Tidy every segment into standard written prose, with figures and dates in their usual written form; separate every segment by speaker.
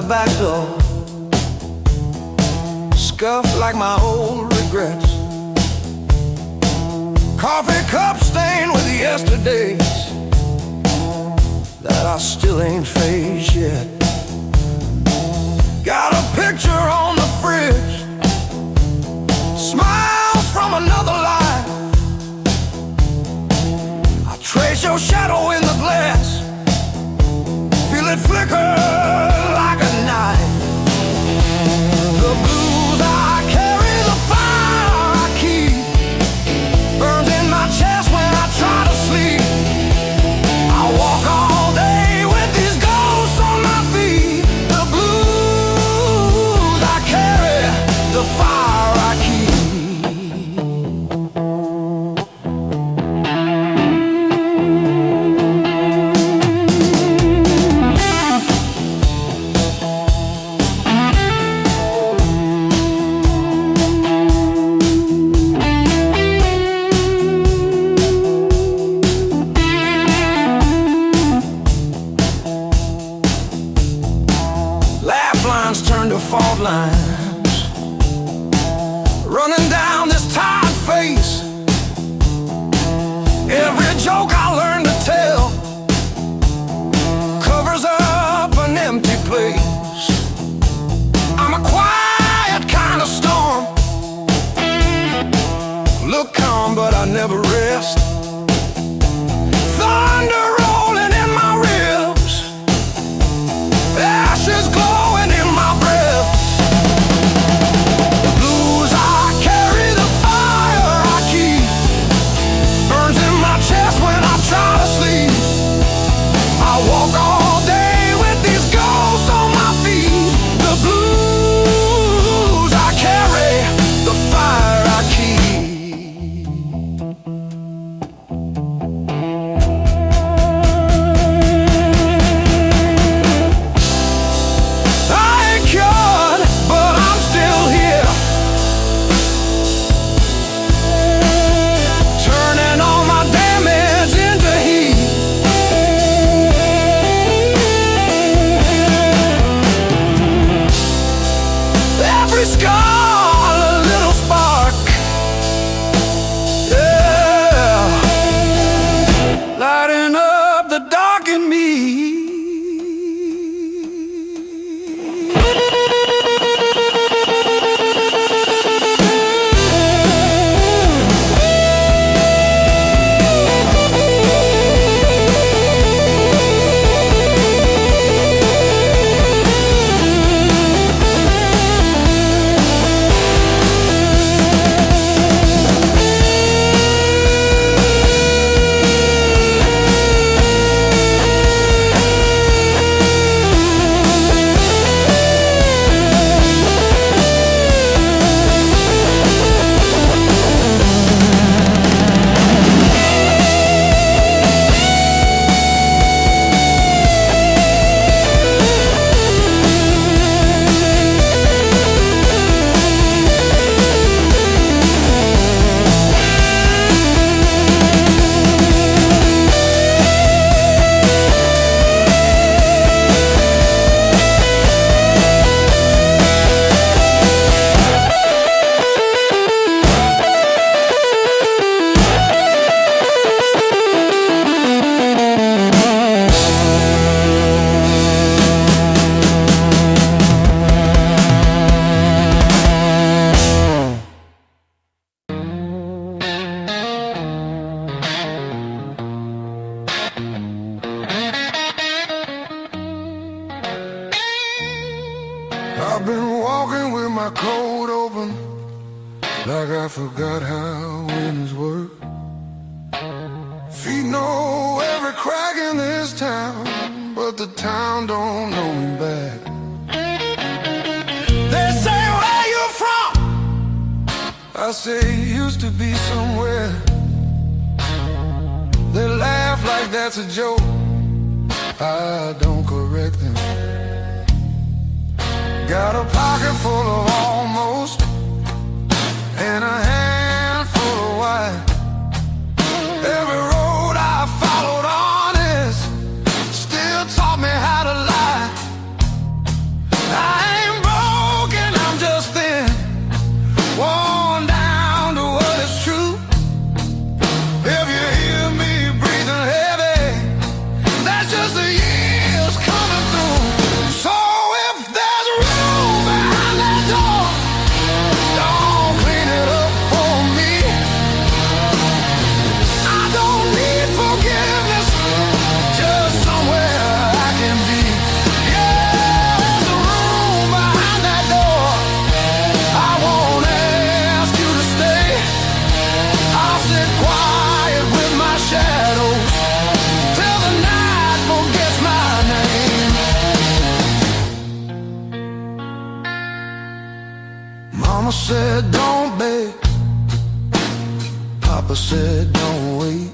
Speaker 1: back door, scuffed like my old regrets. Coffee cup stained with yesterdays that I still ain't faced yet. Got a picture on the fridge, smiles from another life. I trace your shadow in the glass, feel it flicker like a knife. The blues I carry, the fire I keep, burns in my chest when I try to sleep. I walk all day with these ghosts on my feet. The blues I carry, the fire I keep. Turn to fault lines, running down this tired face. Every joke I learn to tell covers up an empty place. I'm a quiet kind of storm, look calm but I never rest. Thunder rolling in my ribs, ashes glowing in my breath. The blues I carry, the fire I keep, burns in my chest when I try to sleep. I walk all day with these ghosts on my feet. The blues I carry, the fire I keep. I've been walking with my coat open, like I forgot how winners work. Feet know every crack in this town, but the town don't know me back. They say, where you from? I say, used to be somewhere. They laugh like that's a joke, I don't correct them. Got a pocket full of almost, and a handful of why. Every road I followed honest still taught me how to lie. Mama said don't beg, Papa said don't wait.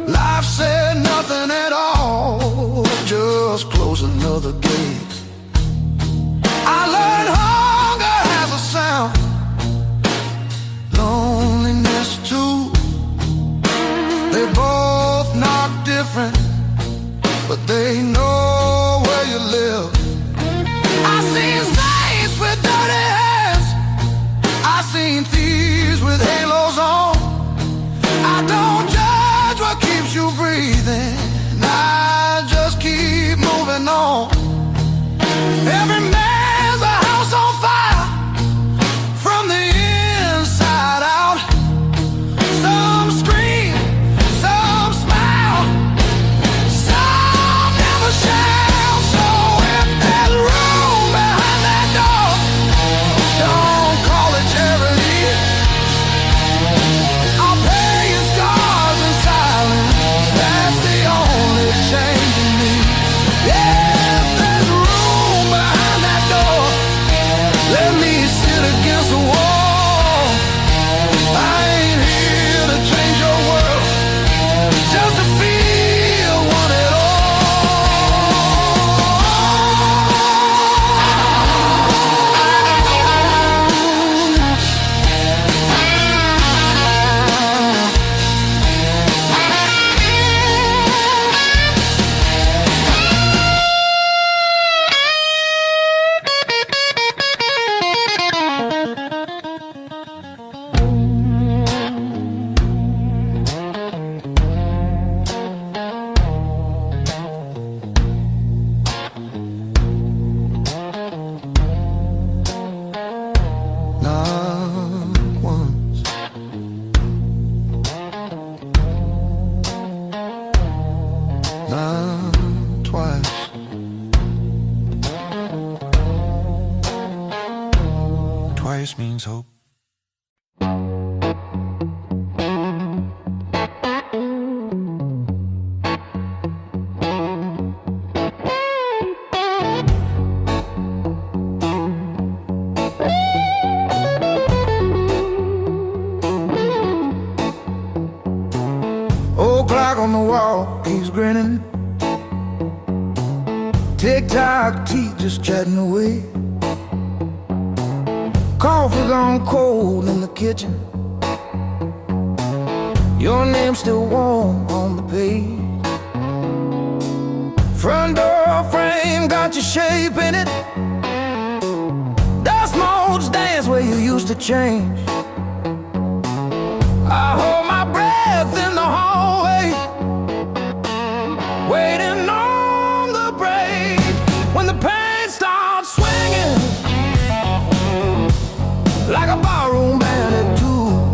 Speaker 1: Life said nothing at all, just close another gate. I learned hunger has a sound, loneliness too. They both knock different, but they know where you live. I seen saints with dirty hands, I seen thieves with halos on. I don't judge what keeps you breathing, I just keep moving on. Every man's a house on fire, from the inside out. Some scream, some smile, some never shout. So if there's room behind that door, don't call it charity. I'll pay your scars in silence, that's the only change in me. Yeah, if there's room behind that door, let me sit against the wall. I ain't here to change your world, just to feel one at all. Not once, not twice. Twice means hope. Old clock on the wall keeps grinning, tick-tock, teeth just chatting away. Coffee gone cold in the kitchen, your name's still warm on the page. Front door frame got your shape in it, dust motes dance where you used to change. I hold my breath in the hallway, waiting on the break. When the pain starts swinging like a barroom band at two,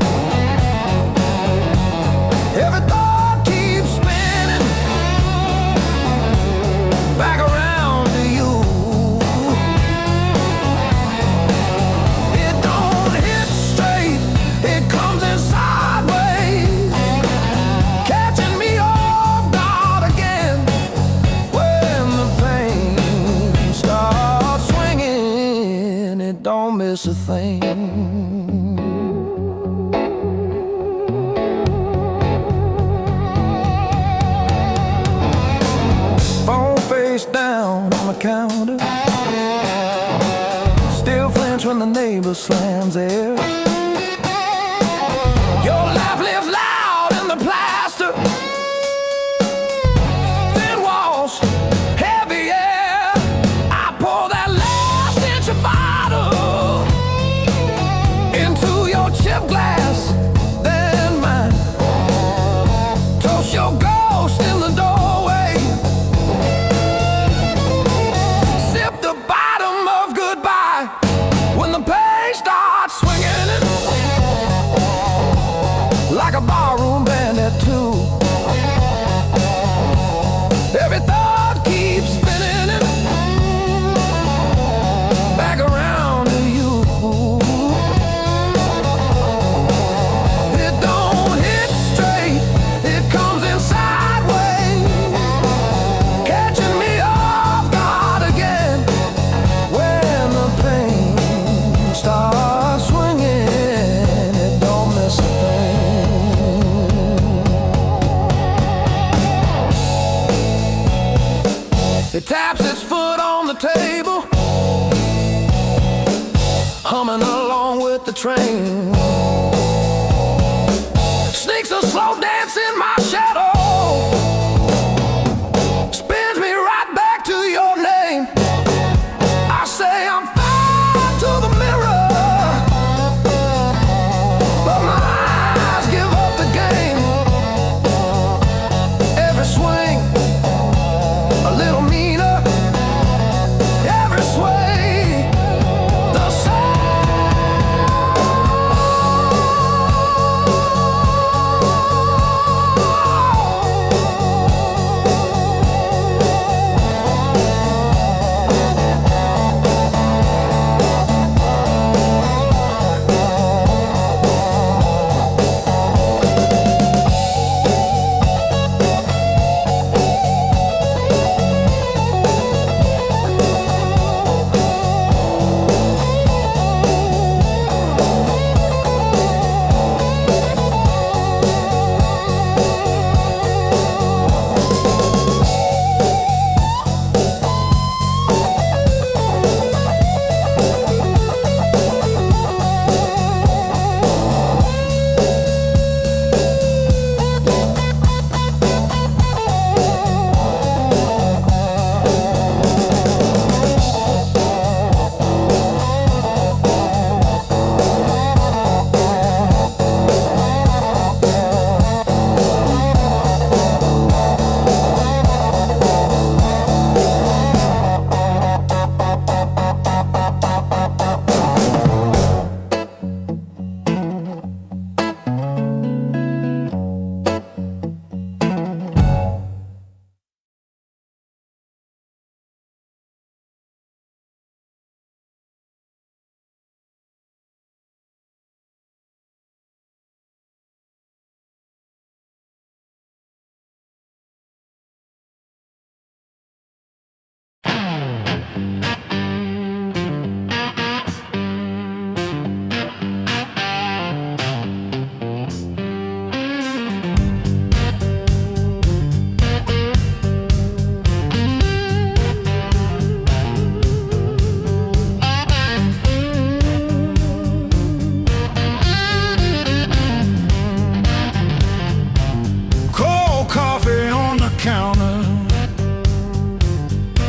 Speaker 1: every thought keeps spinning back around to you. It don't hit straight, it comes in sideways, catching me off guard again. When the pain starts swinging, it don't miss a thing. Phone face down on the counter, still flinch when the neighbor slams theirs. Your laugh lives loud in the plaster, thin walls, heavy air. I pour that last inch of bottle into your chip glass, then mine. Toast your ghost in the doorway, sip the bottom of goodbye when the pain starts swinging. coming along with the train. Sneaks a slow dance in my shadow, spins me right back to your name. I say I'm fine to the mirror, but my eyes give up the game. Every swing a little meaner, every sway the same.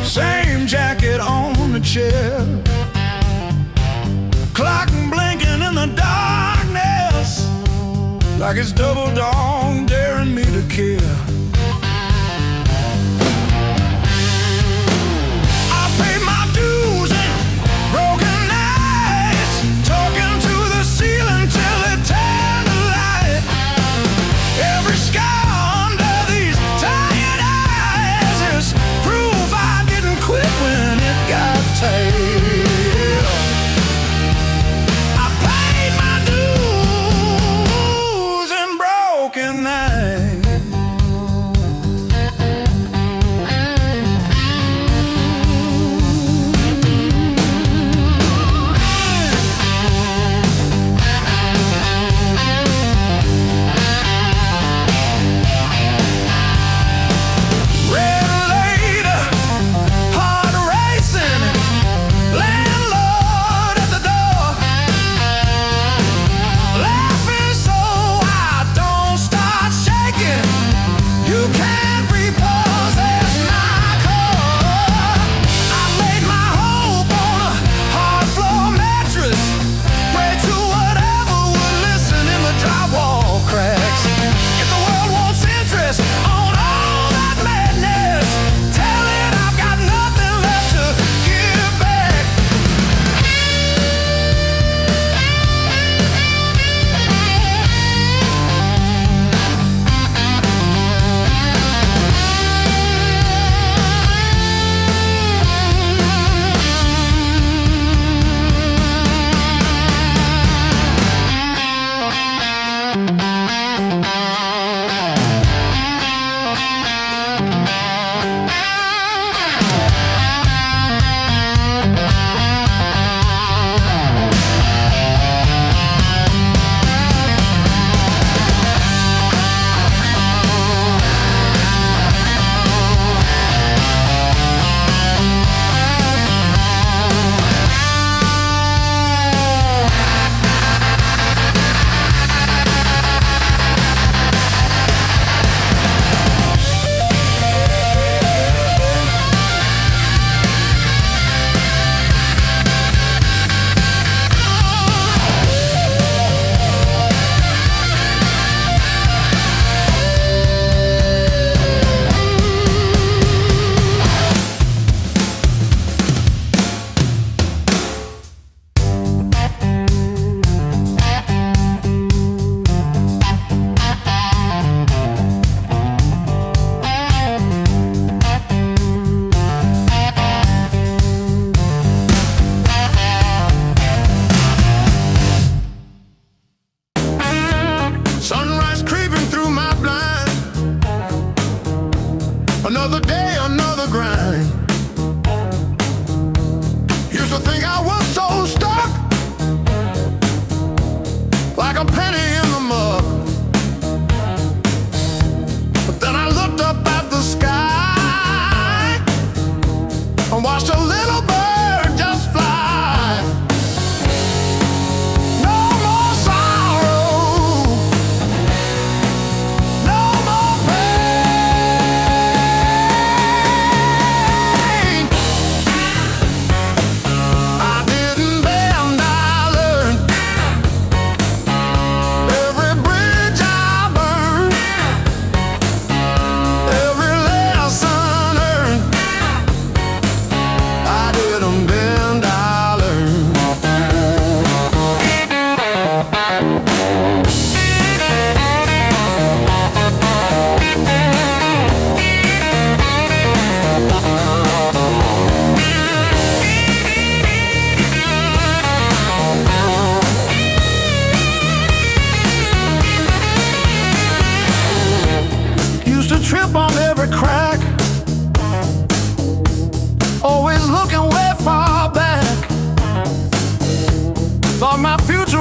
Speaker 1: Same jacket on the chair, clock blinking in the darkness, like it's double dawn daring me to care. I paid my dues and broken nights, talking to the ceiling till it turned to light. Every scar under these tired eyes is proof I didn't quit when it got tight. I paid my dues and broken nights.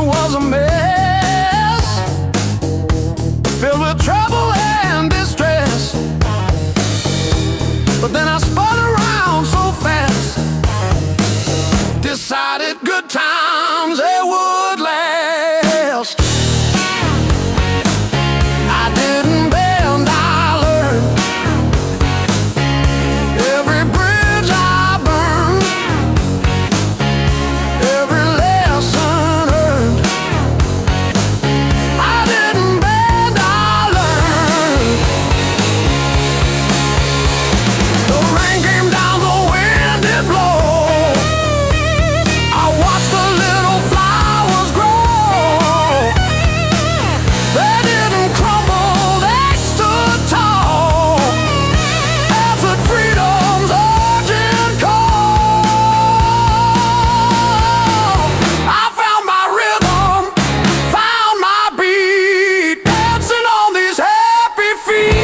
Speaker 1: was a mess, filled with trouble and distress. But then I spun around so fast, decided good times they would last. I didn't bend, I learned. Every bridge I burned, every lesson earned. I didn't bend, I learned. The rain came down, the wind did blow. I watched the little flowers grow. They didn't crumble, they stood tall. Answered freedom's urgent call. I found my rhythm, found my beat, dancing on these happy feet.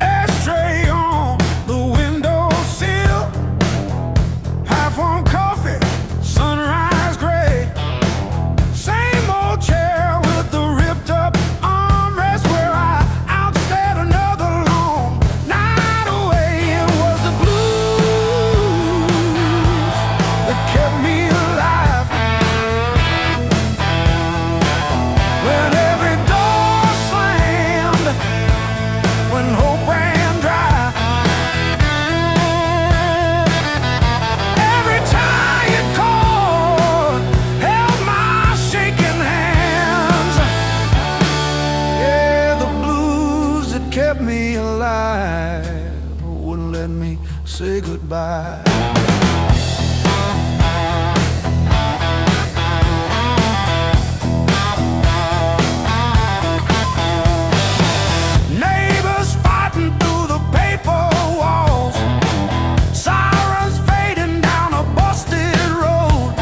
Speaker 1: Ashtray on the windowsill, half-warm coffee, sunrise gray. Same old chair with the ripped-up armrest where I outstayed another long night away. It was the blues that kept me alive. When every door slammed, when hope ran dry, every tie you caught held my shaking hands. Yeah, the blues that kept me alive wouldn't let me say goodbye. Neighbors fighting through the paper walls, sirens fading down a busted road.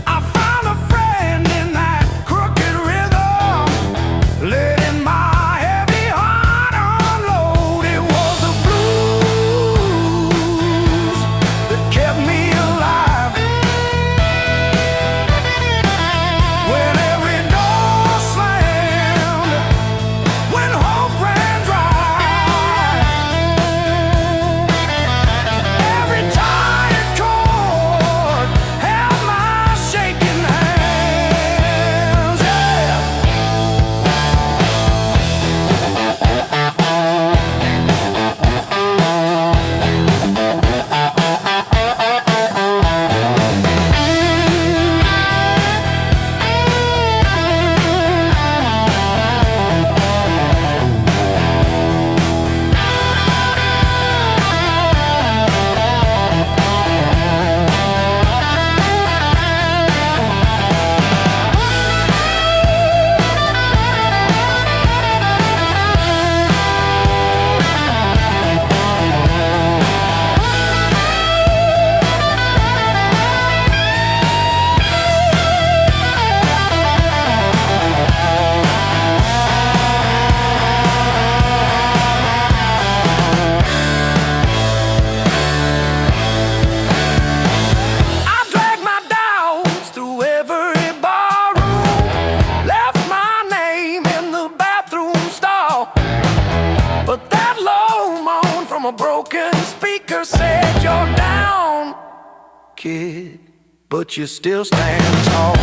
Speaker 1: I found a friend in that crooked rhythm, letting my heavy heart unload. It was the blues that kept me But that low moan from a broken speaker said you're down, kid, but you still stand tall.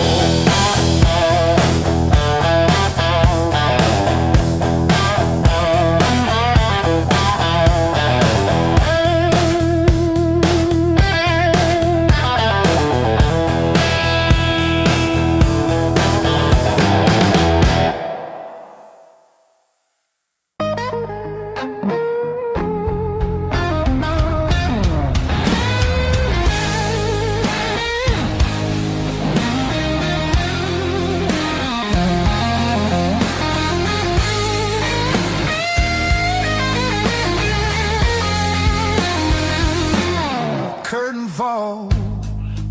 Speaker 1: Curtain falls,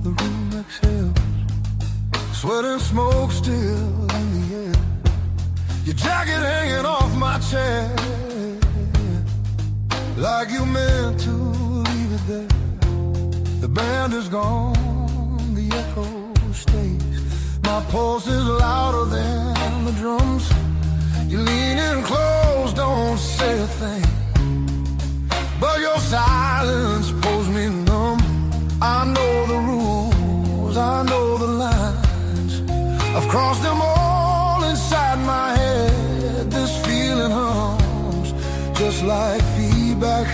Speaker 1: the room exhales, sweat and smoke still in the air. Your jacket hanging off my chair, like you meant to leave it there. The band is gone, the echo stays. My pulse is louder than the drums. You lean in close, don't say a thing, but your silence pulls me numb. I know the rules, I know the lines. I've crossed them all inside my head. This feeling hums, just like feedback.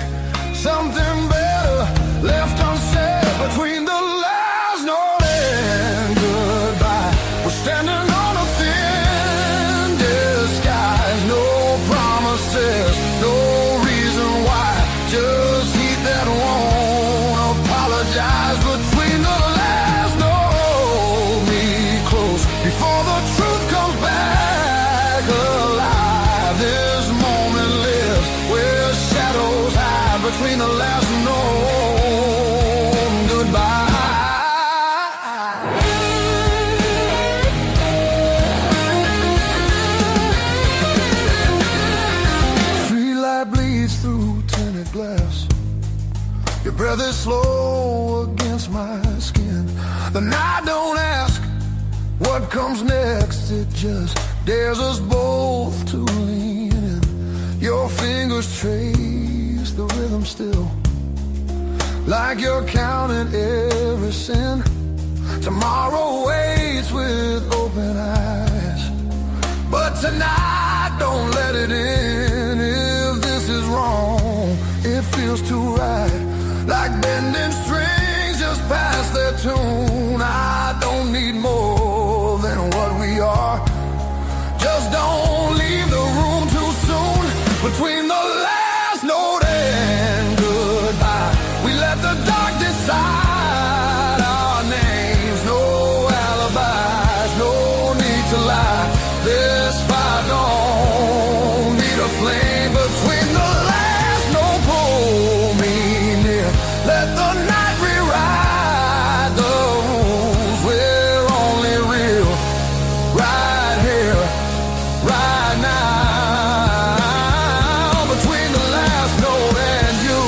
Speaker 1: Something better left unsaid between the last note and goodbye. We're standing on a thin disguise. No promises, no reason why. Just heat that won't apologize. Between the last note, hold me close before the truth comes back alive. This moment lives where shadows hide. Between the last note and goodbye. Streetlight bleeds through tinted glass. Your breath is slow against my skin. The night don't ask what comes next. It just dares us both to lean in. Your fingers trace the rhythm still, like you're counting every sin. Tomorrow waits with open eyes, but tonight don't let it in. If this is wrong, it feels too right, like bending strings just past their tune. I don't need more than what we are. Just don't leave the room too soon. Between the last note and goodbye, we let the dark decide our names. No alibis, no need to lie. This fire don't need a flame. Between the last note, pull me near. Let the night rewrite the rules. We're only real right here, right now. Between the last note and you.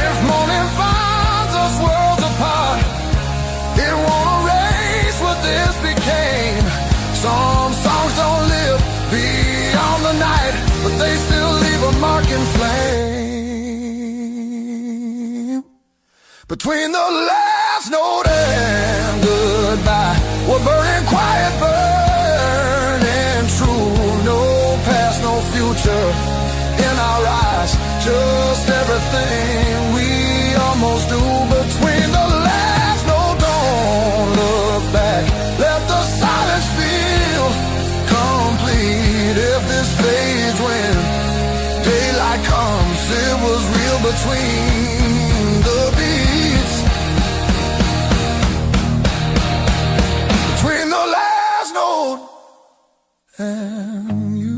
Speaker 1: If morning finds us worlds apart, it won't erase what this became. Some songs don't live beyond the night, but they still leave a mark in flame. Between the last note and goodbye, we're burning quiet, burning true. No past, no future in our eyes, just everything we almost do. Between the last note, don't look back. Let the silence feel complete. If this fades when daylight comes, it was real between the beats. Between the last note and you.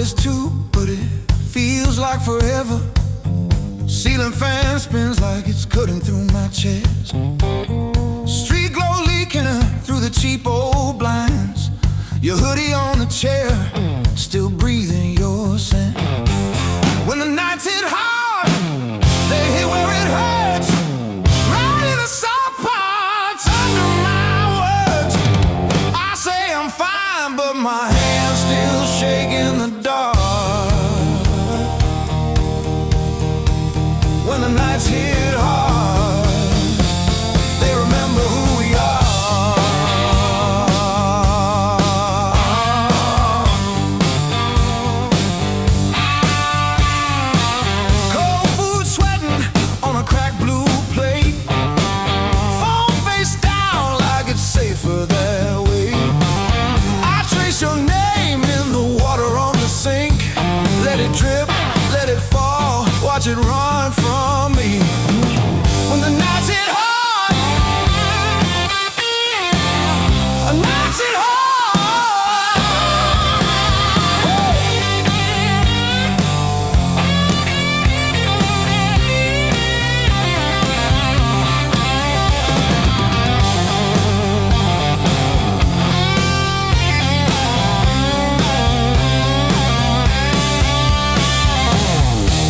Speaker 1: is too, but it feels like forever. Ceiling fan spins like it's cutting through my chest. Street glow leaking through the cheap old blinds. Your hoodie on the chair, still breathing your scent. When the nights hit hard, they hit where it hurts. Right in the soft parts under my words. I say I'm fine, but my hands still shake in the dark. When the nights hit hard, they remember who we are. Cold food sweating on a cracked blue plate. Phone face down like it's safer that way. I trace your name in the water on the sink. Let it drip, let it fall, watch it run from me. When the nights hit hard, nights hit hard.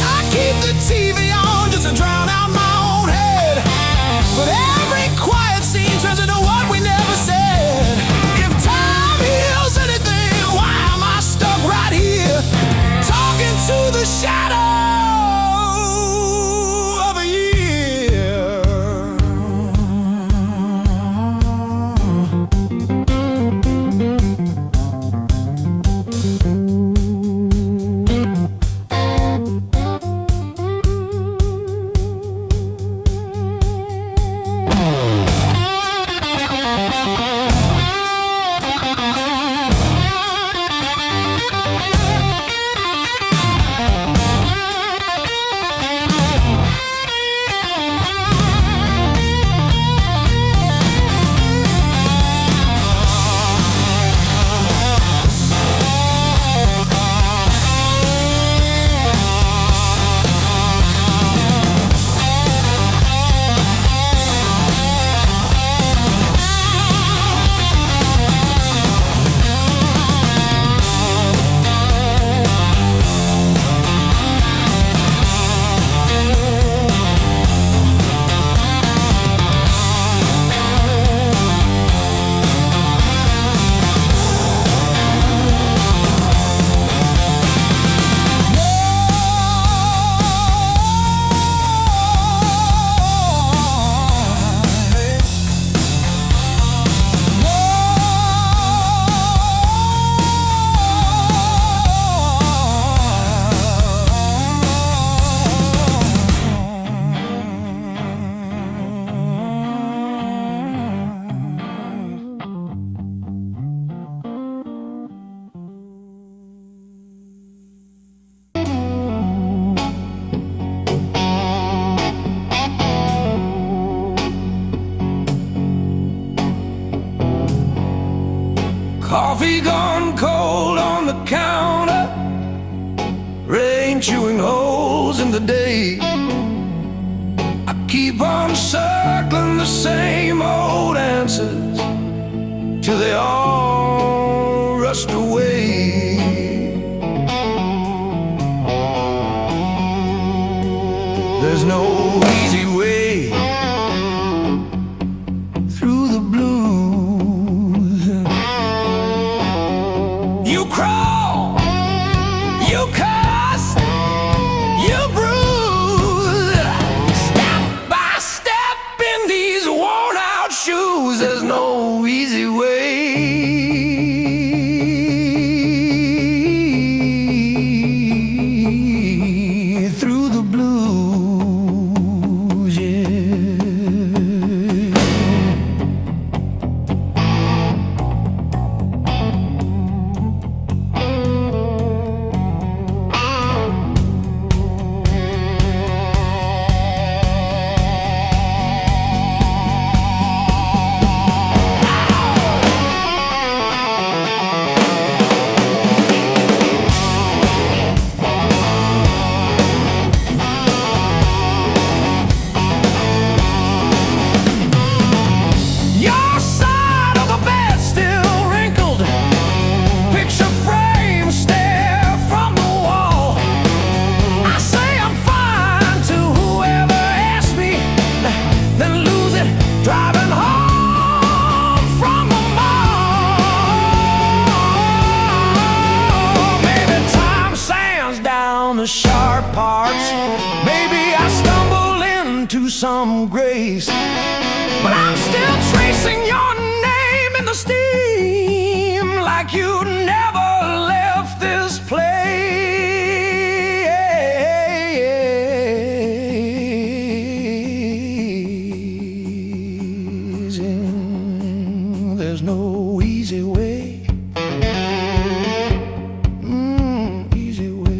Speaker 1: I keep the TV on just to drown out my own head. But every quiet scene turns into what we never said. If time heals anything, why am I stuck right here? Talking to the shadow of a year. Coffee gone cold on the counter. Rain chewing holes in the day. I keep on circling the same old answers till they all rust away. There's no easy way through the blues. You crawl, you cuss, you bruise. Step by step in these worn out shoes. There's no easy way through the blues, yeah. some grace. But I'm still tracing your name in the steam, like you never left this place. And there's no easy way. Easy way.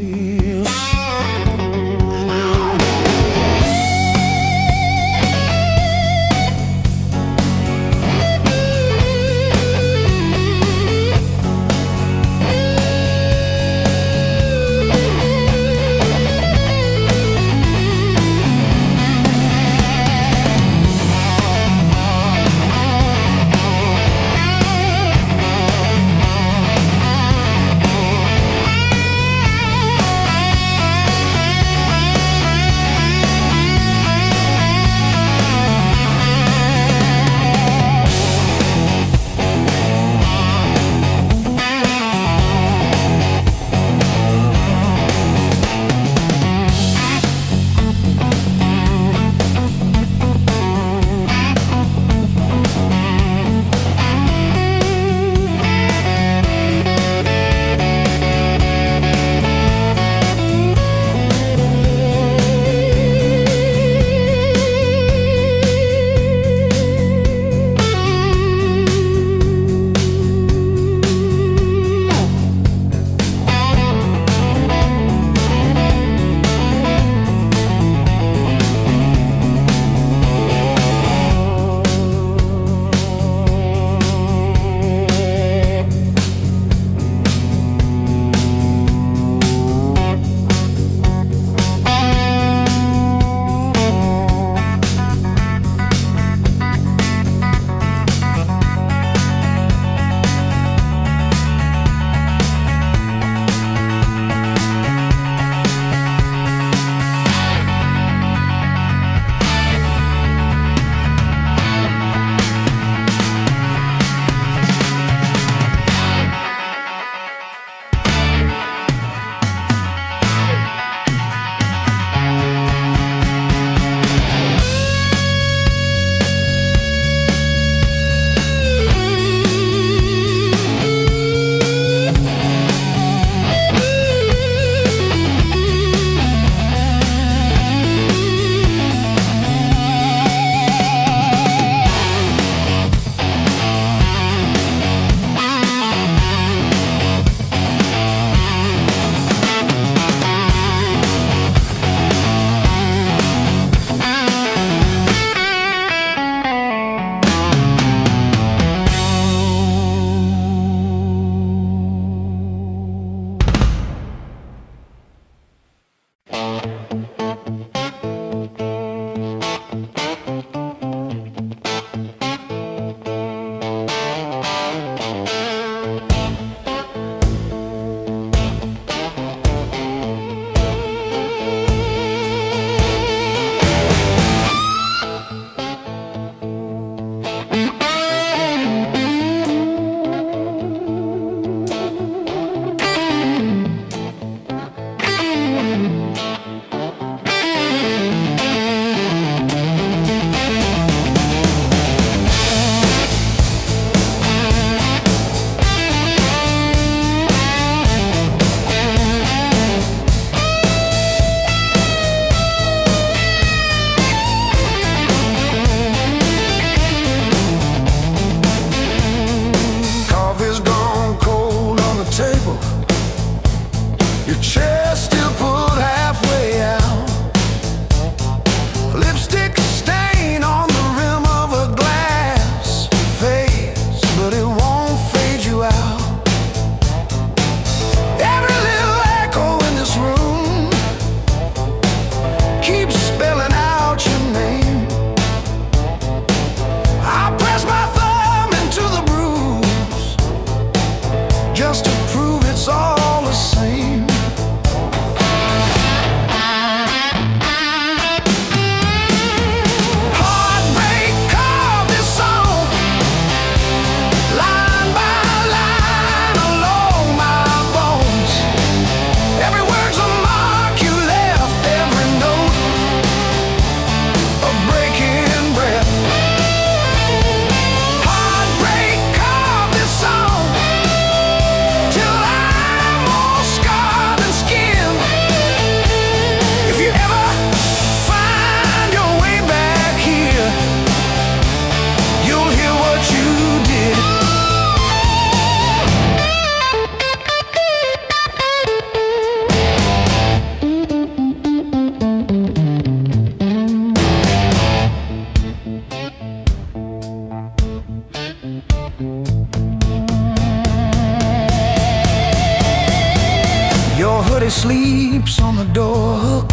Speaker 1: sleeps on the door hook,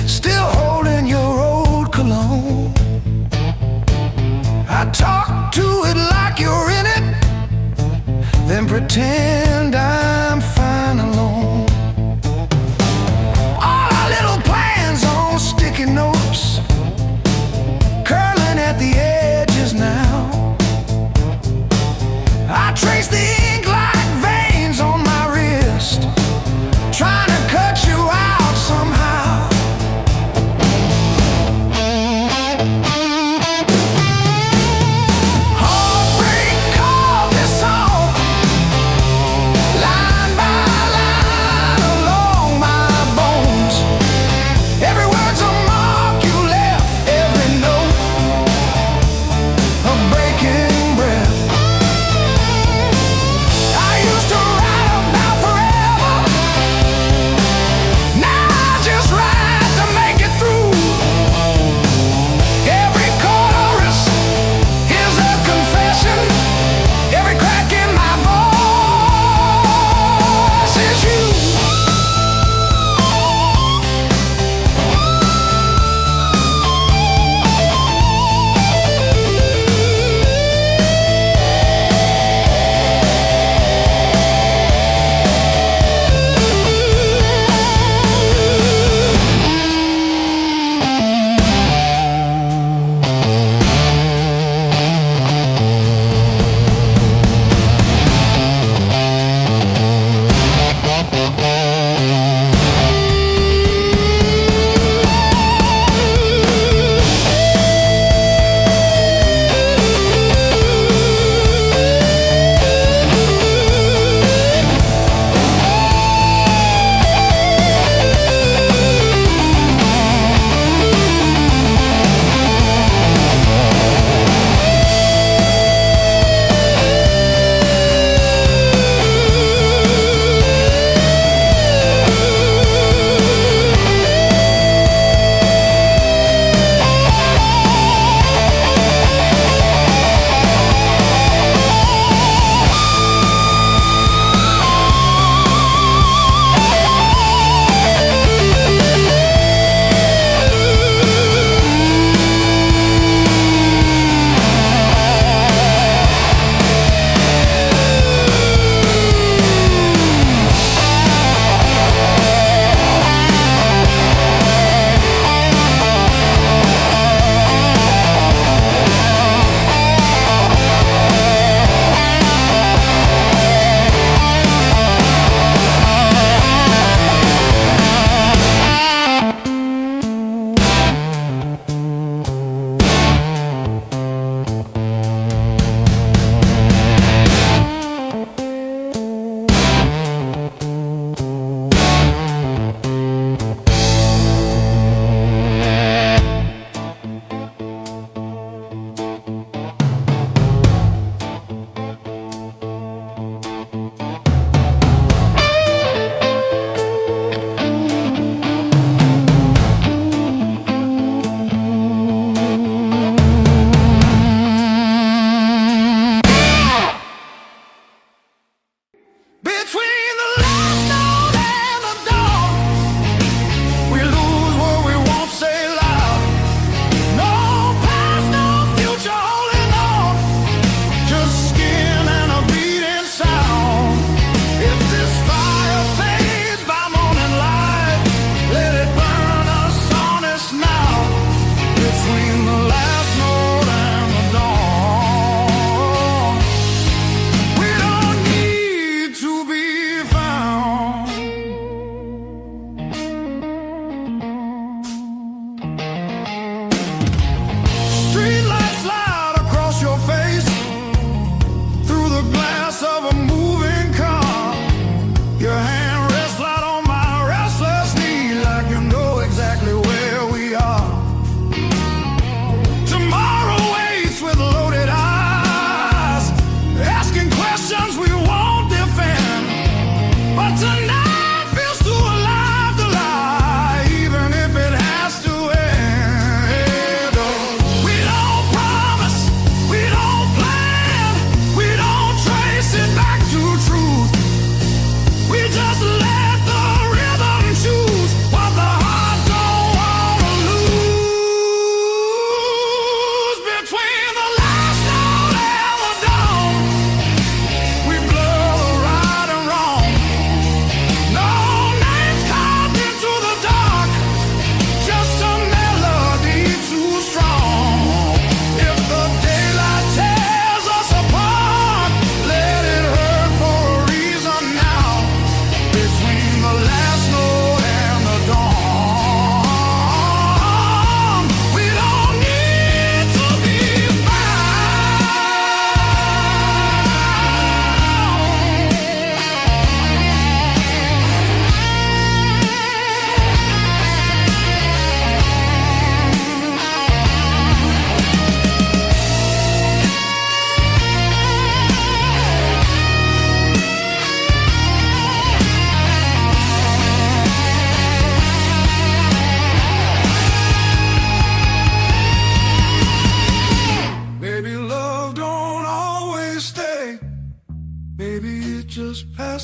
Speaker 1: still holding your old cologne. I talk to it like you're in it, then pretend I'm fine alone. All our little plans on sticky notes, curling at the edges now. I trace the ink like veins on my wrist, trying to cut you out somehow.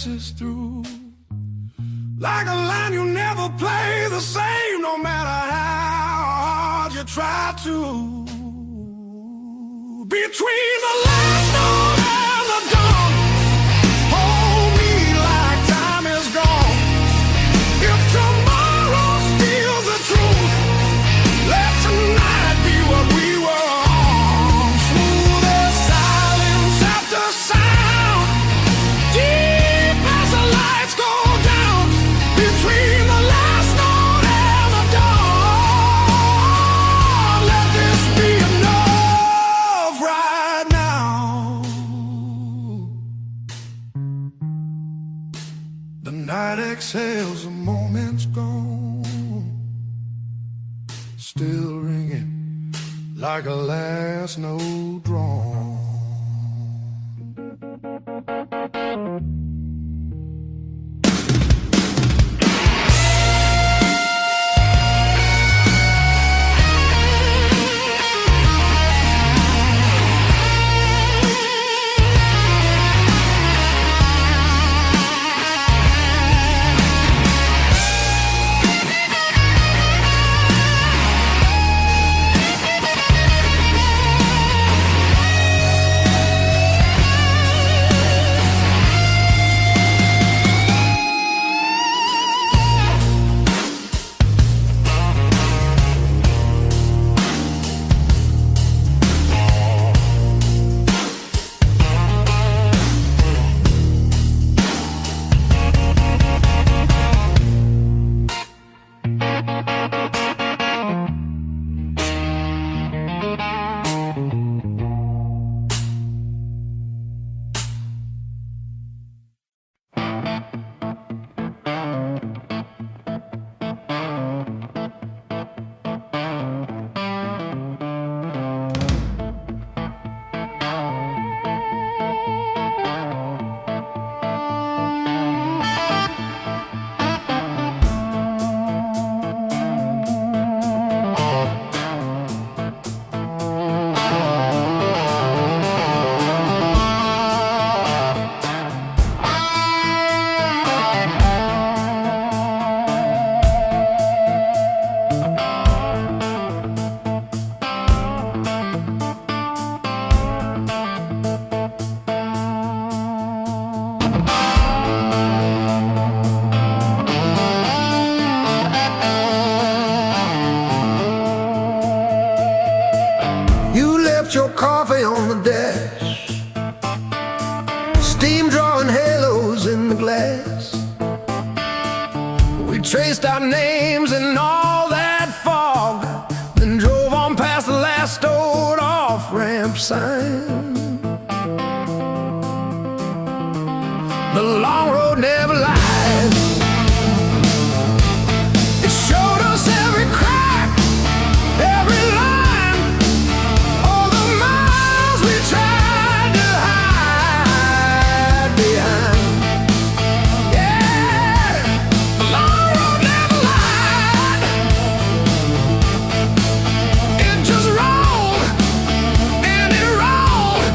Speaker 1: passes through. Like a line you never play the same, no matter how hard you try to. Between the last note and the dawn, hold me like time is gone. If tomorrow steals the truth, let tonight be what we were on. Smooth as silence after sound, deep as the lights go down. Between the last note and the dawn, let this be enough right now. The night exhales, the moment's gone, still ringing like a last note drawn. Your coffee on the dash, steam drawing halos in the glass. We traced our names in all that fog, then drove on past the last old off-ramp sign. The long road never lies. It showed us every crack, every line. Rolled, and it rolled.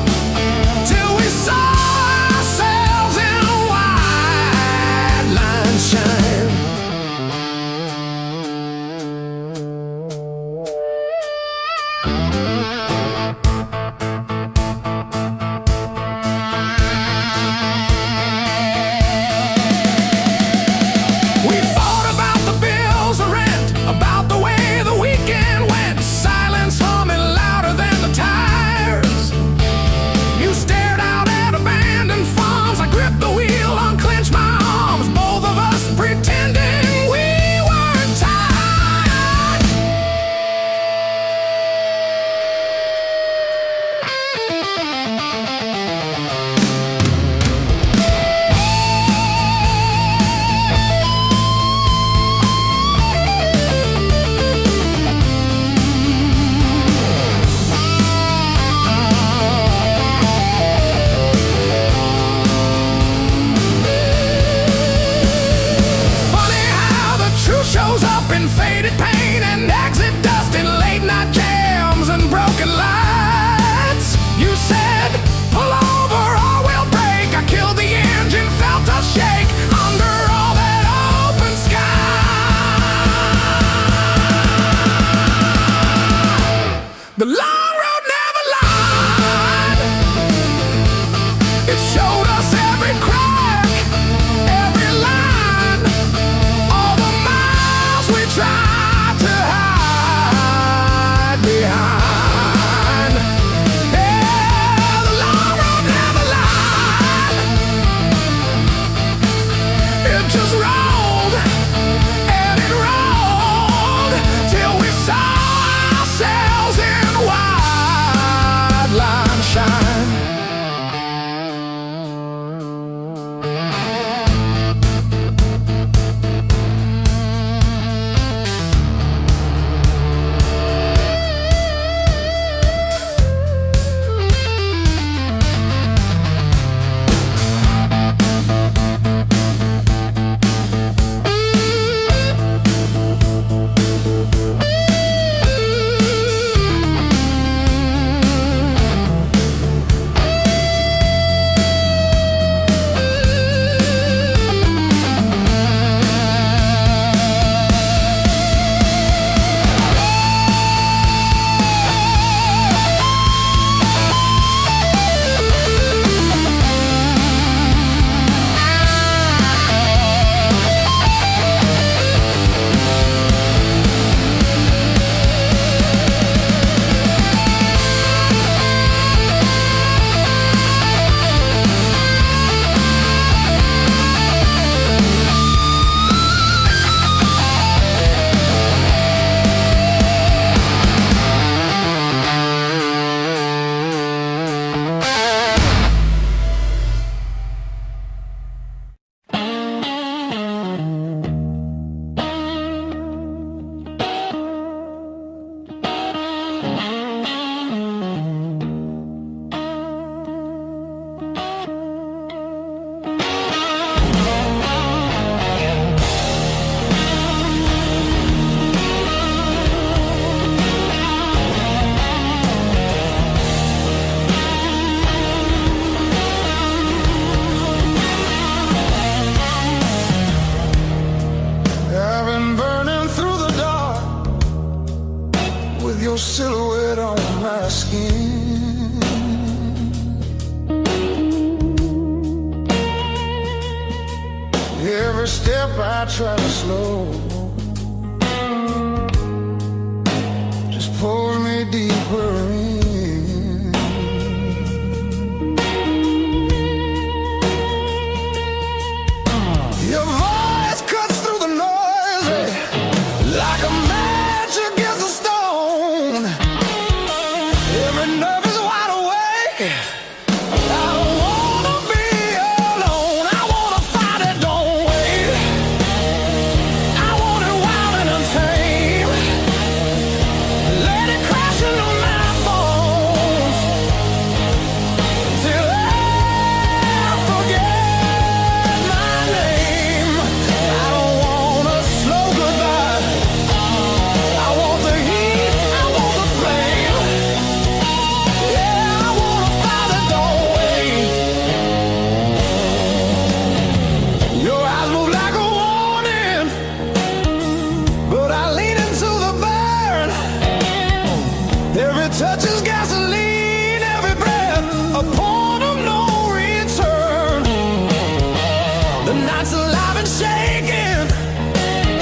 Speaker 1: The long road never lied. It showed us every crack, every line, all the miles we tried to hide behind. Yeah, the long road never lied. It just rolled and it rolled till we saw ourselves in wide line shine. I've been burning through the dark with your silhouette on my skin. Every step I try to slow just pulls me deeper in. Your voice cuts through the noise like a match against a stone. Every nerve is wide awake. I don't wanna be alone. I wanna fight it, don't wait. I want it wild and untamed. Let it crash into my bones till I forget my name. I don't want a slow goodbye. I want the heat, I want the flame. Yeah, I wanna fight it, don't wait. Your eyes move like a warning, but I lean into the burn. Every touch is gasoline, every breath a point of no return. The night's alive and shaking,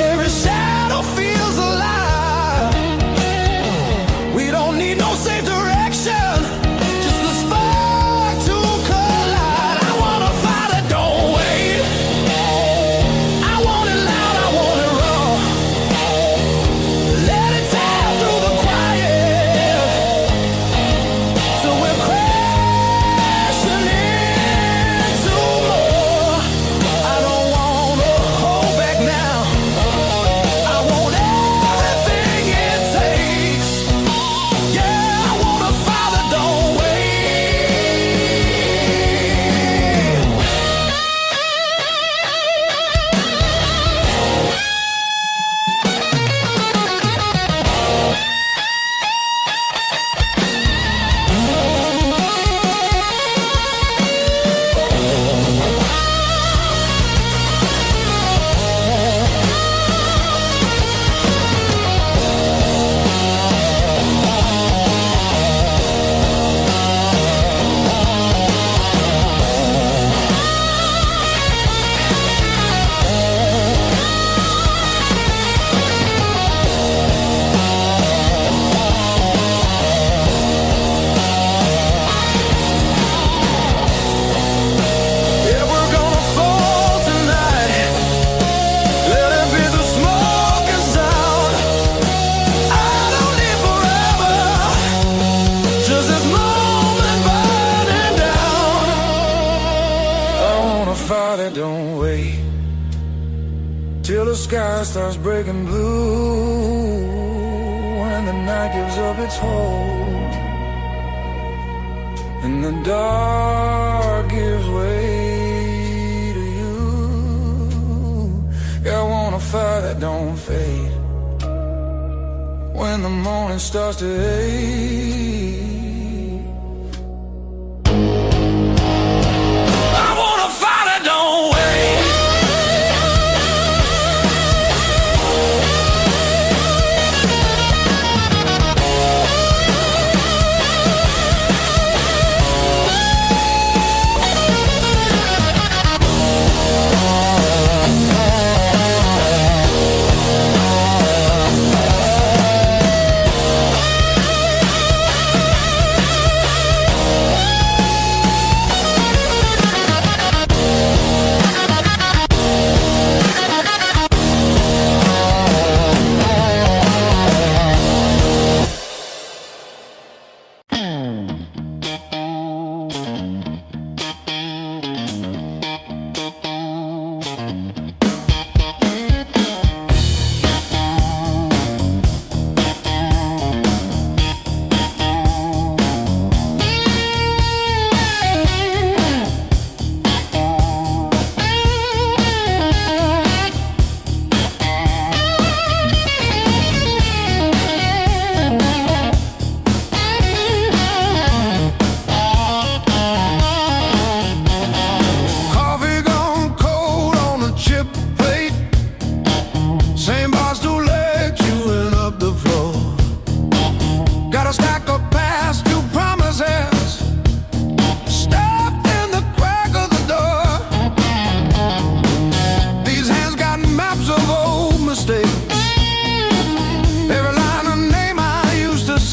Speaker 1: every shadow feels alive. We don't need no safe direction, just a spark to collide. I wanna fight it, don't wait. I want it loud, I want it raw. Let it tear through the quiet. sky starts breaking blue, when the night gives up its hold, and the dark gives way to you. Yeah, I want a fire that don't fade when the morning starts to ache. I want a fire that don't wait.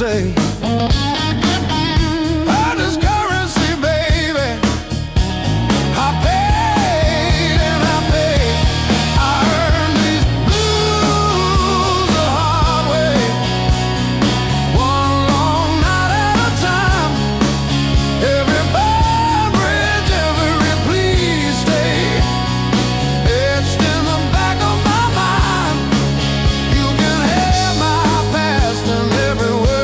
Speaker 1: Say, I just currency, baby. I paid and I paid. I earned these blues the hard way, one long night at a time. Every bad bridge, every please stay, etched in the back of my mind. You can have my past and every word.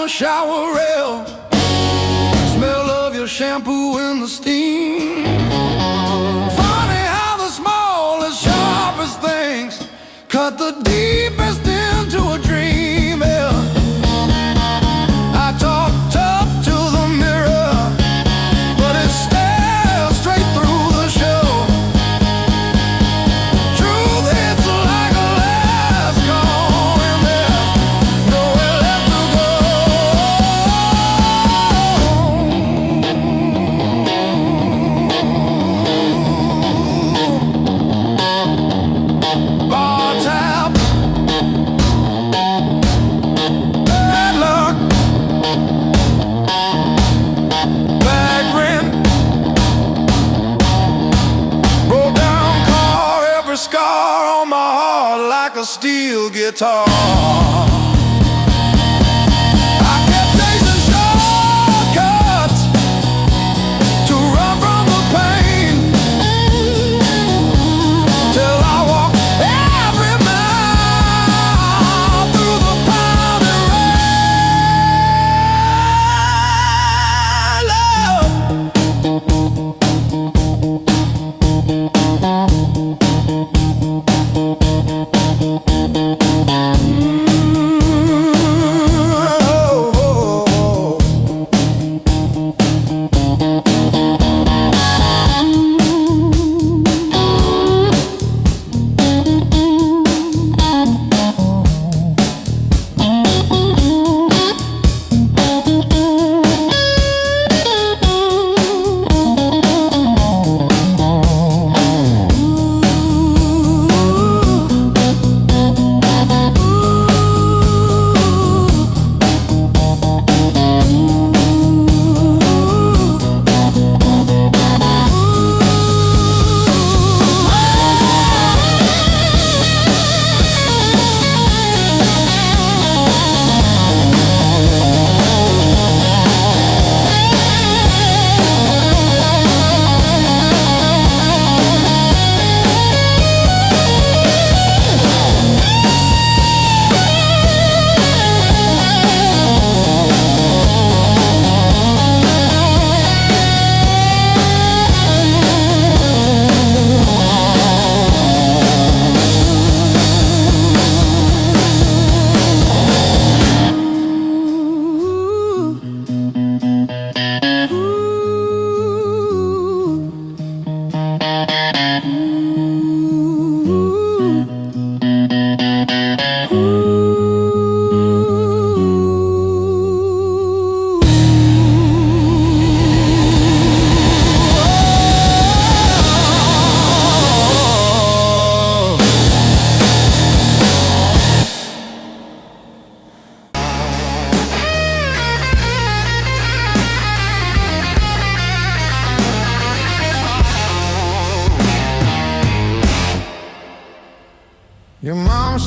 Speaker 1: Shower rail, smell of your shampoo in the steam. Funny how the smallest, sharpest things cut the deepest into a dream. Yeah. I talk tough to the mirror, but it stares straight through the show. Truth hits like a last call, and there's nowhere left to go. Bar tab, bad luck, bad rent, broke down car, every scar on my heart like a steel guitar. I kept chasing shortcuts to run from the pain, till I walked every mile through the pounding rain. Love.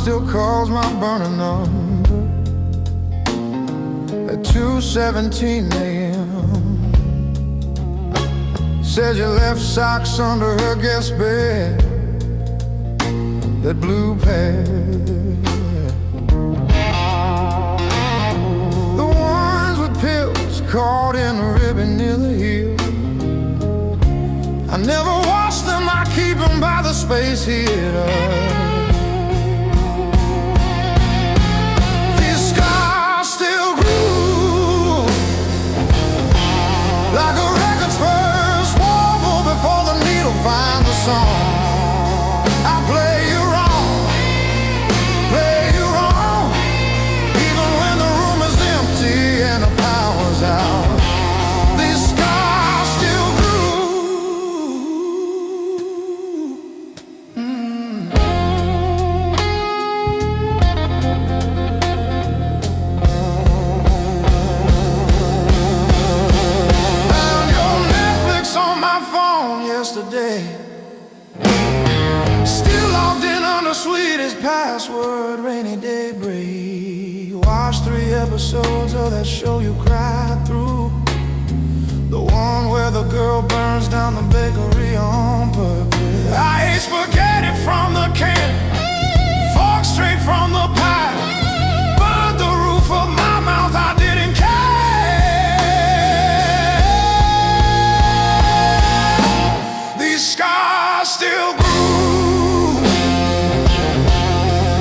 Speaker 1: still calls my burning number at 2:17 a.m. Says you left socks under her guest bed that blue pair. The ones with pills caught in a ribbon near the heel. I never wash them, I keep them by the space heater. These scars still groove like a record's first warble before the needle finds the song. I play you wrong, play you wrong, even when the room is empty and the power's out. These scars still yesterday, still logged in on the sweetest password, rainy day break. Watched 3 episodes of that show you cried through, the one where the girl burns down the bakery on purpose. I ate spaghetti from the can, fork straight from the pie, burned the roof of my mouth, I didn't care. Scars still groove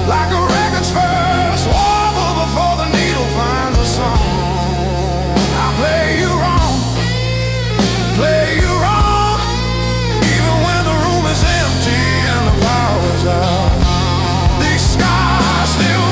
Speaker 1: like a record's first warble before the needle finds a song. I play you wrong, play you wrong, even when the room is empty and the power's out. These scars still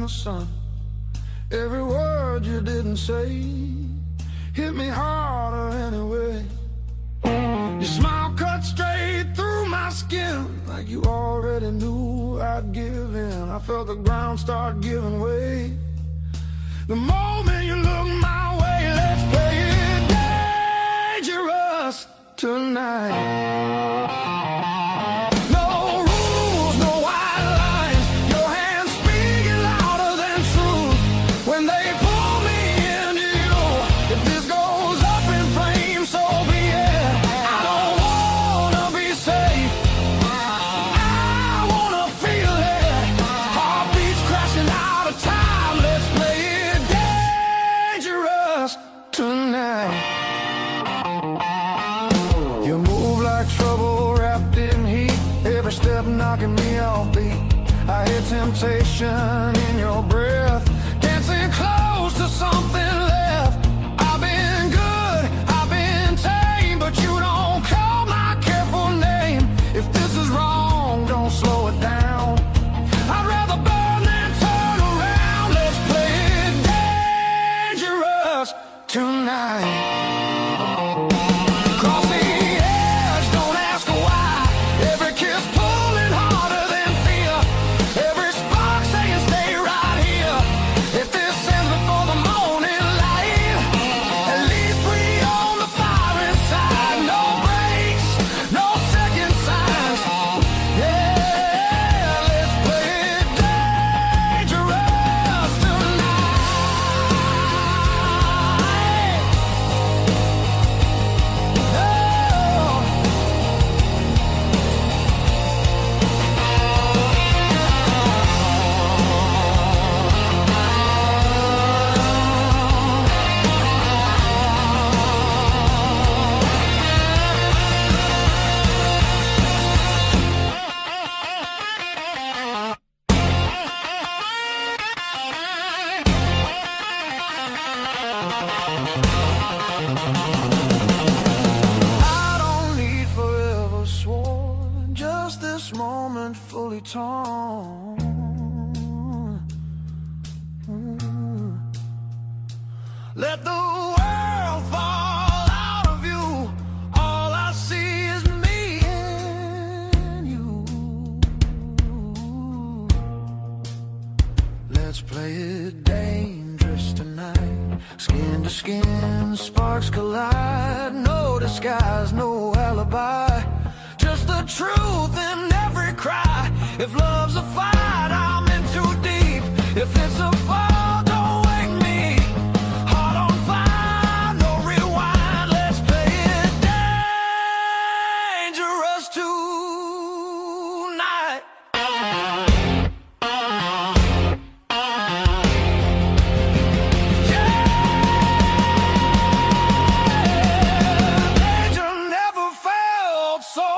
Speaker 2: sun. Every word you didn't say hit me harder anyway. Your smile cut straight through my my skin like you already knew I'd give in. I felt the ground start giving way. The moment you look my way, let's play it dangerous tonight. No rules, no white lines. Your hands speaking louder than truth. When they pull me into you, if this goes up in flames, so be it. I don't wanna be safe. I wanna feel it. Heartbeats crashing out of time. Let's play it dangerous tonight. You move like trouble wrapped in heat. Every step knocking me off beat. I hear temptation in your breath, dancing close to something left. I've been good, I've been tame, but you don't call my careful name. If this is wrong, don't slow it down. I'd rather burn than turn around. Let's play it dangerous tonight. Cross the edge, don't ask why. Every kiss pulling harder than fear. Every spark saying stay right here. If this ends before the morning light, at least we own the fire inside. No breaks, no second signs. Yeah, let's play it dangerous tonight. I don't need forever sworn, just this moment fully torn. Let the world fall out of you. All I see is me and you. Let's play it dangerous tonight. Skin to skin, sparks collide. No disguise, no alibi. Just the truth in every cry. If love's a fight, I'm in too deep. If it's a fall, don't wake me. Heart on fire, no rewind. Let's play it dangerous tonight. Danger never felt so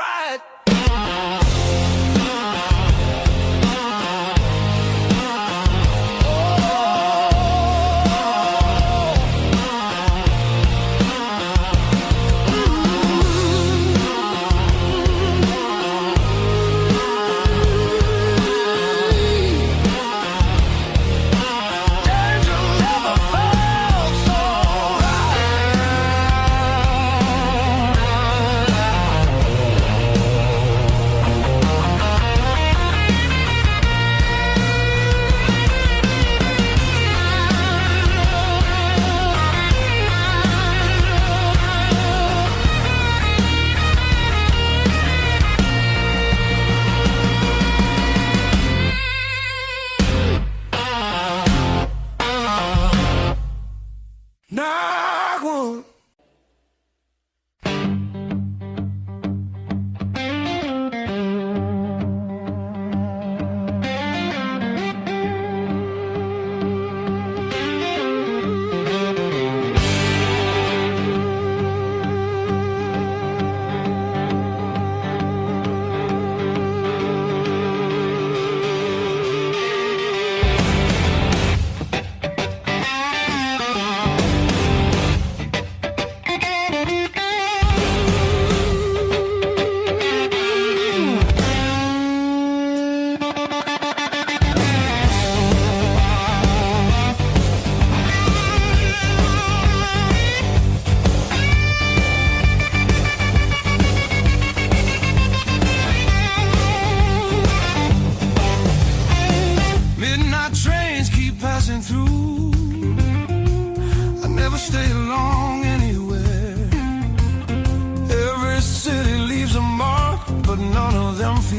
Speaker 2: right.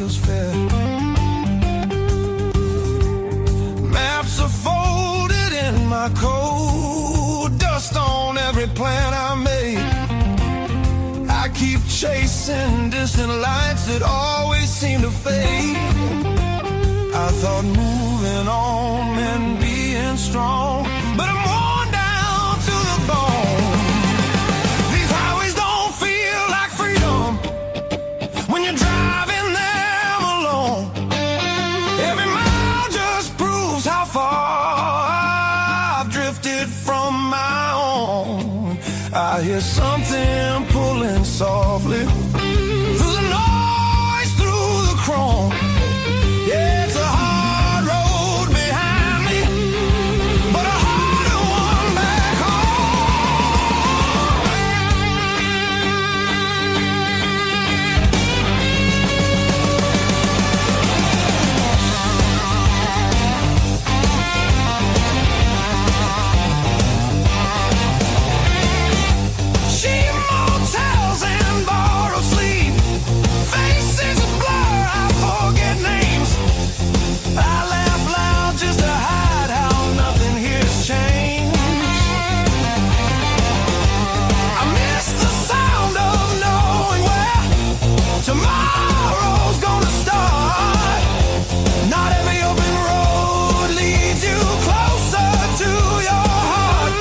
Speaker 2: feels fair. Maps are folded in my coat, dust on every plan I made. I keep chasing distant lights that always seem to fade. I thought moving on meant being strong, but I'm worn down to the bone. These highways don't feel like freedom when you're driving them alone. Every mile just proves how far I've drifted from my own. I hear something pulling softly through the noise, through the chrome. Yeah, it's a hard road behind me, but a harder one back cheap motels and borrowed sleep, faces a blur, I forget names. I laugh loud just to hide how nothing here's changed. I miss the sound of knowing where tomorrow's gonna start. Not every open road leads you closer to your heart.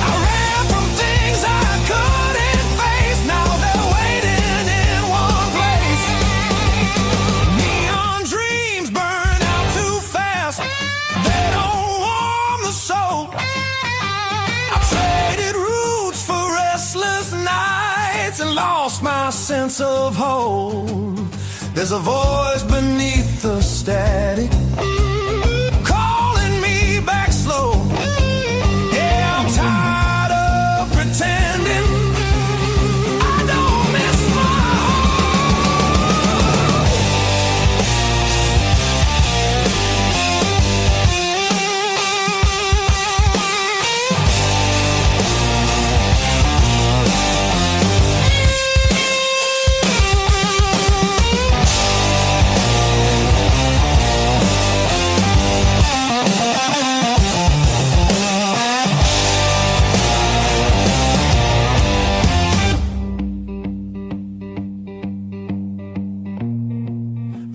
Speaker 2: I ran from things I couldn't face, now they're waiting in one place. Neon dreams burn out too fast, they don't warm the soul. I traded roots for restless nights and lost my sense of hope. There's a voice beneath the static calling me back slow. Yeah, I'm tired of pretending I don't miss my home.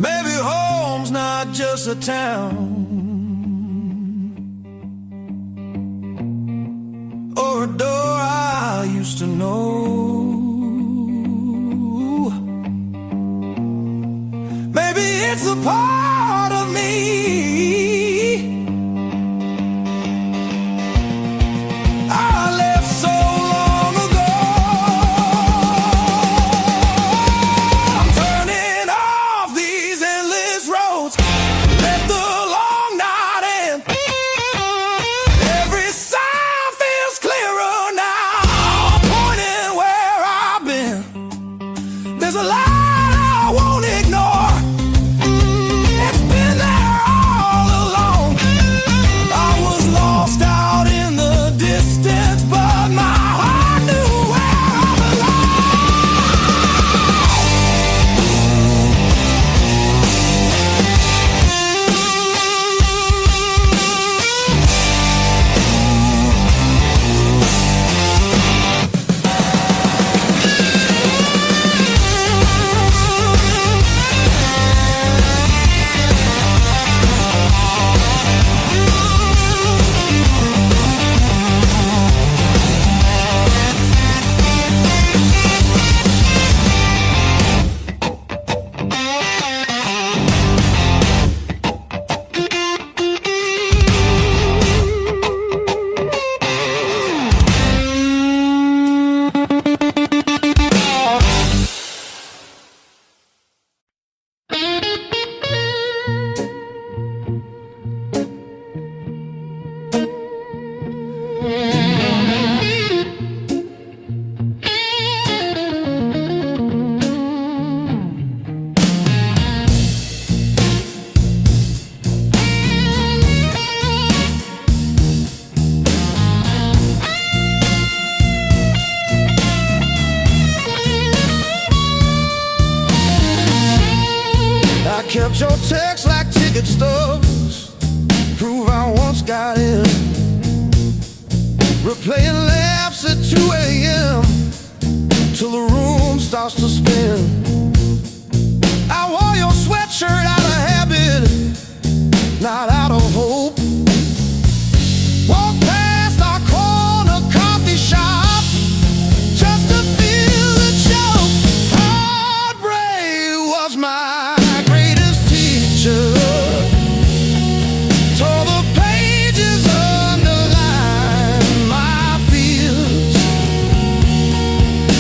Speaker 2: Maybe home's not just a town or a door I used to know. Maybe it's a part of me I left so long ago. I'm turning off these endless roads, let the long night end. Every sign feels clearer now, pointing where I've been. There's a light I won't ignore, it's Kept your text like ticket stubs, prove I once got in. Replaying laughs at 2 a.m. till the room starts to spin. I wore your sweatshirt out of habit, not out of hope. Walk past our corner coffee shop just to feel the choke. Heartbreak was my greatest teacher. Tore the pages, underlined my fears.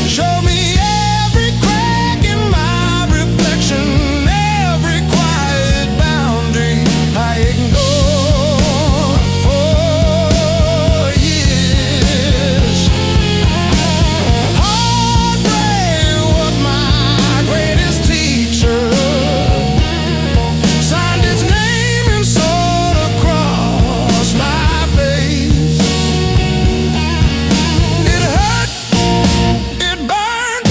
Speaker 2: Showed me every crack in my reflection, every quiet boundary I ignored for years. Heartbreak was my greatest teacher. Signed his name and sword across my face. It hurt, it burned,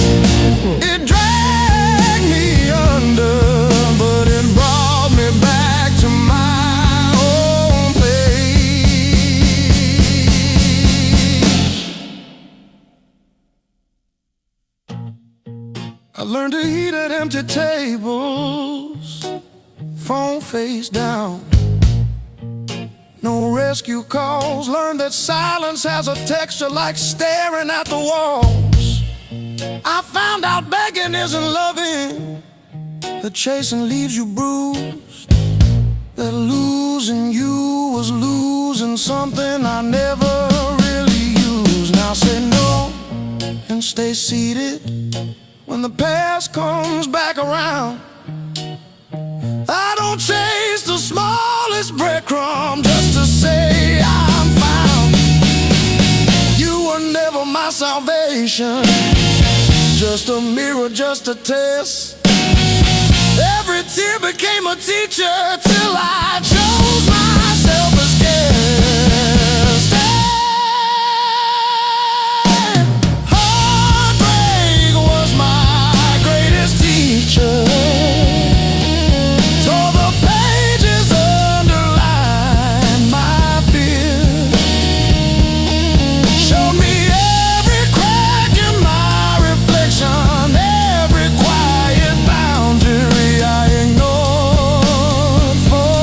Speaker 2: it dragged me under, but it brought me back to my own place. I learned to eat at empty tables, phone face down. No rescue calls. Learned that silence has a texture like staring at the walls. I found out begging isn't loving, that chasing leaves you bruised, that losing you was losing something I never really used. Now say no and stay seated when the past comes back around. I don't chase the smallest breadcrumb just to say I'm found. You were never my salvation, just a mirror, just a test. Every tear became a teacher till I chose myself as guest. Heartbreak was my greatest teacher. Tore the pages, underlined my fear. Showed me every crack in my reflection, every quiet boundary I ignored for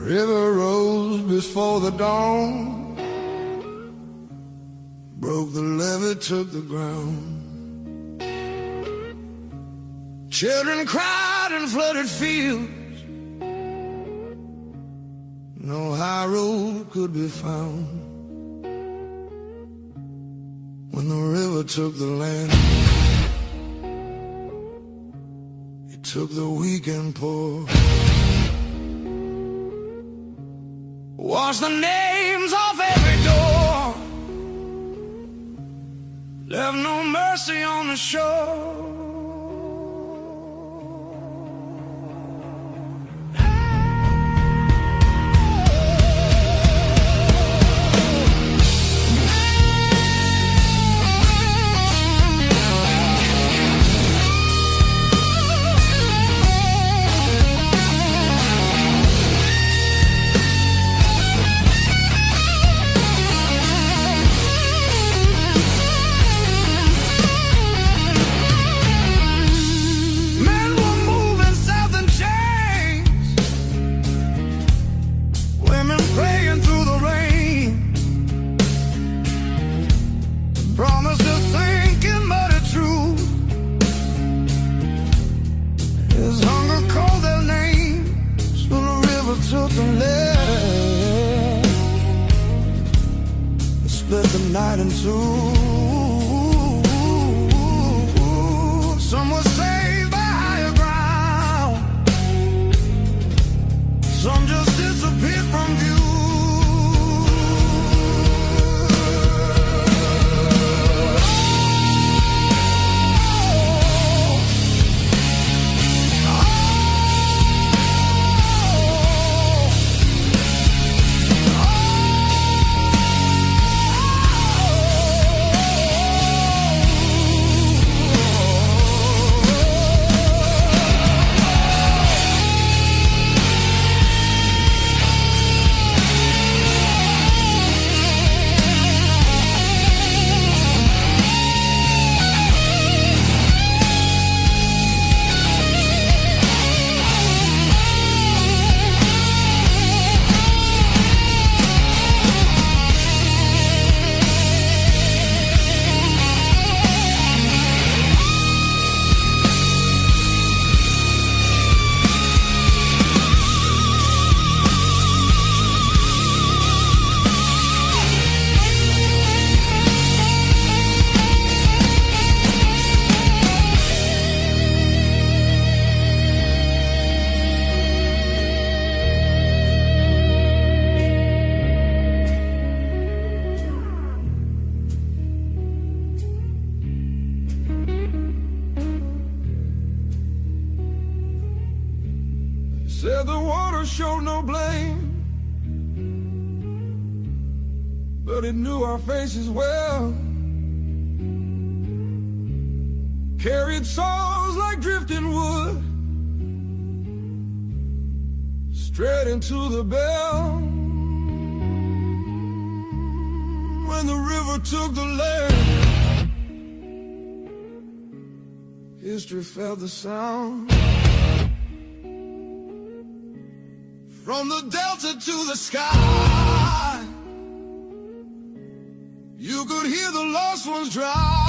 Speaker 2: River rose before the dawn, broke the levee, took the ground. Children cried in flooded fields, no high road could be found. When the river took the land, it took the weak and poor. Washed the names off every door, left no mercy on the shore. Split the night in two. Some were saved by higher ground, some just disappeared from view. Said the water showed no blame, but it knew our faces well. Carried souls like drifting wood, straight into the bell. When the river took the land, history felt the sound. From the delta to the sky, you could hear the lost ones drown.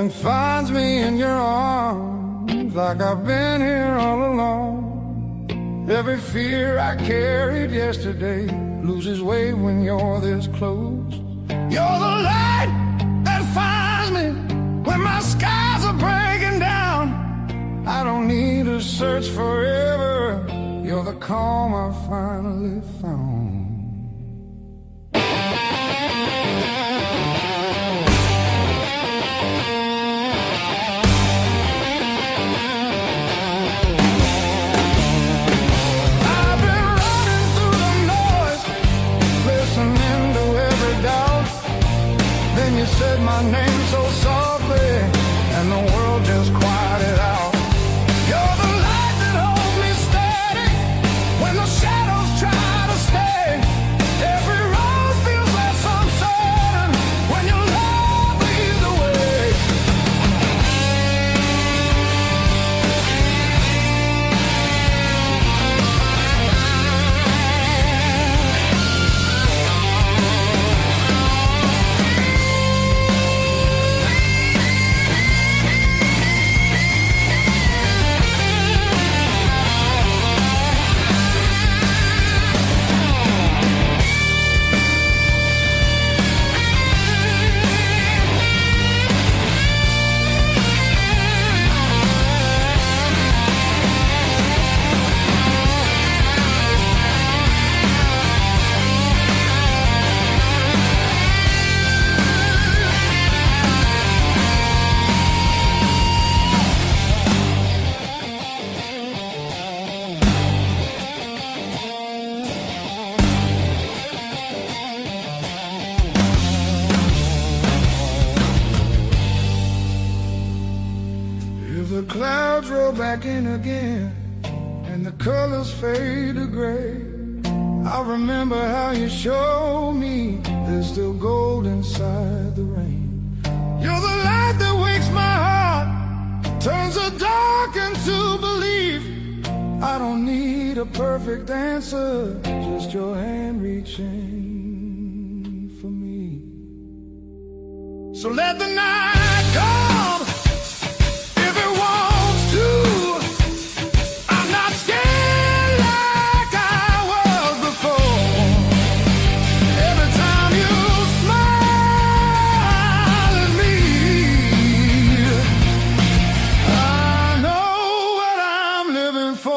Speaker 2: and finds me in your arms like I've been here all along. Every fear I carried yesterday loses weight when you're this close. You're the light that finds me when my skies are breaking down. I don't need to search forever. You're the calm I finally found. I've been running through the noise, listening to every doubt. Then you said my name so softly, and the world just quieted out. You're the light that holds me steady when the shadows try to stay. Every road feels less uncertain when your love leads the way. If the clouds roll back in again and the colors fade to gray, I remember how you showed me there's still gold inside the rain. You're the light that wakes my heart, turns the dark into belief. I don't need a perfect answer, just your hand reaching for me. So let the night come if it wants to. I'm not scared like I was before. Every time you smile at me, I know what I'm living for.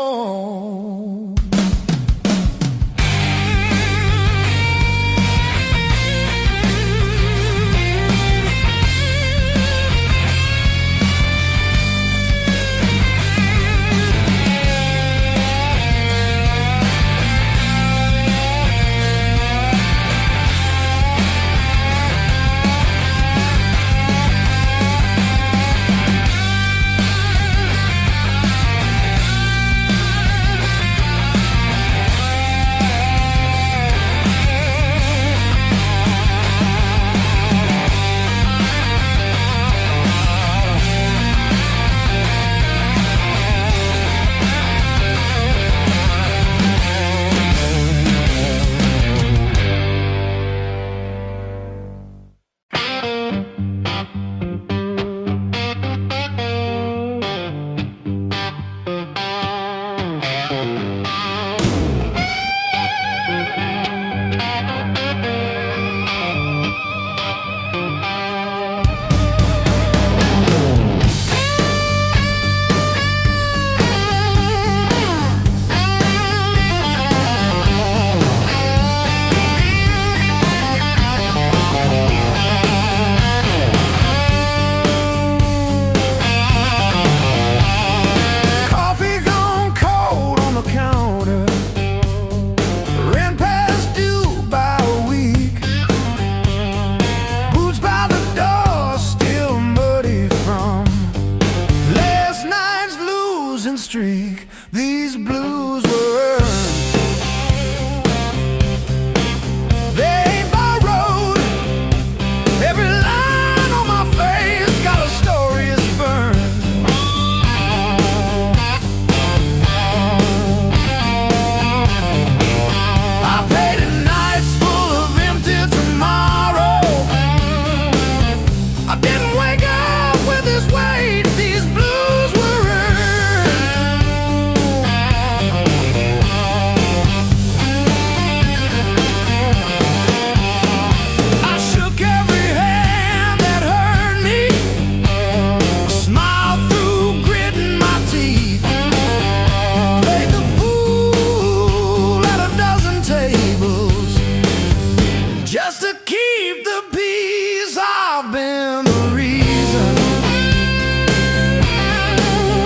Speaker 2: keep the peace. I've been the reason.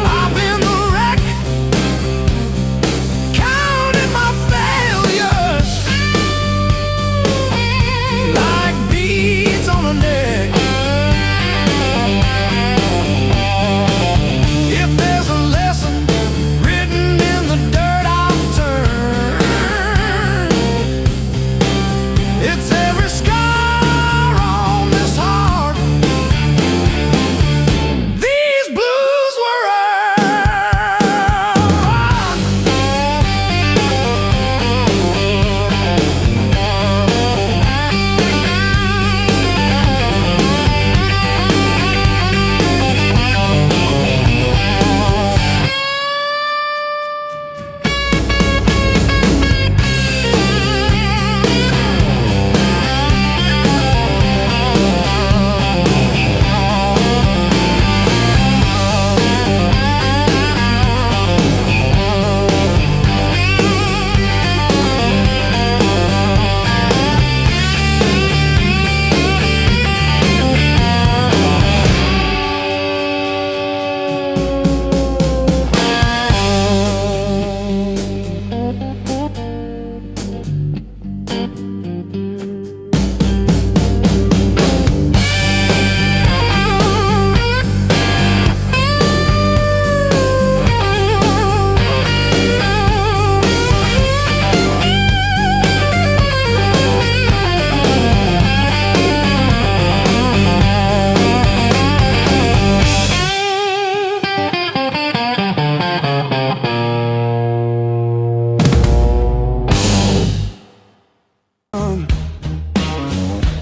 Speaker 2: I've been the wreck, counting my failures like beads on a neck. If there's a lesson written in the dirt I've turned, it's every scar on this heart. These blues were earned.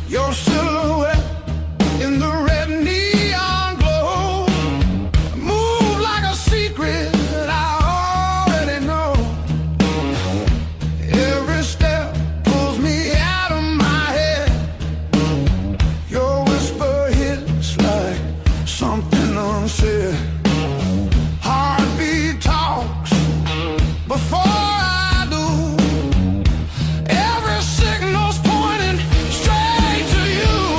Speaker 2: Your silhouette in the red neon glow, move like a secret that I already know. Every step pulls me out of my head. Your whisper hits like something unsaid. Heartbeat talks before I do. Every signal's pointing straight to you.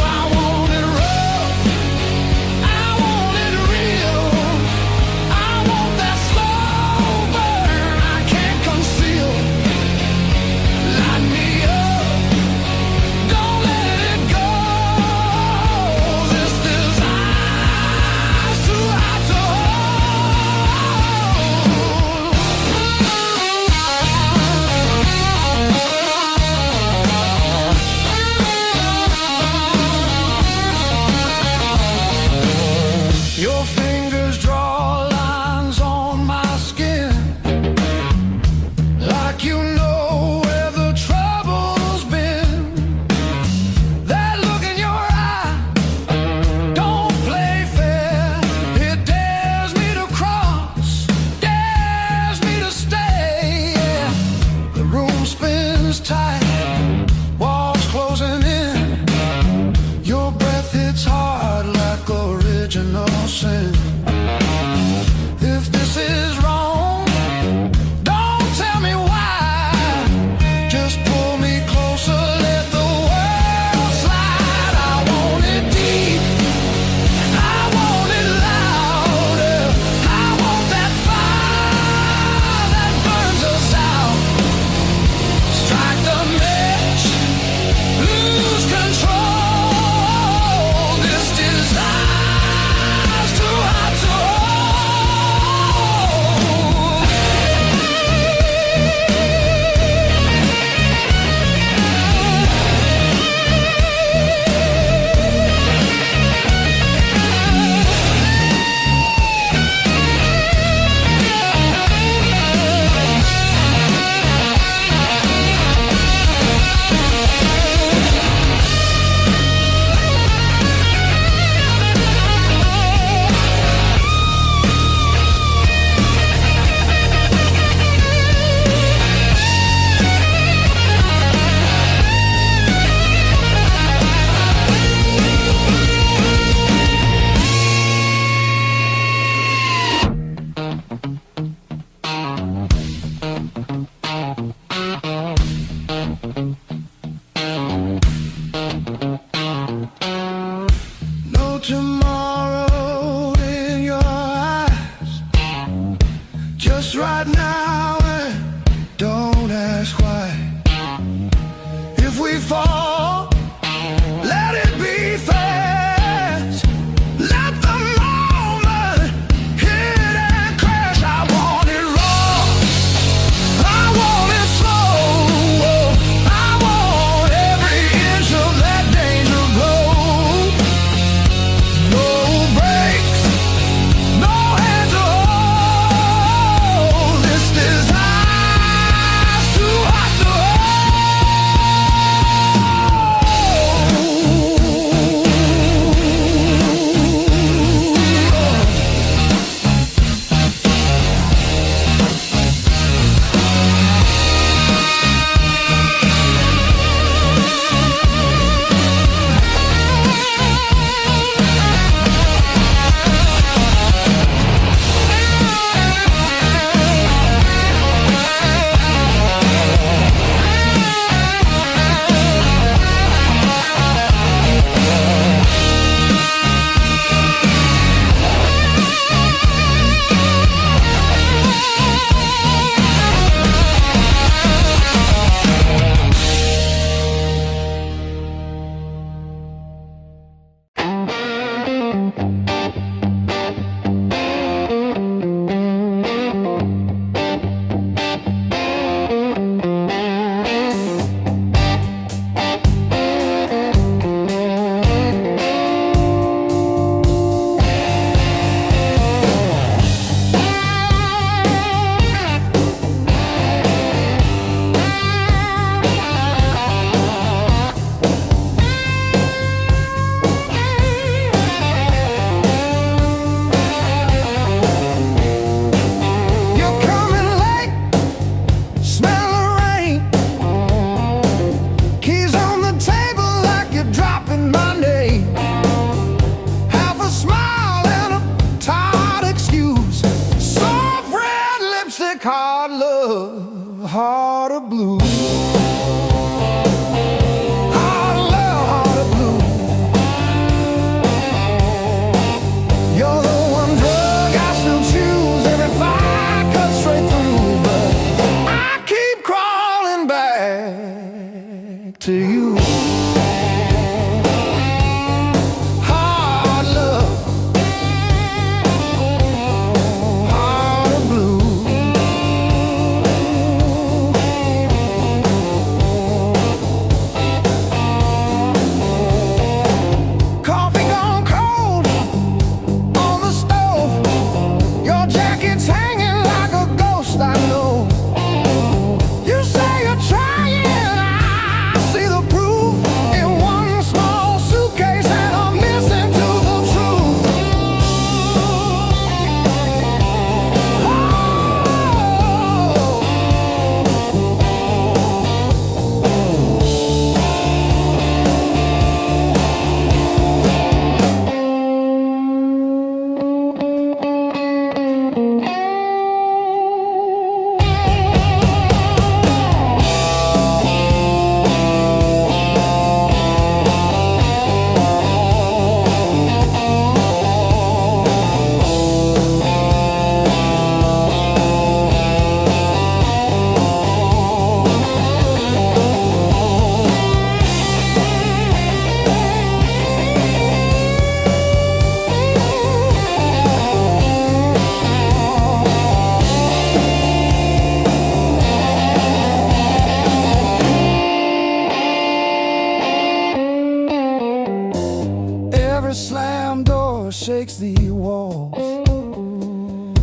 Speaker 2: Every slam door shakes the walls,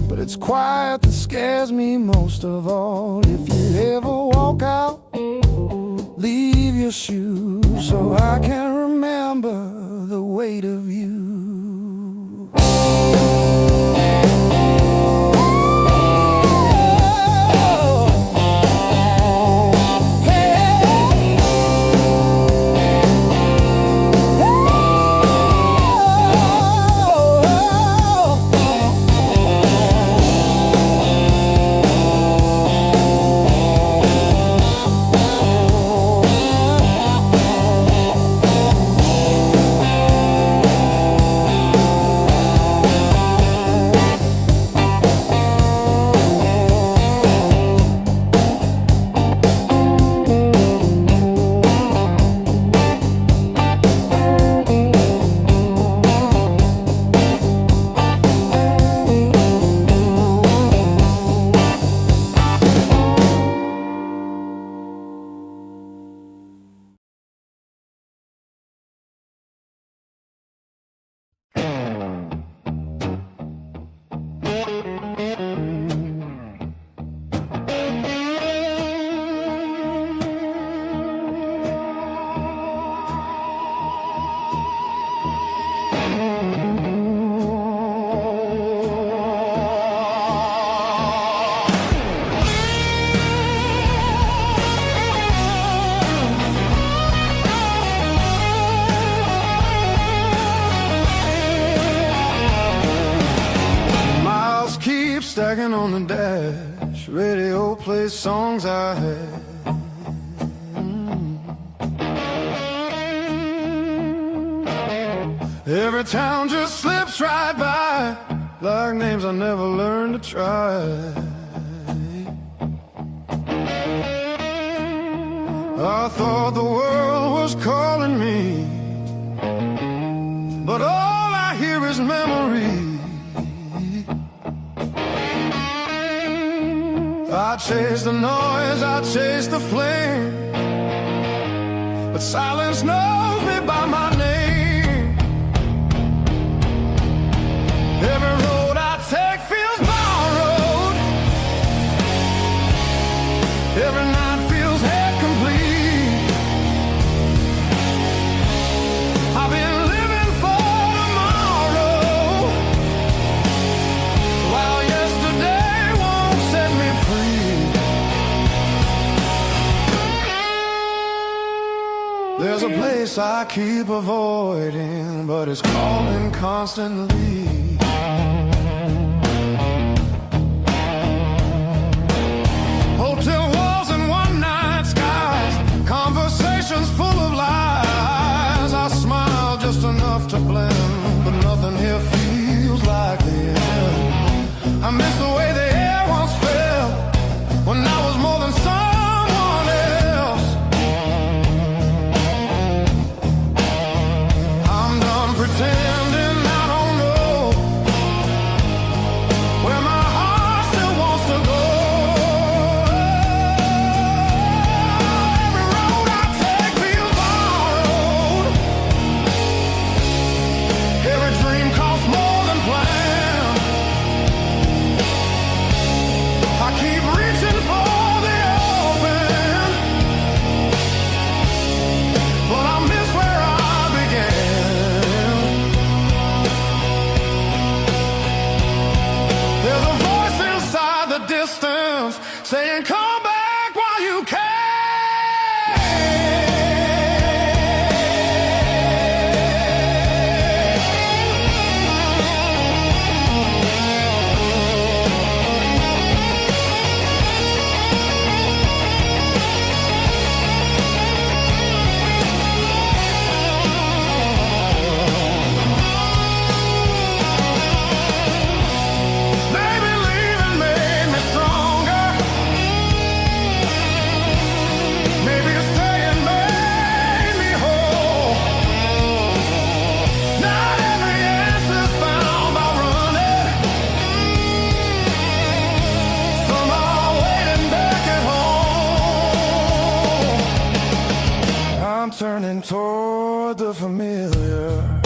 Speaker 2: but it's quiet that scares me most of all. If you ever walk out, leave your shoes so I can remember the weight of you. Stacking on the dash, radio plays songs I had. Every town just slips right by, like names I never learned to try. I thought the world was calling me, but all I hear is memory. I chase the noise, I chase the flame, but silence knows me by my name. Every road I take feels borrowed, every night feels half complete. I've been living for tomorrow, while yesterday won't set me free. There's a place I keep avoiding, but it's calling constantly. Hotel walls and one-night skies, conversations full of lies. I smile just enough to blend, but nothing here feels like the end. I miss the way the air once felt, when I was more than someone else. I'm done pretending I don't know where my heart still wants to go. Every road I take feels borrowed, every dream costs more than planned. I keep reaching for the open, but I miss where I began. There's a voice inside the distance saying, come back while you can. Maybe leaving made me stronger, maybe staying made me whole. Not every answer's found by running, some are waiting back at home. I'm turning toward the familiar,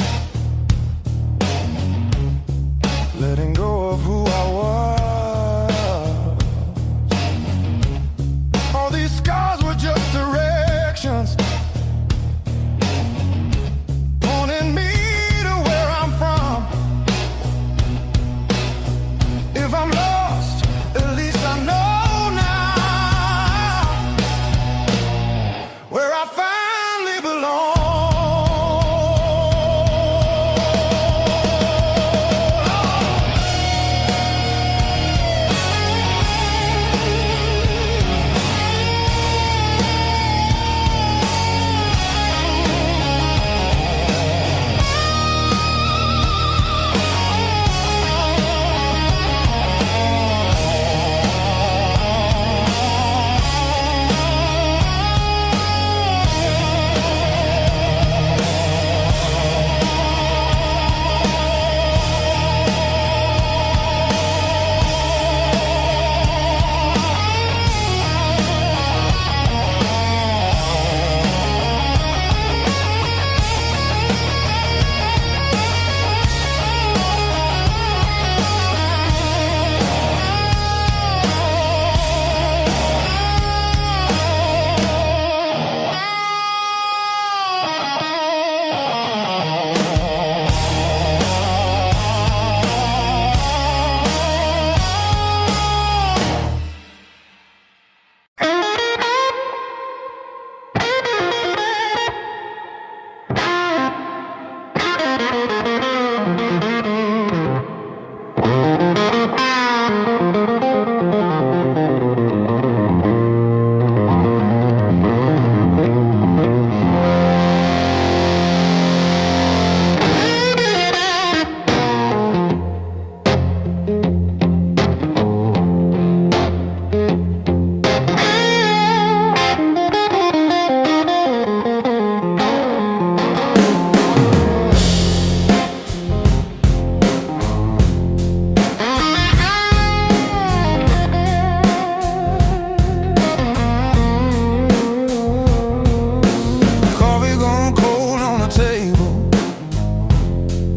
Speaker 2: Coffee gone cold on the table,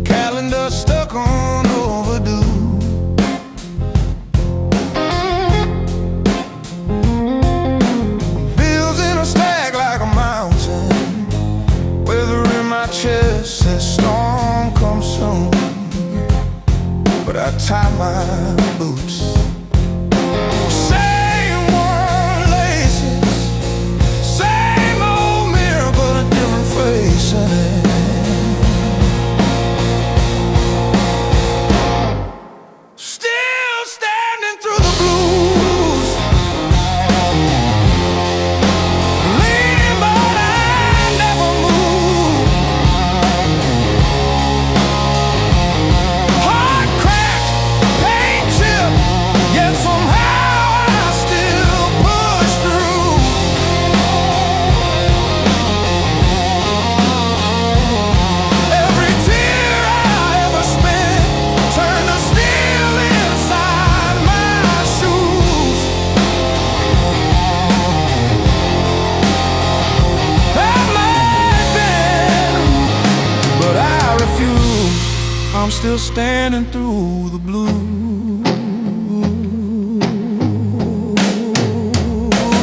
Speaker 2: calendar stuck on overdue. Bills in a stack like a mountain, weather in my chest says storm come soon. But I tie my boots. Same worn laces, same old mirror, but a different face in it. Still standing through the blues, leaning but I never move. Heart cracked, paint chipped, yet somehow I still push through. Every tear I ever spent turned to steel inside my shoes. I might bend, but I refuse. I'm still standing through the blues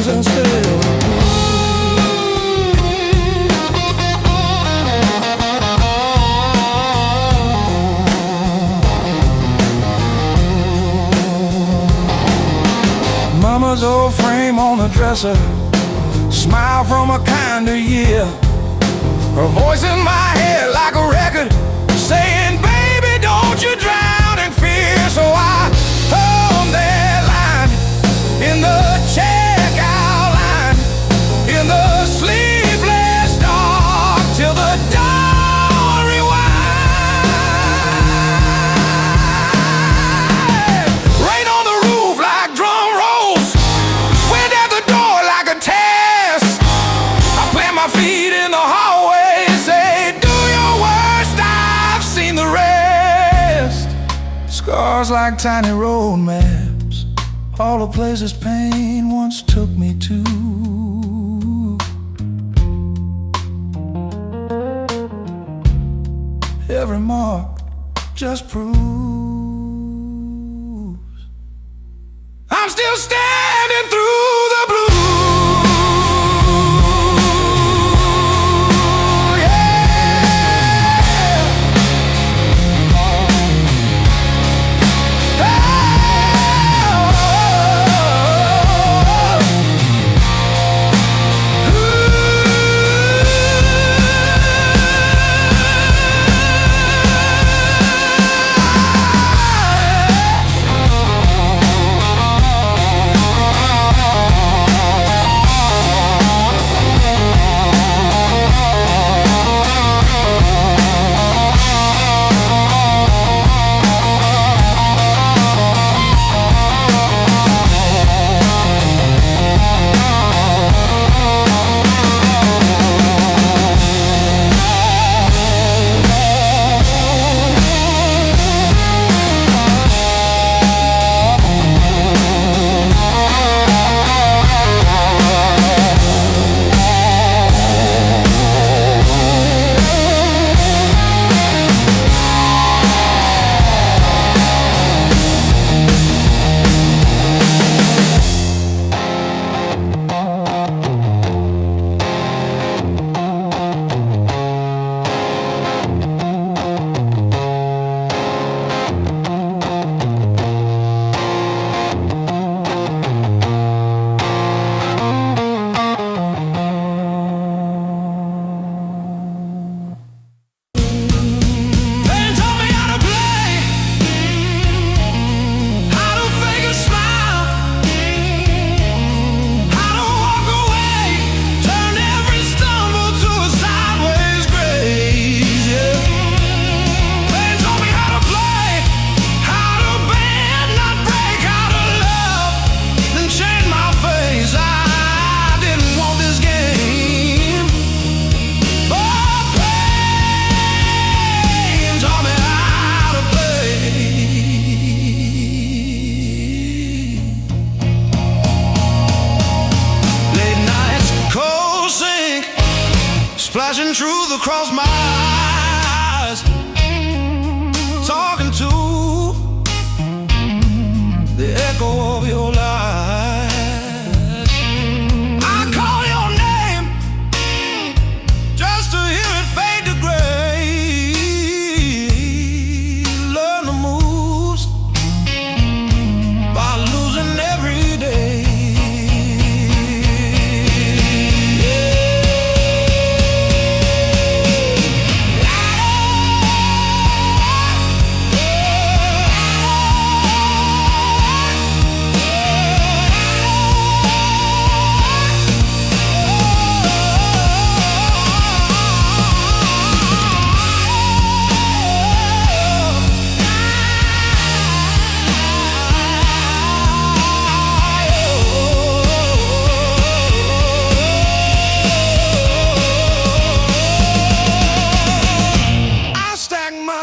Speaker 2: and still the blues. Mama's old frame on the dresser, smile from a kinder year. Her voice in my head like a record saying, baby, don't you drown in fear. So I hold that line in the checkout line, in the sleepless dark, till the dawn rewind. Rain on the roof like drum rolls, wind at the door like a test. I plant my feet in the hallway and say, do your worst, I've seen the rest. Scars like tiny road maps, all the places pain once took me to. Every mark just proves I'm still standing through the blues.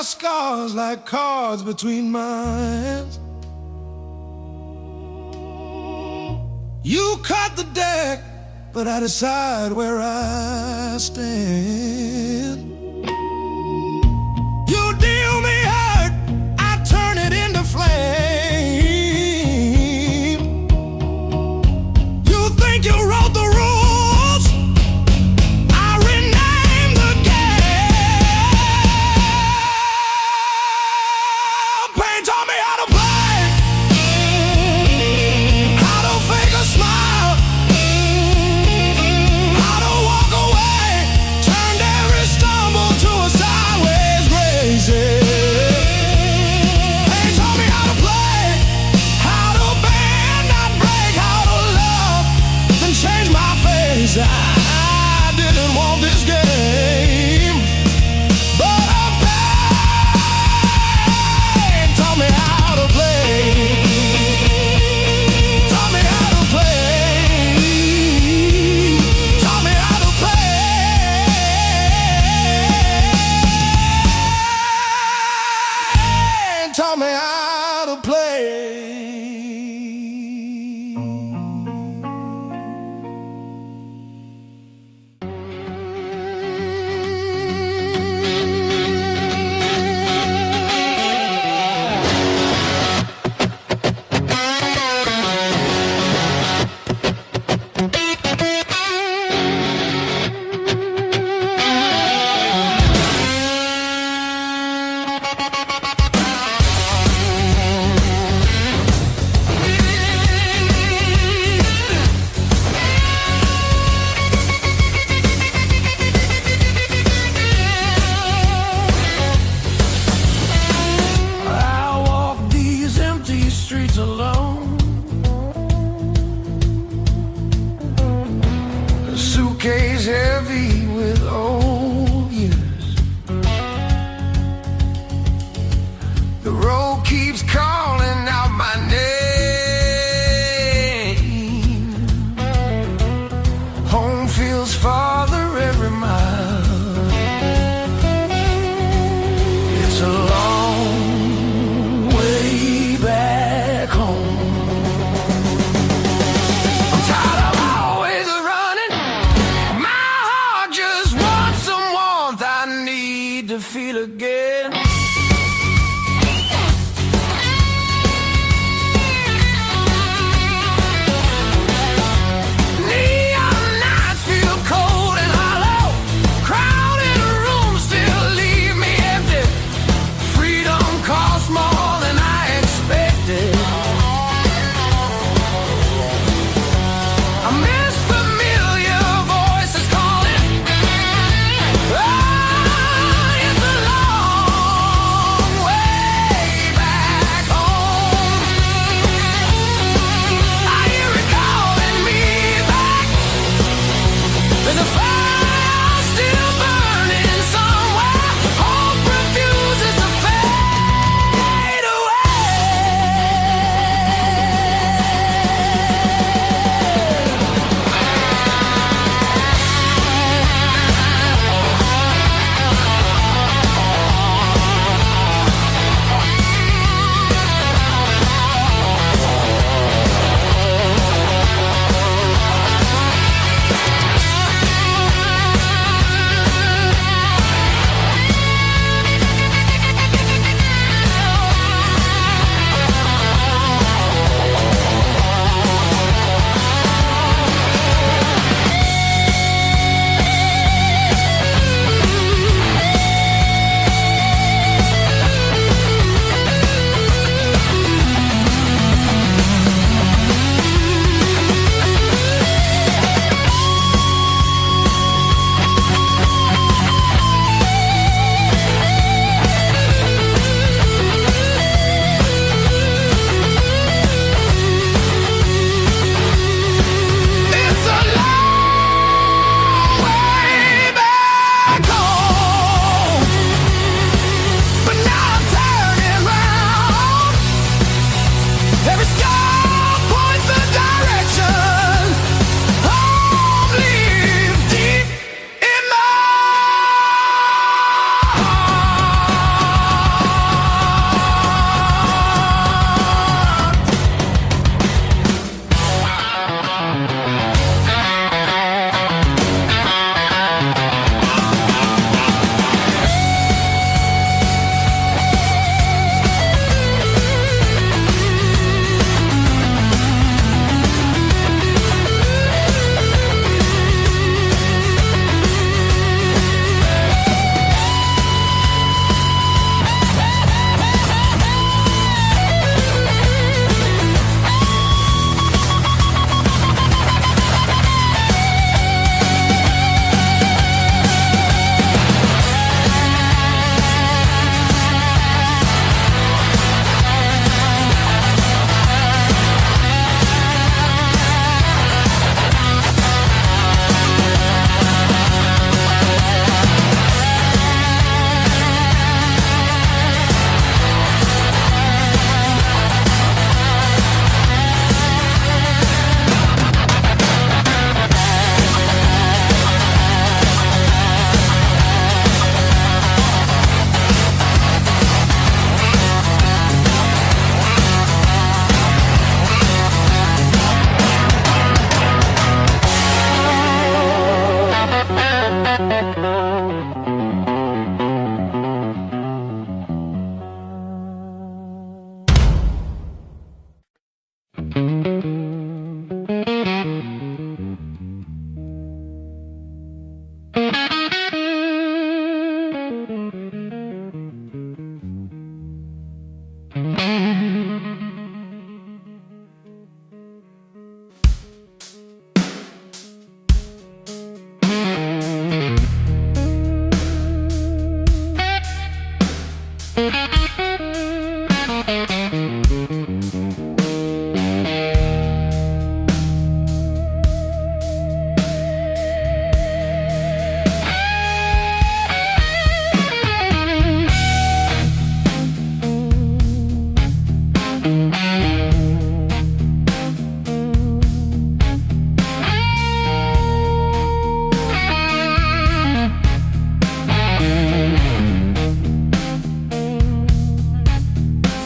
Speaker 2: my scars like cards between my hands. You cut the deck, but I decide where I stand. You deal me hurt, I turn it into flame. You think you wrote the rules, I rename the game. Pain taught me how to play, how to fake a smile, how to walk away, turned every stumble to a sideways grace. Pain taught me how to play, how to bend, not break, how to love, then change my face. I didn't want this game, but a pain taught me how to play. Taught me how to play. Taught me how to play. Taught me how to play. I walk these empty streets alone, a suitcase heavy with old years. The road keeps calling out my name. Home feels farther every mile. It's a long way back home. I'm tired of always running. My heart just wants some warmth. I need to feel again. Neon nights feel cold and hollow. Crowded rooms still leave me empty. Freedom costs more than I expected. I miss familiar voices calling. Ah, it's a long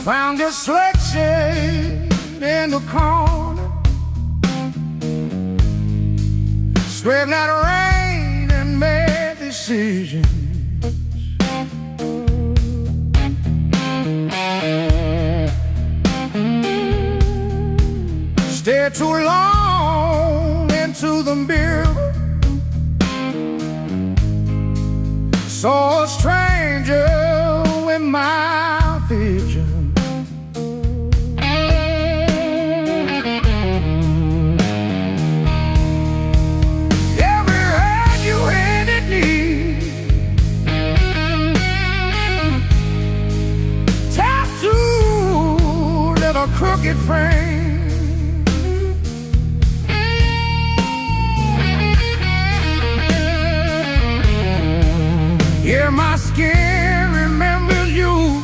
Speaker 2: Found your selection in the corner, swept that rain and made decisions. Stared too long into the mirror, saw a stranger in my vision. Every hand you handed me, tattooed in a crooked frame. Yeah, my skin remembers you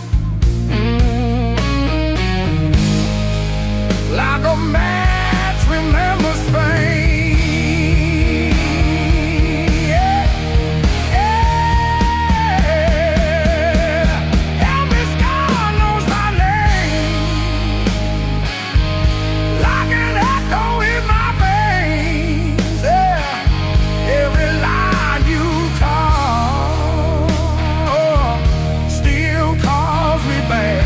Speaker 2: like a match remembers fame. Yeah, yeah. Every scar knows my name, like an echo in my veins. Yeah, every line you call still calls me back.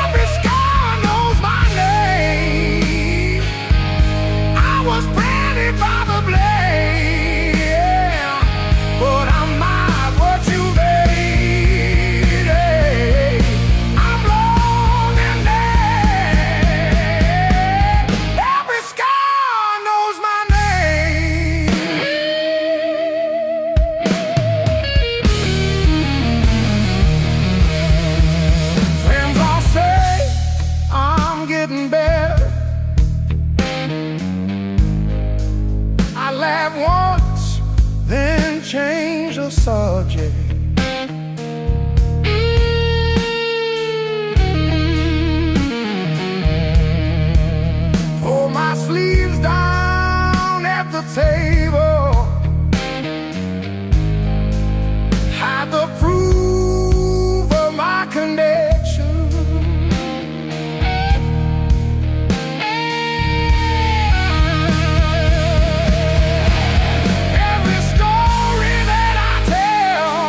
Speaker 2: Every scar knows my name. I was branded by the blade, yeah, but I'm not what you made. I'm long and dead. Every scar knows my name. Friends all say I'm getting better. I laugh once, then change the subject. Pull my sleeves down at the table, hide the proof of my connection. Every story that I tell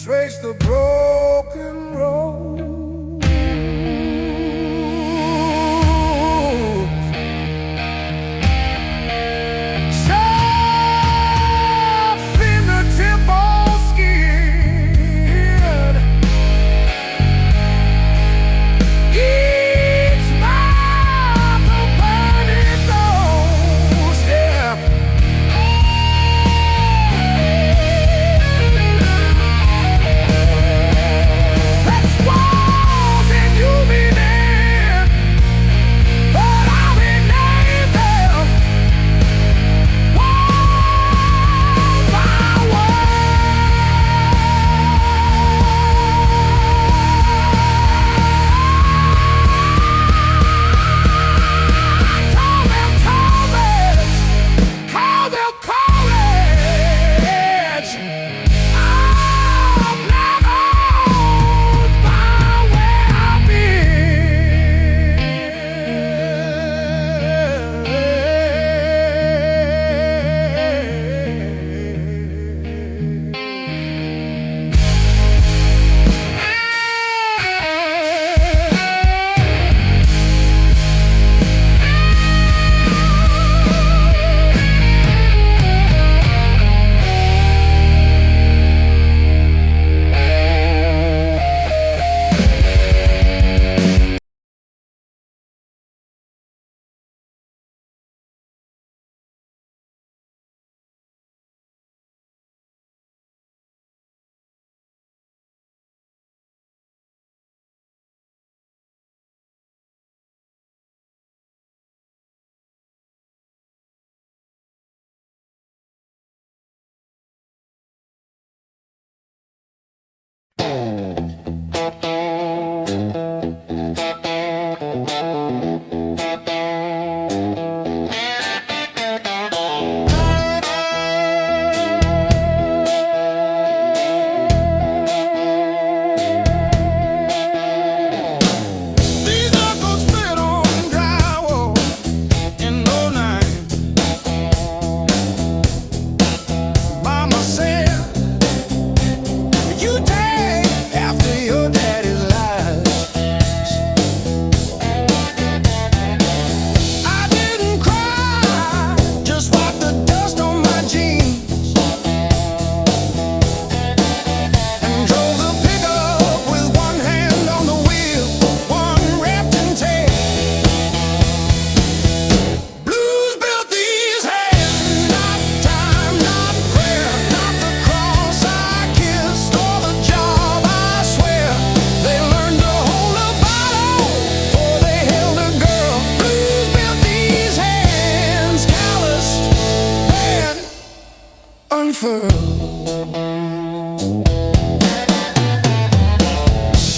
Speaker 2: trace the broken road.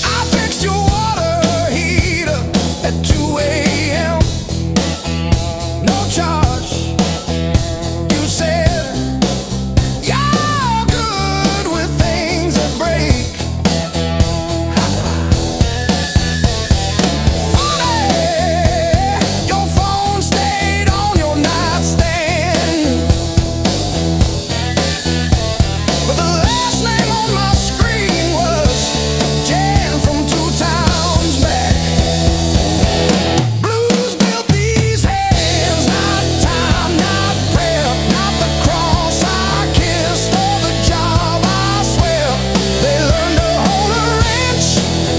Speaker 2: I fixed your water heater at 2 a.m. No charge. You said you're good with things that break. Funny, your phone stayed on your nightstand, but the last name on my screen was Jan from 2 towns back. Blues built these hands, not time, not prayer, not the cross I kissed or the job I swear. They learned to hold a wrench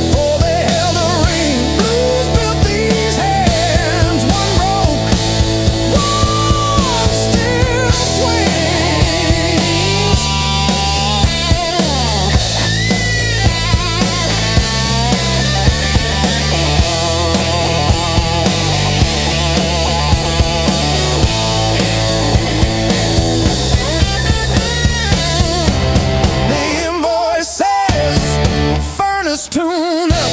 Speaker 2: before they held a ring. Blues built these hands, one broke, one still swings. The invoice says furnace tune up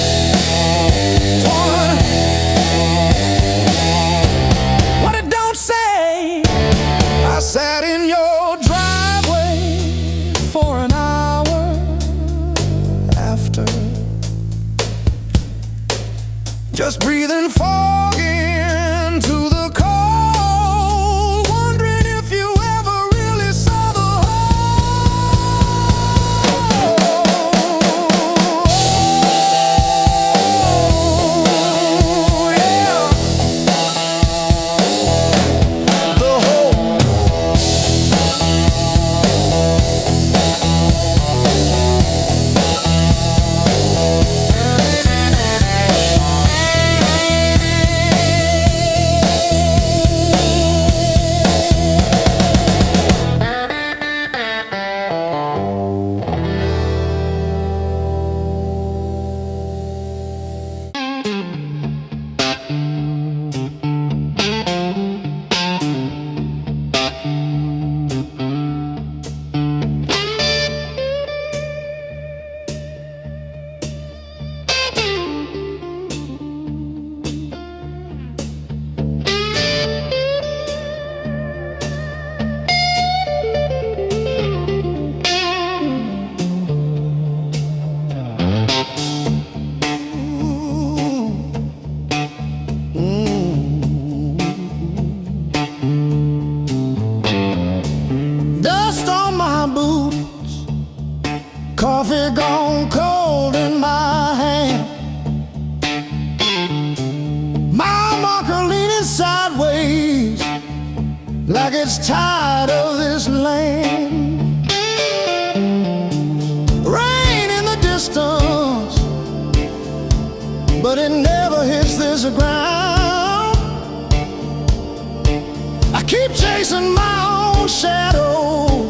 Speaker 2: 1. What it don't say, I sat in your driveway for an hour after, just breathing fog into the cold, wondering if you ever really saw the whole. coffee gone cold in my hand, my marker leaning sideways like it's tired of this land. Rain in the distance, but it never hits this ground. I keep chasing my own shadow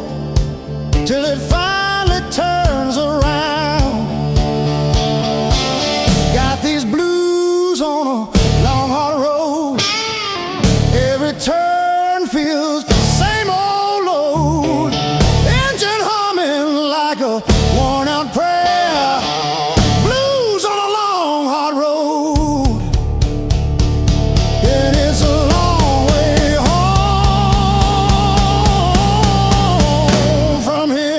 Speaker 2: till it finally turns around. Got these blues on a long hard road. Every turn feels the same old load. Engine humming like a worn out prayer. Blues on a long hard road. And it's a long way home from here.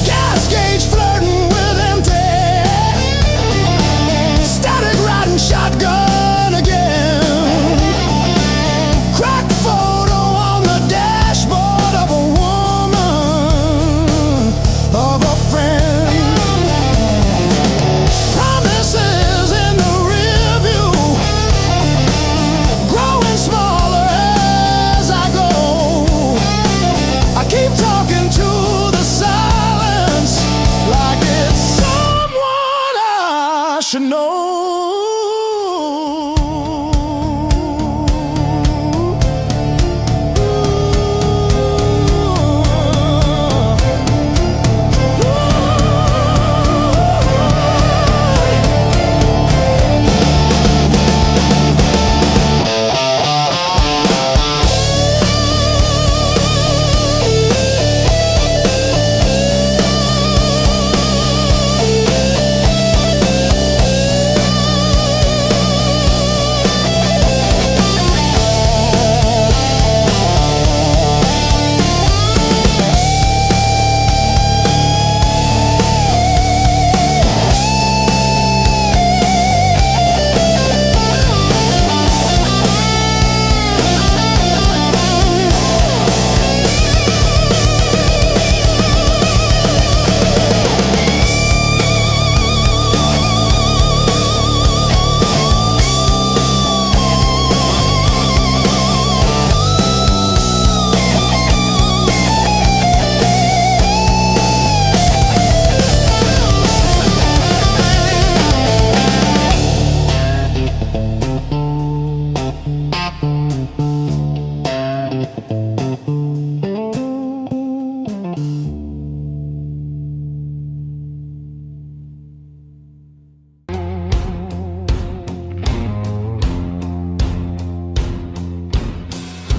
Speaker 2: Gas gauge flirting with empty, static riding shotgun again. Cracked photo on the dashboard of a woman, of a friend. Promises in the rear view, growing smaller as I go. I keep talking to the silence like it's someone I should know.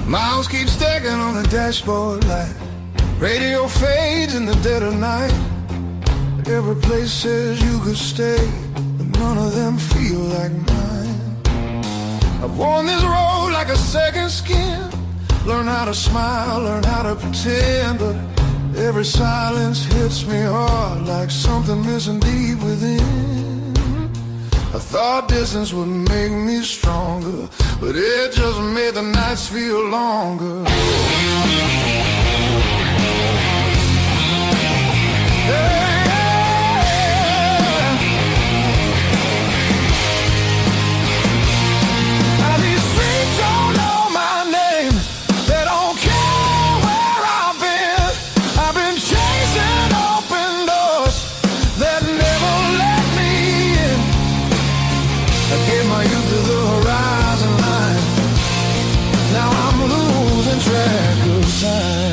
Speaker 2: Miles keep stacking on the dashboard light. Radio fades in the dead of night. Every place says you could stay, but none of them feel like mine. I've worn this road like a second skin. Learn how to smile, learn how to pretend, but every silence hits me hard like something missing deep within. I thought distance would make me stronger, but it just made the nights feel longer. Now these streets don't know my name. They don't care where I've been. I've been chasing open doors that never let me in. I gave my youth to the horizon line. Now I'm losing track of time.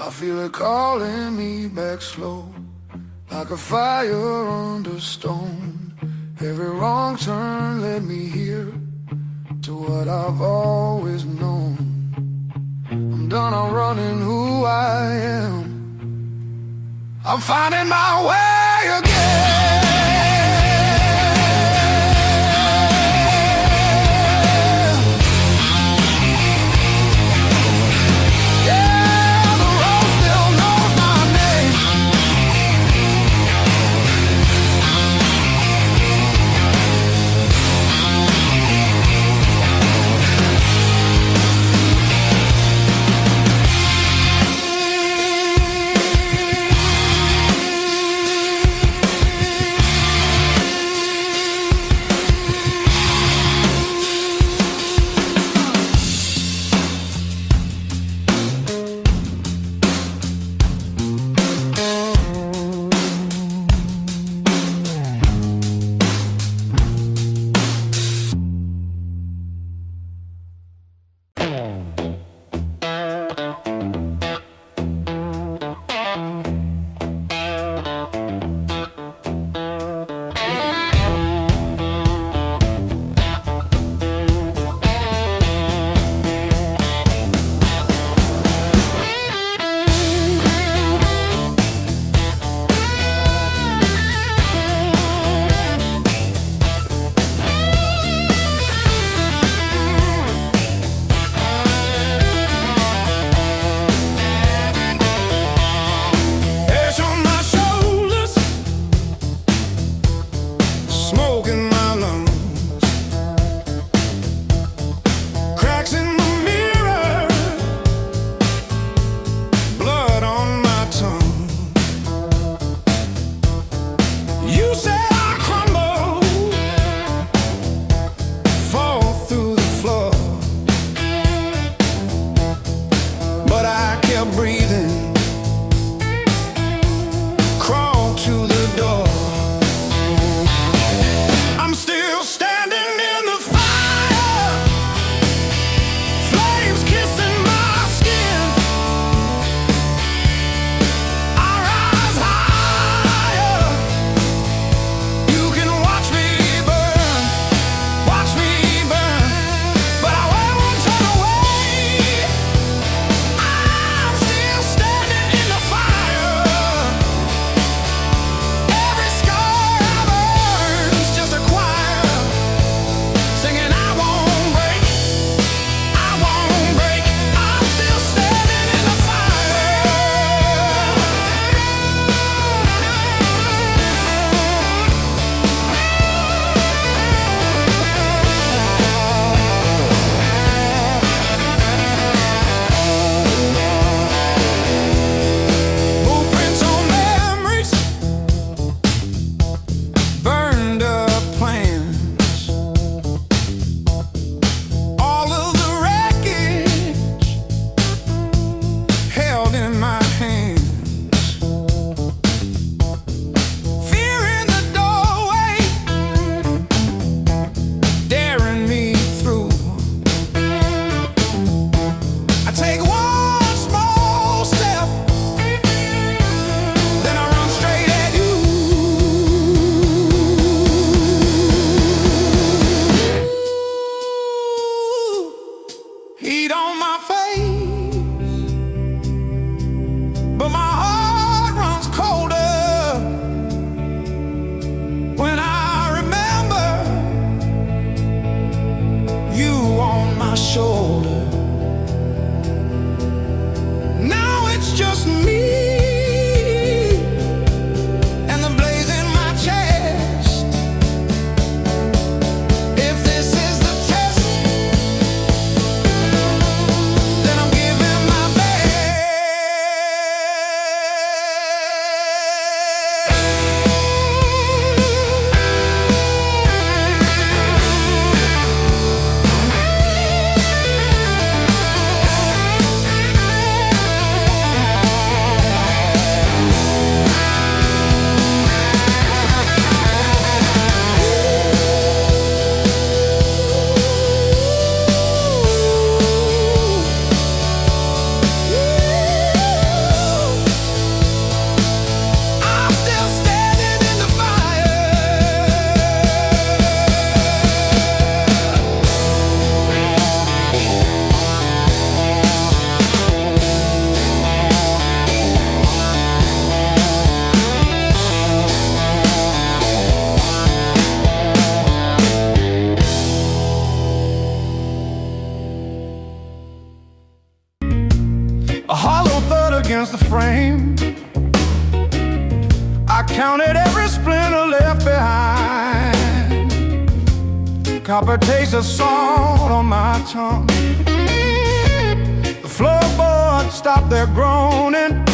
Speaker 2: I feel it calling me back slow, like a fire under stone. Every wrong turn led me here to what I've always known. I'm done, I'm running who I am. I'm finding my way again. Copper taste of salt on my tongue. The floorboards stop their groaning.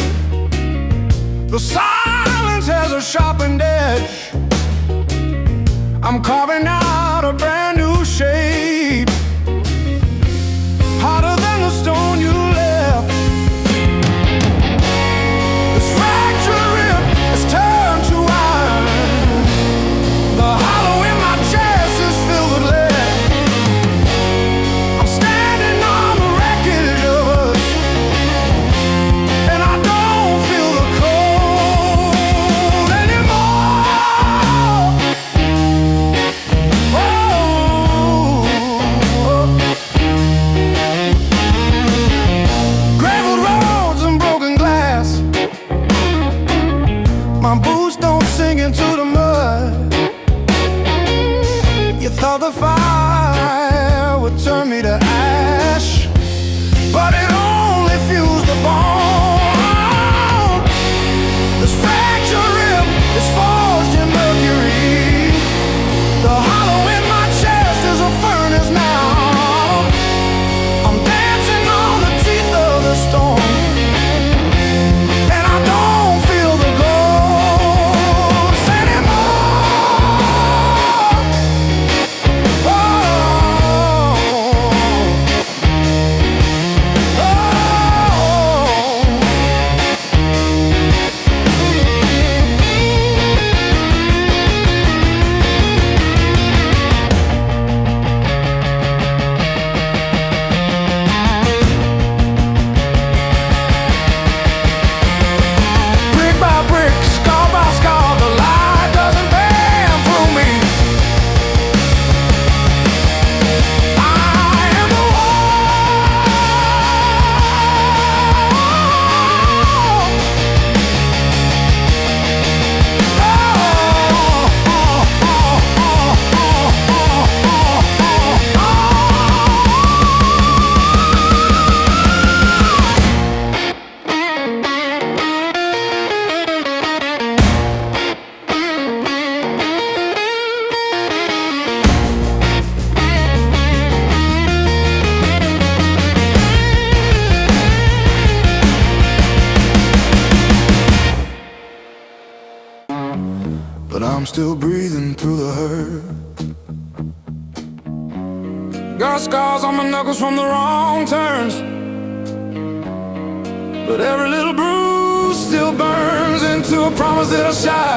Speaker 2: The silence has a sharpened edge. I'm carving out a brand new shape, harder than the stone you left. This fractured rib has turned to iron. The hollow in my chest is filled with lead. I'm standing on the wreckage of us, and I don't feel the cold anymore. Graveled roads and broken glass. My boots don't sink into the mud. You thought the fire would turn me to ash, but it only fused the bone. This fractured rib is forged in mercury. The hollow in my chest is a furnace now. I'm dancing on the teeth of the storm, and I don't feel the ghost anymore. Oh, brick by brick, scar by scar, the light doesn't bend through me. I am the but I'm still breathing through the hurt. Got scars on my knuckles from the wrong turns, but every little bruise still burns into a promise that I shout.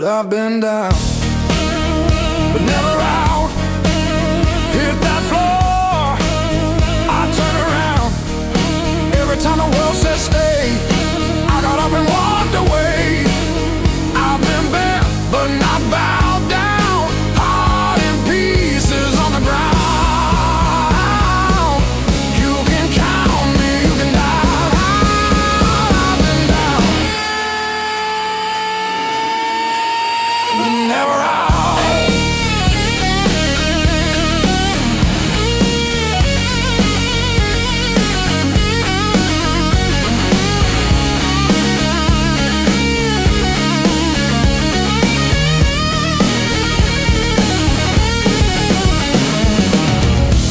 Speaker 2: I've been down, but never out. Hit that floor, I turn around. Every time the world says stay, I got up and walked away. I've been bent, but not bowed down. Heart in pieces on the ground. You can count me, you can die. I've been down, but never out.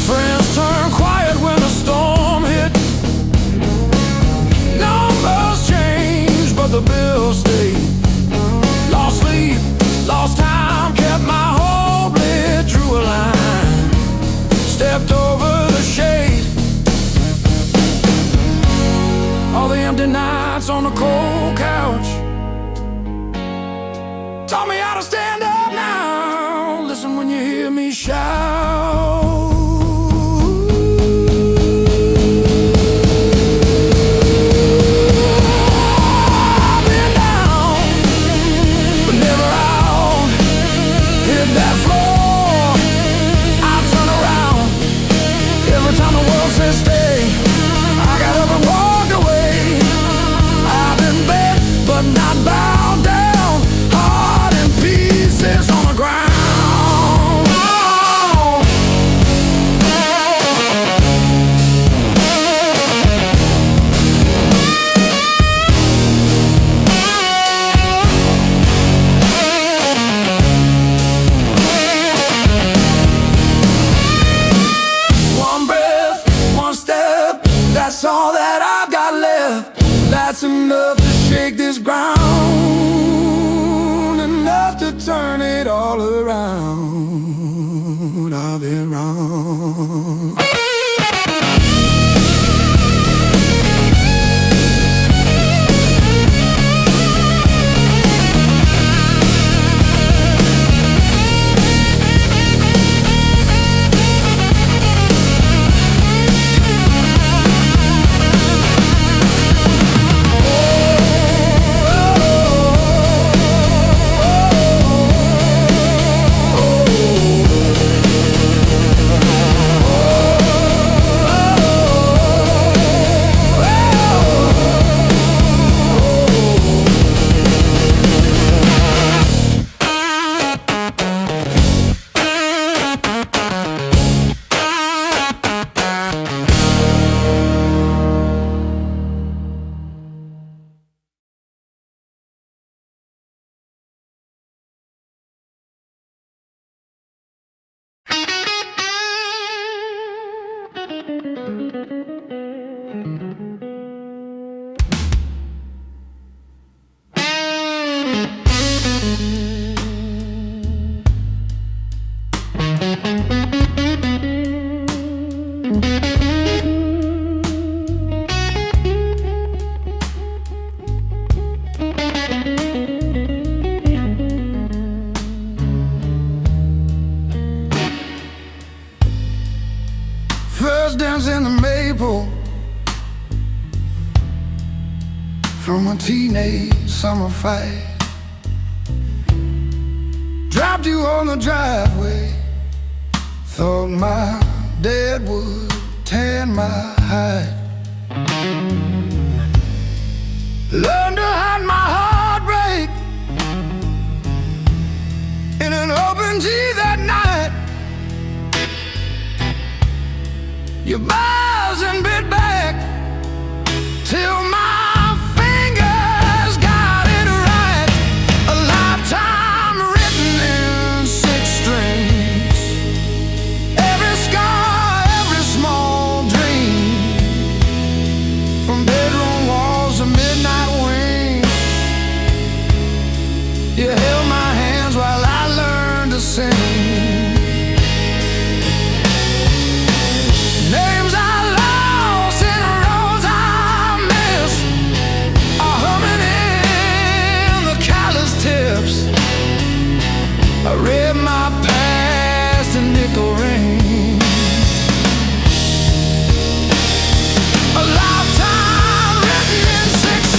Speaker 2: Friends turn quiet when the storm hit. Numbers change, but the bills stay. Lost sleep, lost time, kept my hope lit, drew a line, stepped over the shade. All the empty nights on the cold couch taught me how to stand up now. Listen when you hear me shout. I've been down, but never out. Hit that floor, I turn around. Every time the world says stay, I got up and walked away. I've been bent, but not bowed down. Heart in pieces on the ground. Oh, all around. I've been wrong. First dance in the maple from a teenage summer fight. Dropped you on the driveway. Thought my dad would tan my hide. Learned to hide my heartbreak in an open G that night. You buzz and bit back till my fingers got it right. A lifetime written in 6 strings. Every scar, every small dream, from bedroom walls to midnight wings. You held my hands while I learned to sing. Names I lost and roads I missed are humming in the callous tips. I read my past in nickel rings. A lifetime written in 6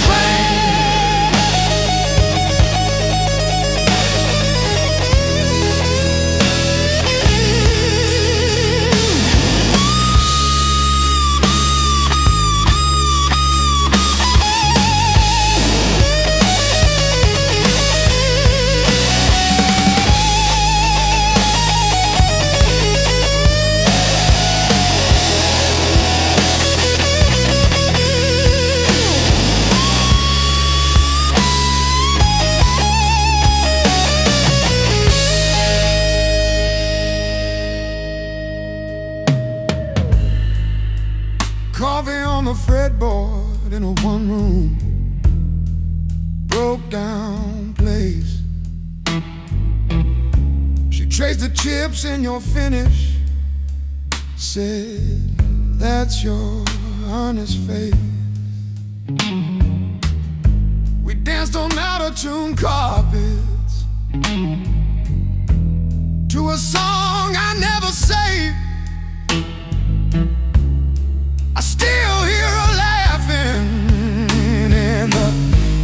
Speaker 2: Coffee on the fretboard in a one-room broke down place. She traced the chips in your finish, said, that's your honest face. We danced on out-of-tune carpets to a song I never saved. I still hear her laughing in the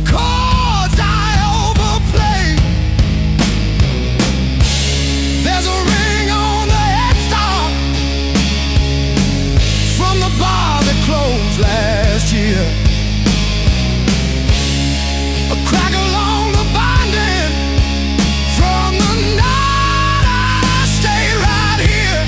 Speaker 2: chords I overplay. There's a ring on the headstock from the bar that closed last year. A crack along the binding from the night I stayed right here.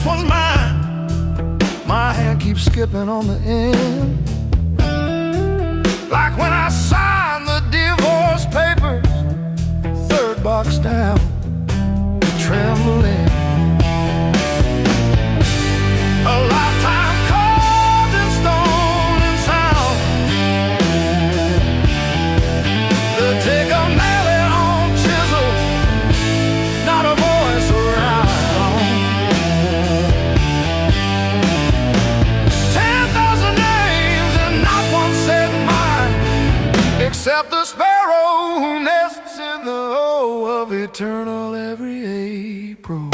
Speaker 2: one's mine. My hand keeps skipping on the end, like when I signed the divorce papers, third box down, trembling. A lifetime carved in stone and sound. They'll take a mallet on chisel, not a voice around. 10,000 names and not one said mine, except the sparrow who nests in the O of eternal every April.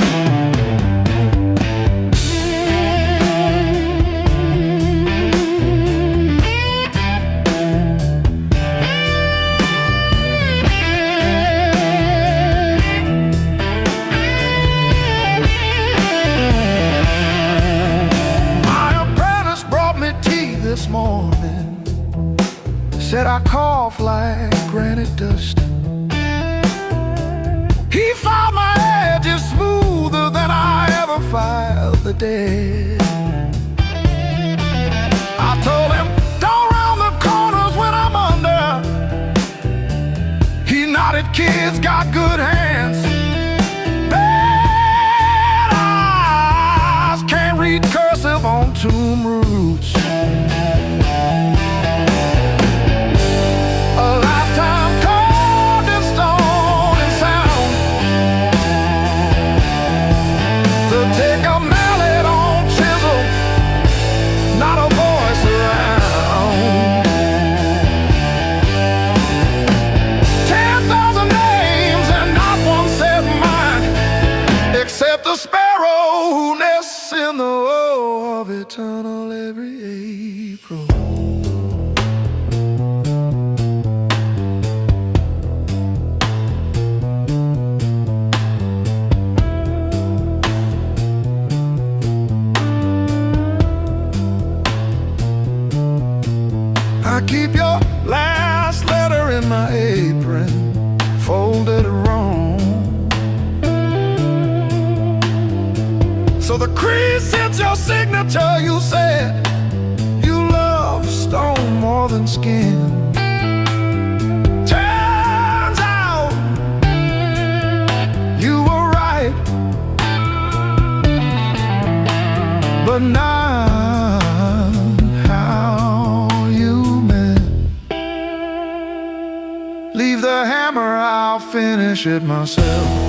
Speaker 2: This morning said I cough like granite dust. He filed my edges smoother than I ever filed the dead. I told him, don't round the corners when I'm under. He nodded, kids got good hands, bad eyes, can't read cursive on tomb roots. The sparrow who nests in the O of eternal every April. I keep your last letter in my apron, folded wrong. So the crease hits your signature. You said you love stone more than skin. Turns out you were right, but not how you meant. Leave the hammer, I'll finish it myself.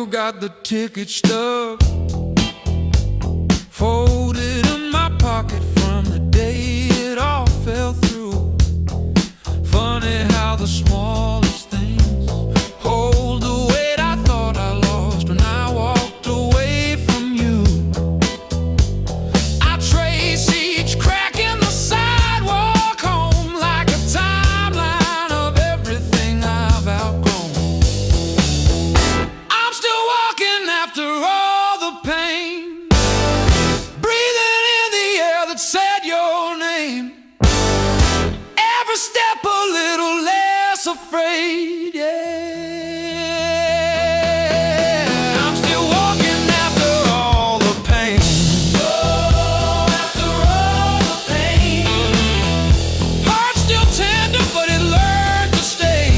Speaker 2: still got the ticket stub folded in my pocket from the day it all fell through. Funny how the smallest things hold the weight I thought I lost when I walked away from you. I trace each crack in the sidewalk home like a timeline of everything I've outgrown. I'm still walking after all the pain, breathing in the air that said your name. Every step a little less afraid, yeah. I'm still walking after all the pain. Oh, after all the pain. Heart still tender, but it learned to stay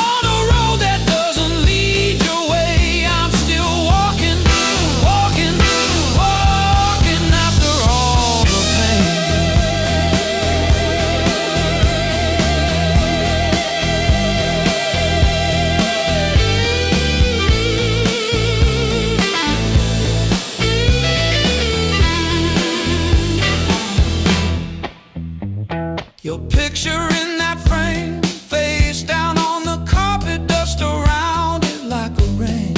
Speaker 2: on a road that doesn't lead your way. I'm still walking, walking, walking after all the pain. Your picture in that frame, face down on the carpet, dust around it like a rain.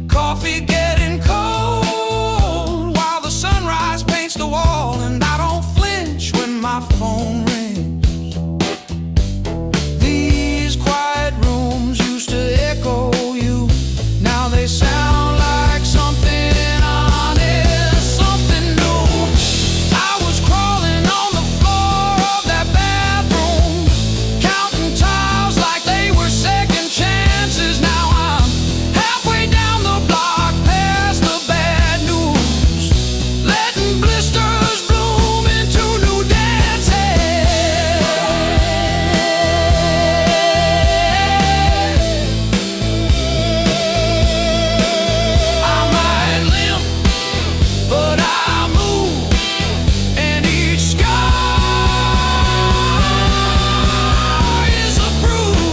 Speaker 2: Coffee getting cold while the sunrise paints the wall, and I don't flinch when my phone rings. These quiet rooms used to echo you, now they sound like something honest, something new. I was crawling on the floor of that bathroom, counting tiles like they were second chances. Now I'm halfway down the block, past the bad news, letting blisters bloom into new dances. I might limp, but I move, and each scar is a bruise.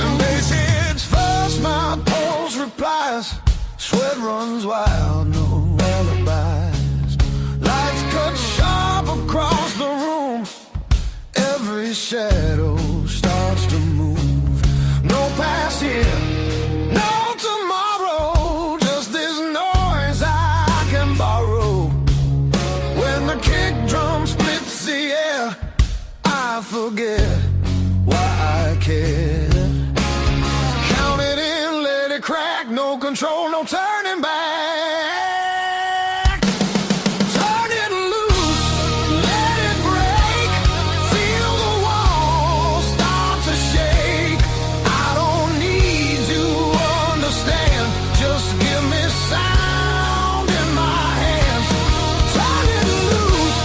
Speaker 2: And bass hits first, my pulse replies, sweat runs wild, no alibis. Lights cut sharp across the room, every shadow starts to move. No past here, no tomorrow, just this noise I can borrow. When the kick drum splits the air, I forget why I care. Count it in, let it crack, no control, no turning back. Turn it loose, let it break, feel the walls start to shake. I don't need to understand, just give me sound in my hands. Turn it loose,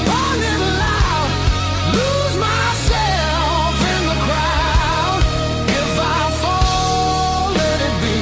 Speaker 2: burn it loud, lose myself in the crowd. If I fall, let it be.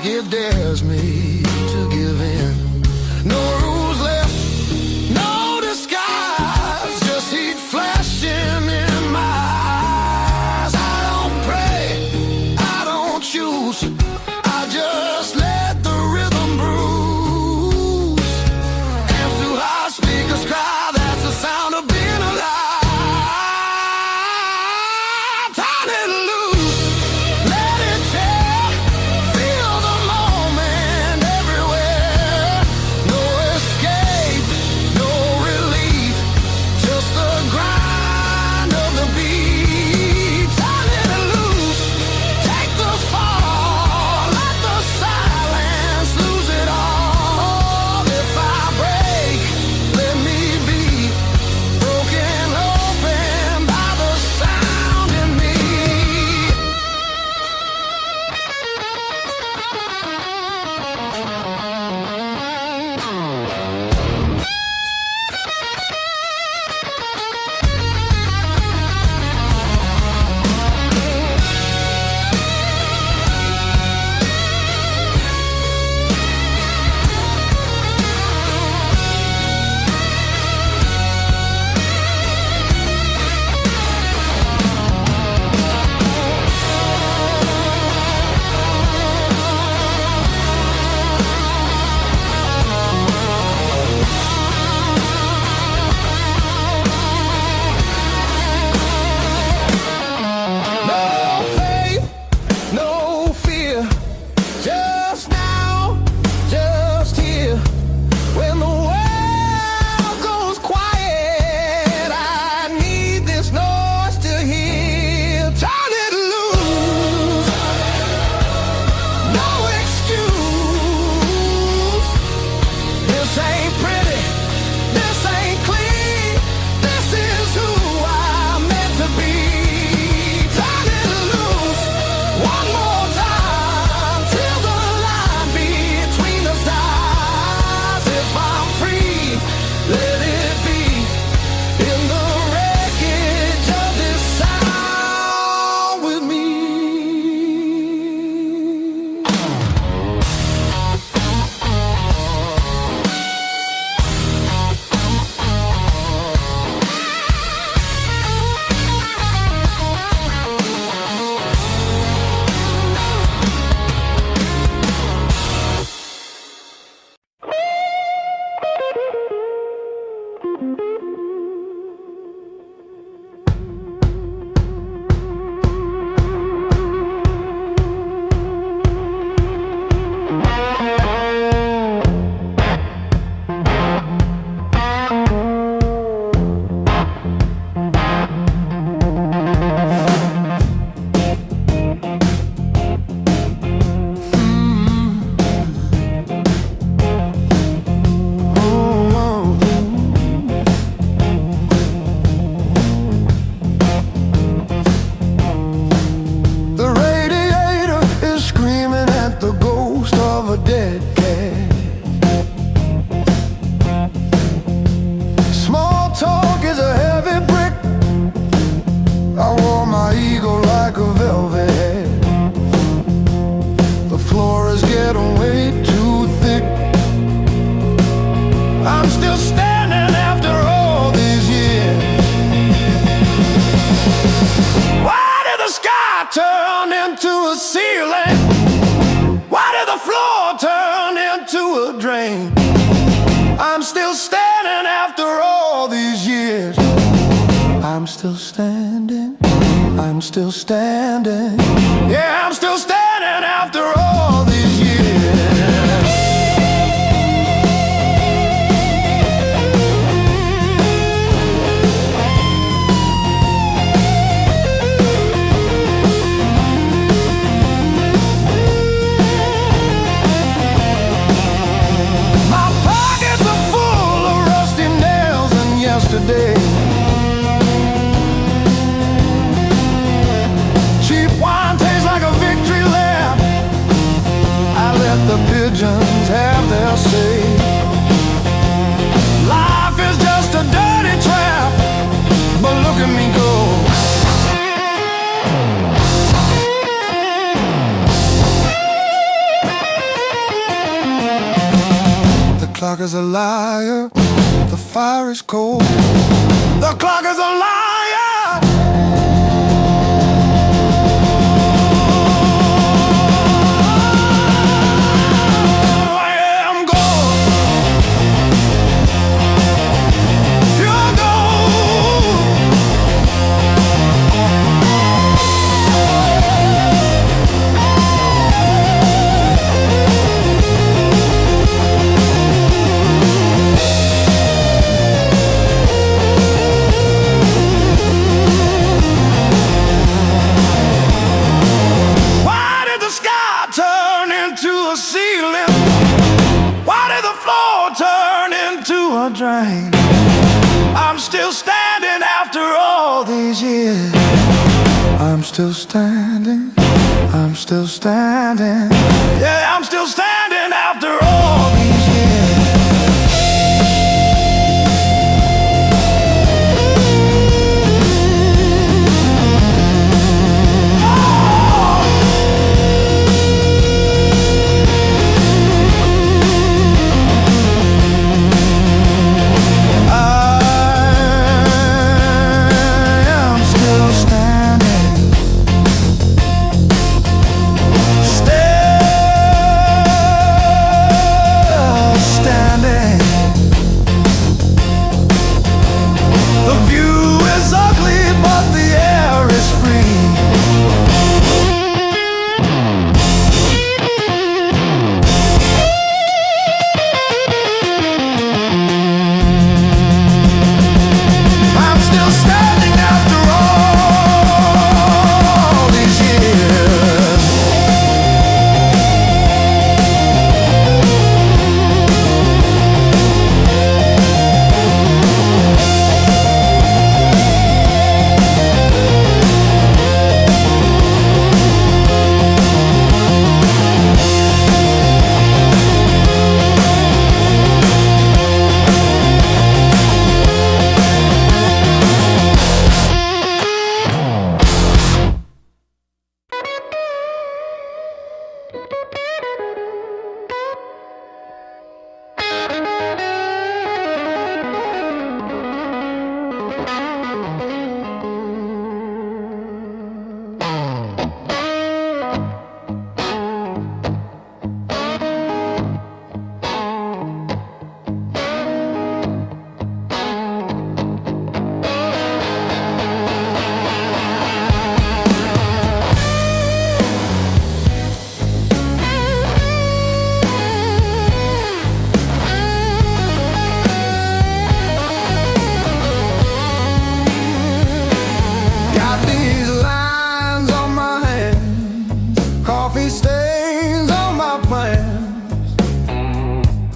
Speaker 2: like it dares me to give in. No rules left, no disguise, just heat flashing in my eyes. I don't pray, I don't choose, I just let the rhythm bruise. Amps too high, speakers cry, that's the sound of being alive. Turn it loose, let it tear, feel the moment everywhere. No escape, no relief, just the grind of the beat. Turn it loose, take the fall, let the silence lose it all. If I break, let me be broken open by the sound in me. No faith, no fear, just now, just here. When the world goes quiet, I need this noise to hear. Turn it loose, no excuse. This ain't pretty, this ain't clean, this is who I'm meant to be. Turn it loose, one more time, till the line between us dies. If I'm free, let it be in the wreckage of this sound with me. The radiator is screaming at the ghost of a dead cat. Small talk is a heavy brick. I wore my ego like a velvet hat. The floor is getting way too thick. I'm still standing after all these years. Why did the sky turn into a ceiling? Why did the floor turn into a drain? I'm still standing after all these years. I'm still standing, I'm still standing. Yeah, I'm still standing after all these years. My pockets are full of rusty nails and yesterday. Cheap wine tastes like a victory lap. I let the pigeons have their say. Life is just a dirty trap, but look at me go. clock is a liar, the fire is cold. The clock is a liar. Drain. I'm still standing after all these years. I'm still standing. I'm still standing. Yeah, I'm still standing after all these years.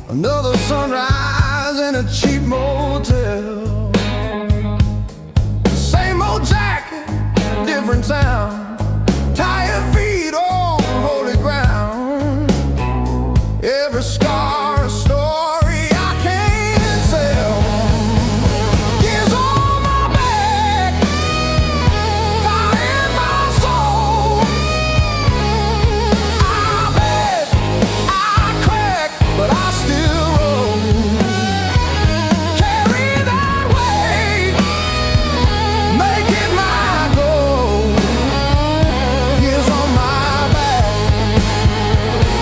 Speaker 2: Another sunrise in a cheap motel. Same old jacket, different town. Tired feet on holy ground. Every scar a story I can't sell. Years on my back, fire in my soul. I bet I crack, but I still roll. Carry that weight, make it my goal. Years on my back,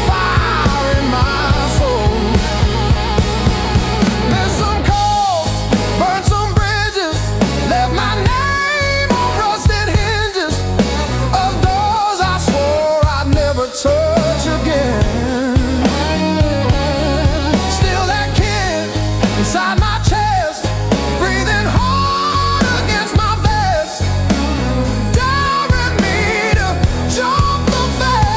Speaker 2: fire in my soul. Missed some calls, burned some bridges, left my name on rusted hinges of doors I swore I'd never touch again. Still that kid inside my chest, breathing hard against my vest, daring me to jump the fence.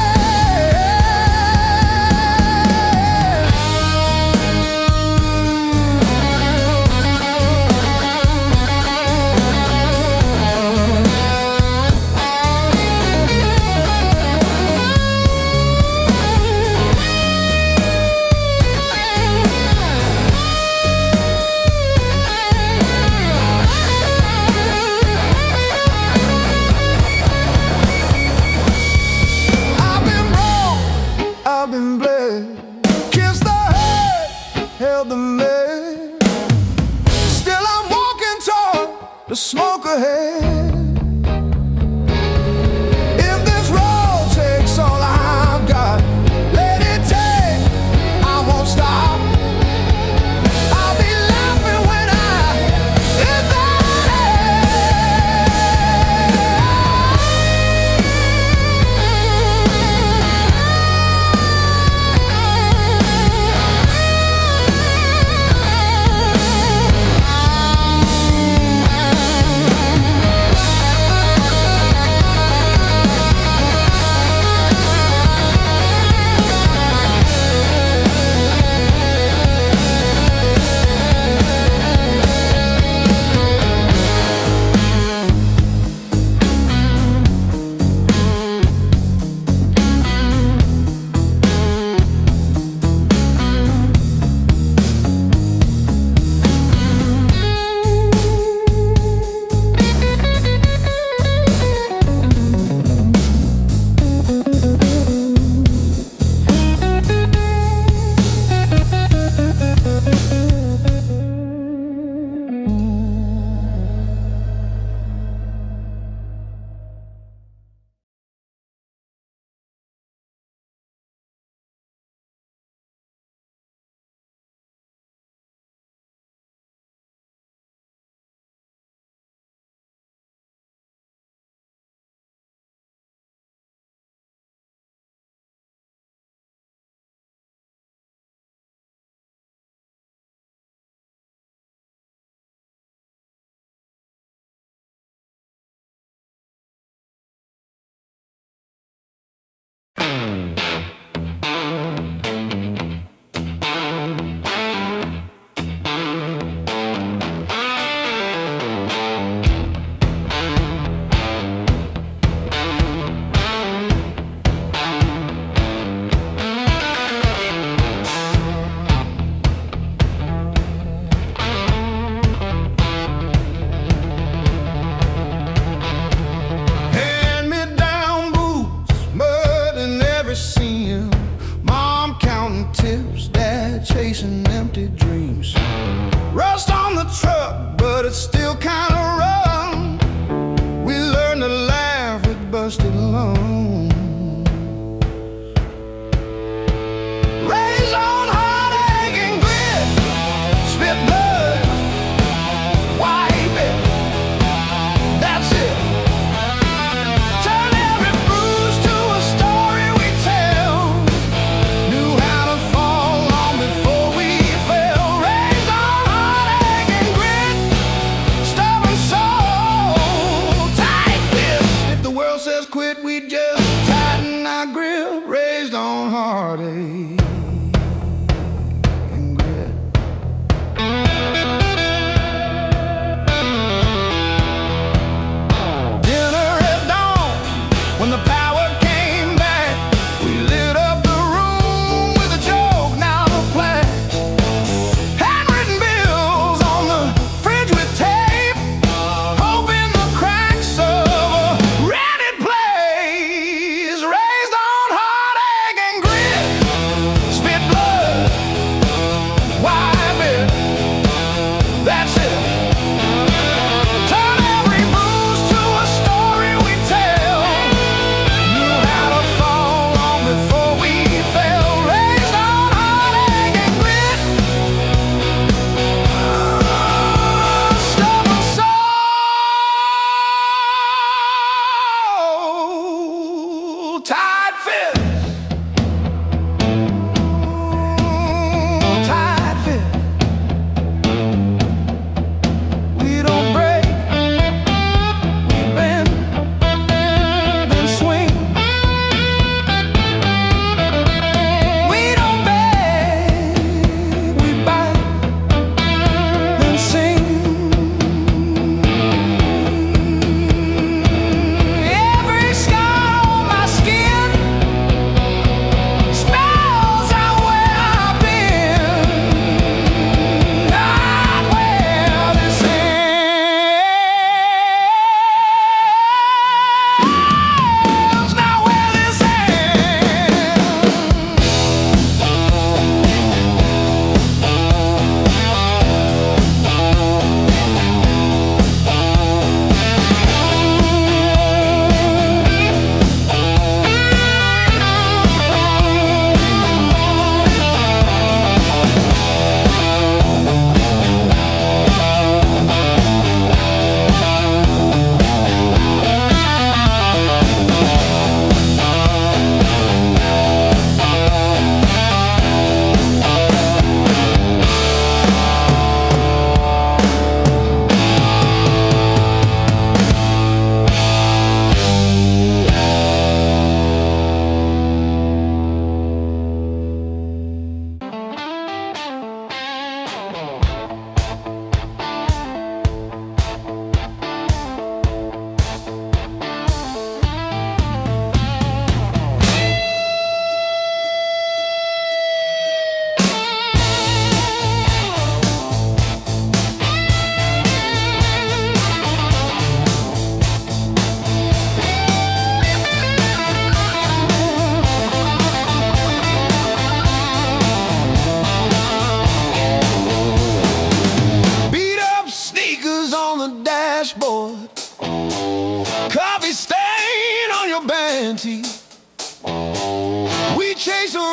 Speaker 2: ahead. If this road takes all I've got, let it take, I won't stop. I'll be laughing when I hit that chasing empty dreams. Rust on the truck, but it's still kinda rough. We learned to laugh with busted lungs. Raised on heartache and grit, spit blood, wipe it, that's it. Turn every bruise to a story we tell. Knew how to fall long before we fell. Raised on heartache and grit, stubborn soul, tight fist. If the world says quit, we just tighten our grip. Raised on heartache. When the power came back, we lit up the room with a joke, now the plaque. Handwritten bills on the fridge with tape, hope in the cracks of a rented place. Raised on heartache and grit,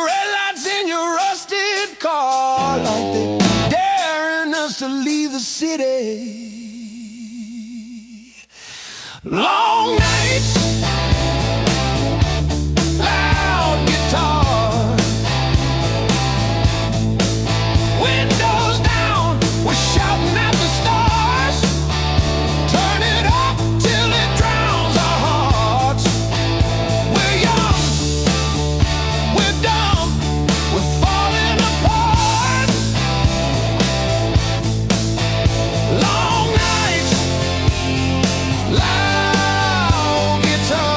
Speaker 2: red lights in your rusted car, like they're daring us to leave the city. Long nights, loud guitar, windows down, we're shouting at the stars. Turn it up till it drowns our hearts. We're young, we're dumb, we're falling apart. Long nights, loud guitar.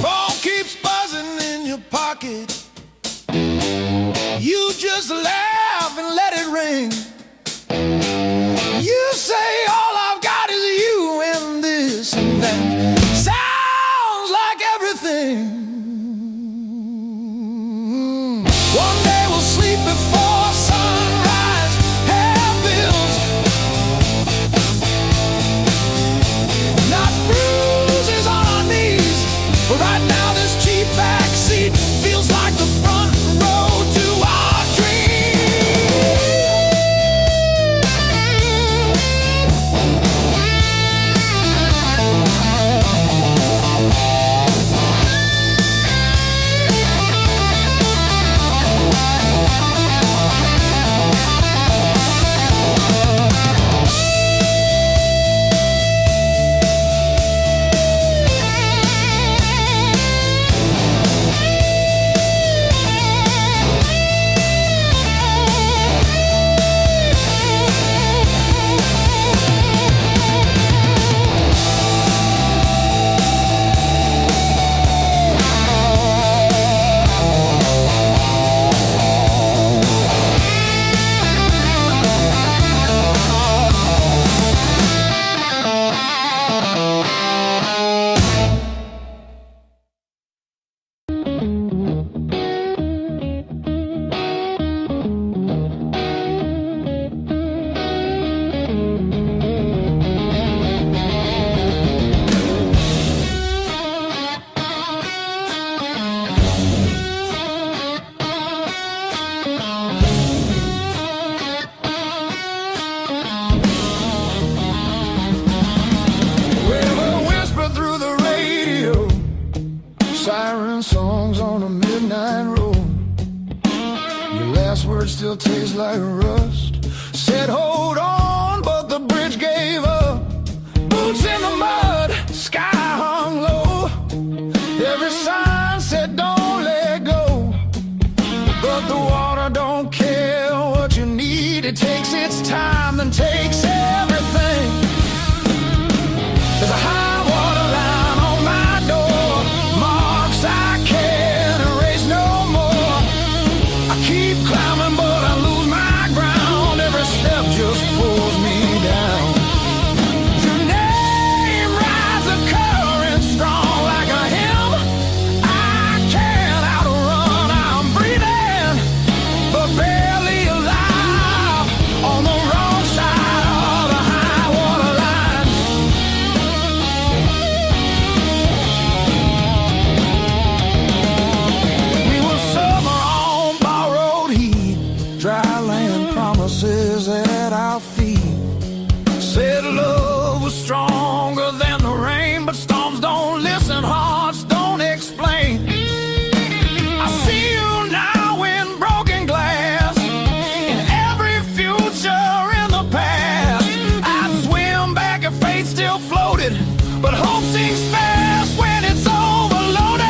Speaker 2: Phone keeps buzzing in your pocket. You just laugh and let it ring. You say all I've got is you and this and that. Sounds like everything. One day we'll sleep before sunrise. Have bills, not bruises on our knees. But right now this cheap backseat feels like the front row to our dreams. Siren songs on a midnight road. Your last words still taste like rust. Said hold on, but the bridge gave up. Boots in the mud, sky hung low. Every sign said don't let go, but the water don't care what you need. It takes its time, then takes everything. There's a high water line on my door, marks I can't erase no more. I keep climbing but I lose my ground. Every step just pulls me down. Your name rides the current strong like a hymn. I can't outrun, I'm breathing but barely alive on the wrong side of the high water line. We were summer on borrowed heat, dry land promises at our feet. Said love was stronger than the rain, but storms don't listen, hearts don't explain. I see you now in broken glass, in every future in the past. I'd swim back if fate still floated, but hope sinks fast when it's overloaded.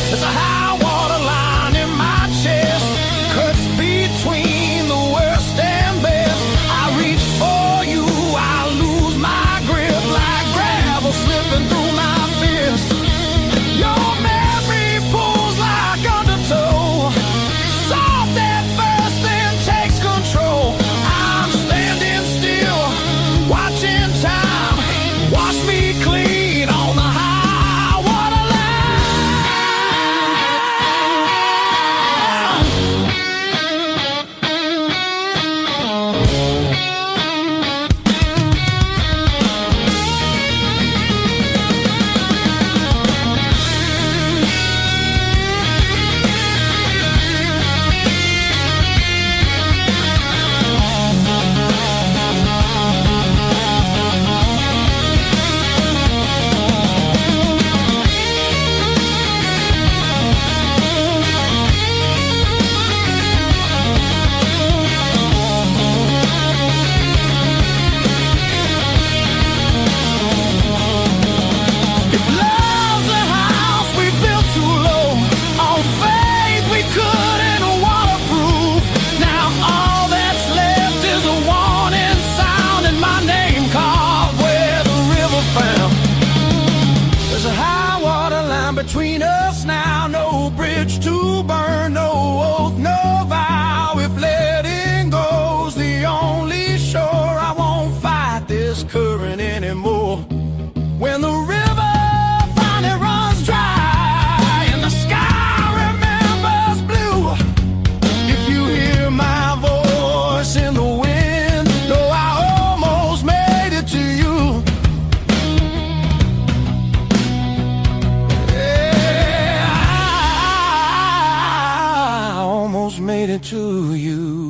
Speaker 2: There's a high water line in my chest, cuts between the worst and best. I reach for you, I lose my grip like gravel slipping through my fist. Your memory pulls like undertow, soft at first then takes control. I'm standing still, watching time
Speaker 1: between us now. No bridge to burn, no oath, no vow. If letting go's the only shore, I won't fight this current anymore. When the river finally runs dry and the sky remembers blue, if you hear my voice in the wind, know I almost made it to you. Yeah, I almost made it to you.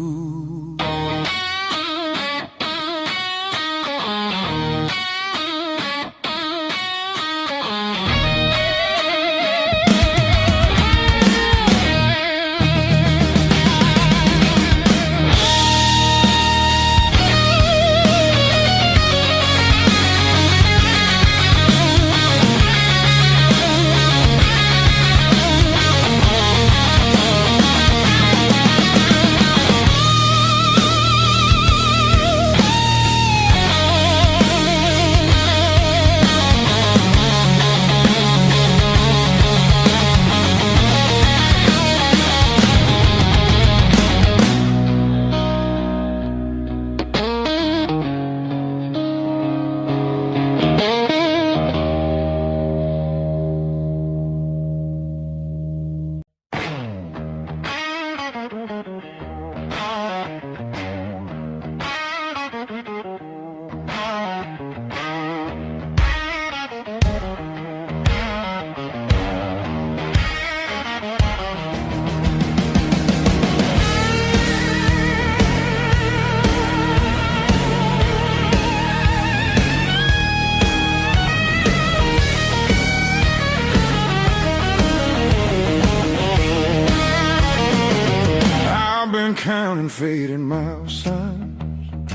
Speaker 2: Counting fading mile signs,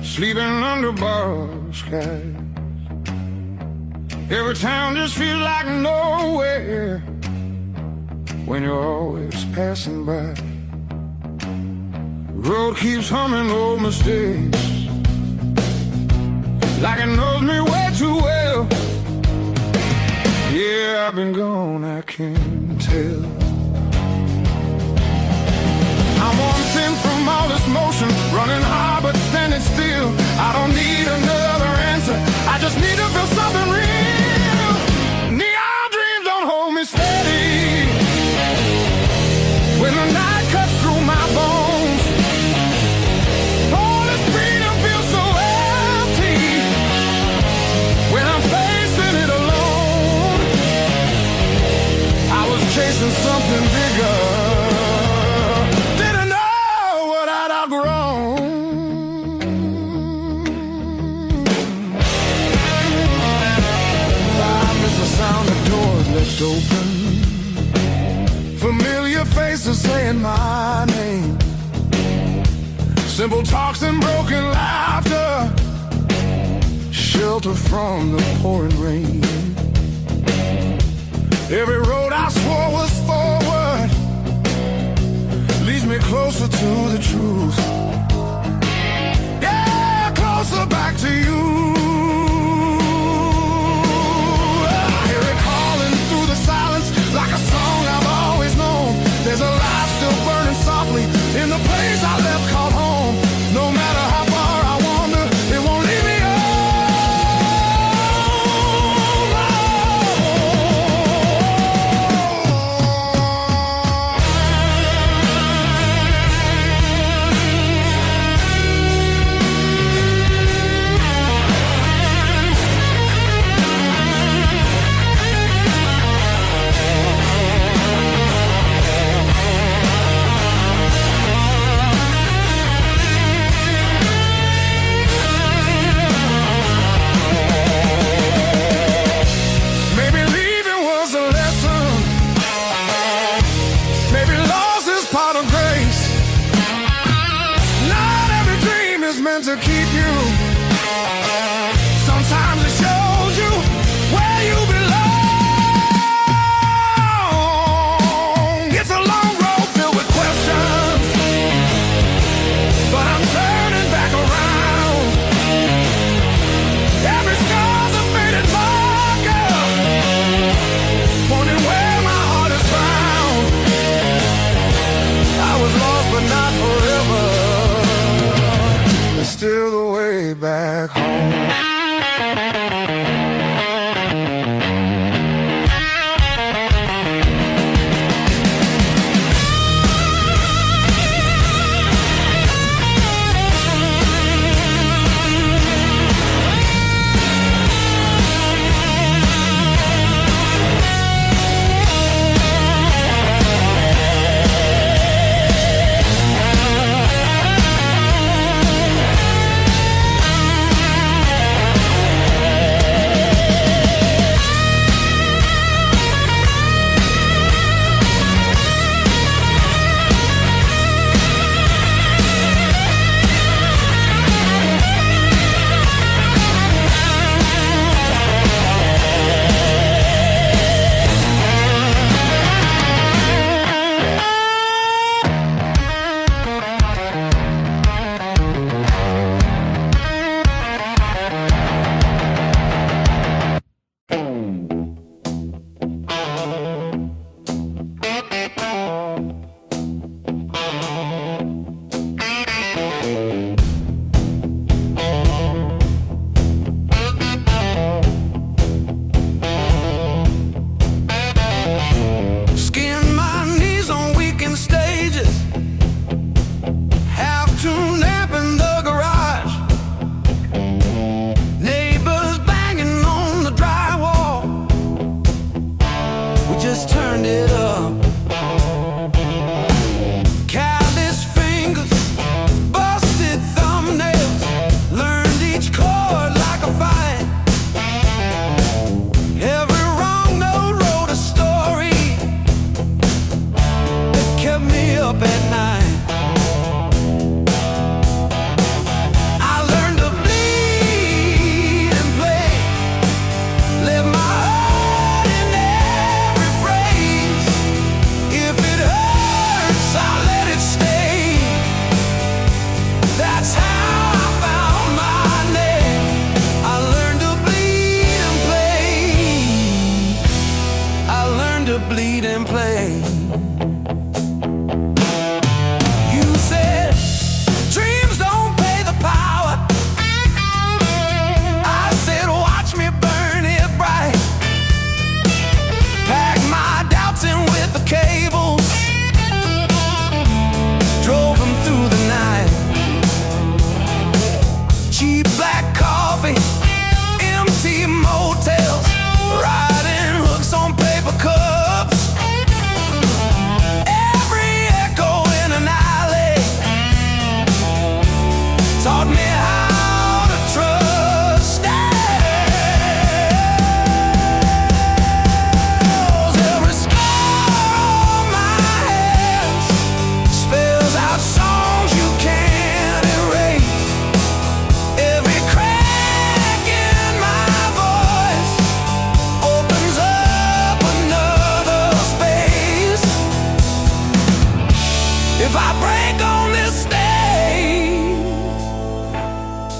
Speaker 2: sleeping under borrowed skies. Every town just feels like nowhere when you're always passing by. The road keeps humming old mistakes, like it knows me way too well. Yeah, I've been gone, I can't tell. I'm one thing from all this motion, running hard but standing still. I don't need another answer, I just need to feel something real. Neon dreams don't hold me steady when the night cuts through my bones. All this freedom feels so empty when I'm facing it alone. I was chasing something bigger, open, familiar faces saying my name, simple talks and broken laughter, shelter from the pouring rain. Every road I swore was forward leads me closer to the truth. Yeah, closer back to you. Like a song I've always known, there's a light still burning softly in the place I left called home. No matter how far I wander, it won't leave me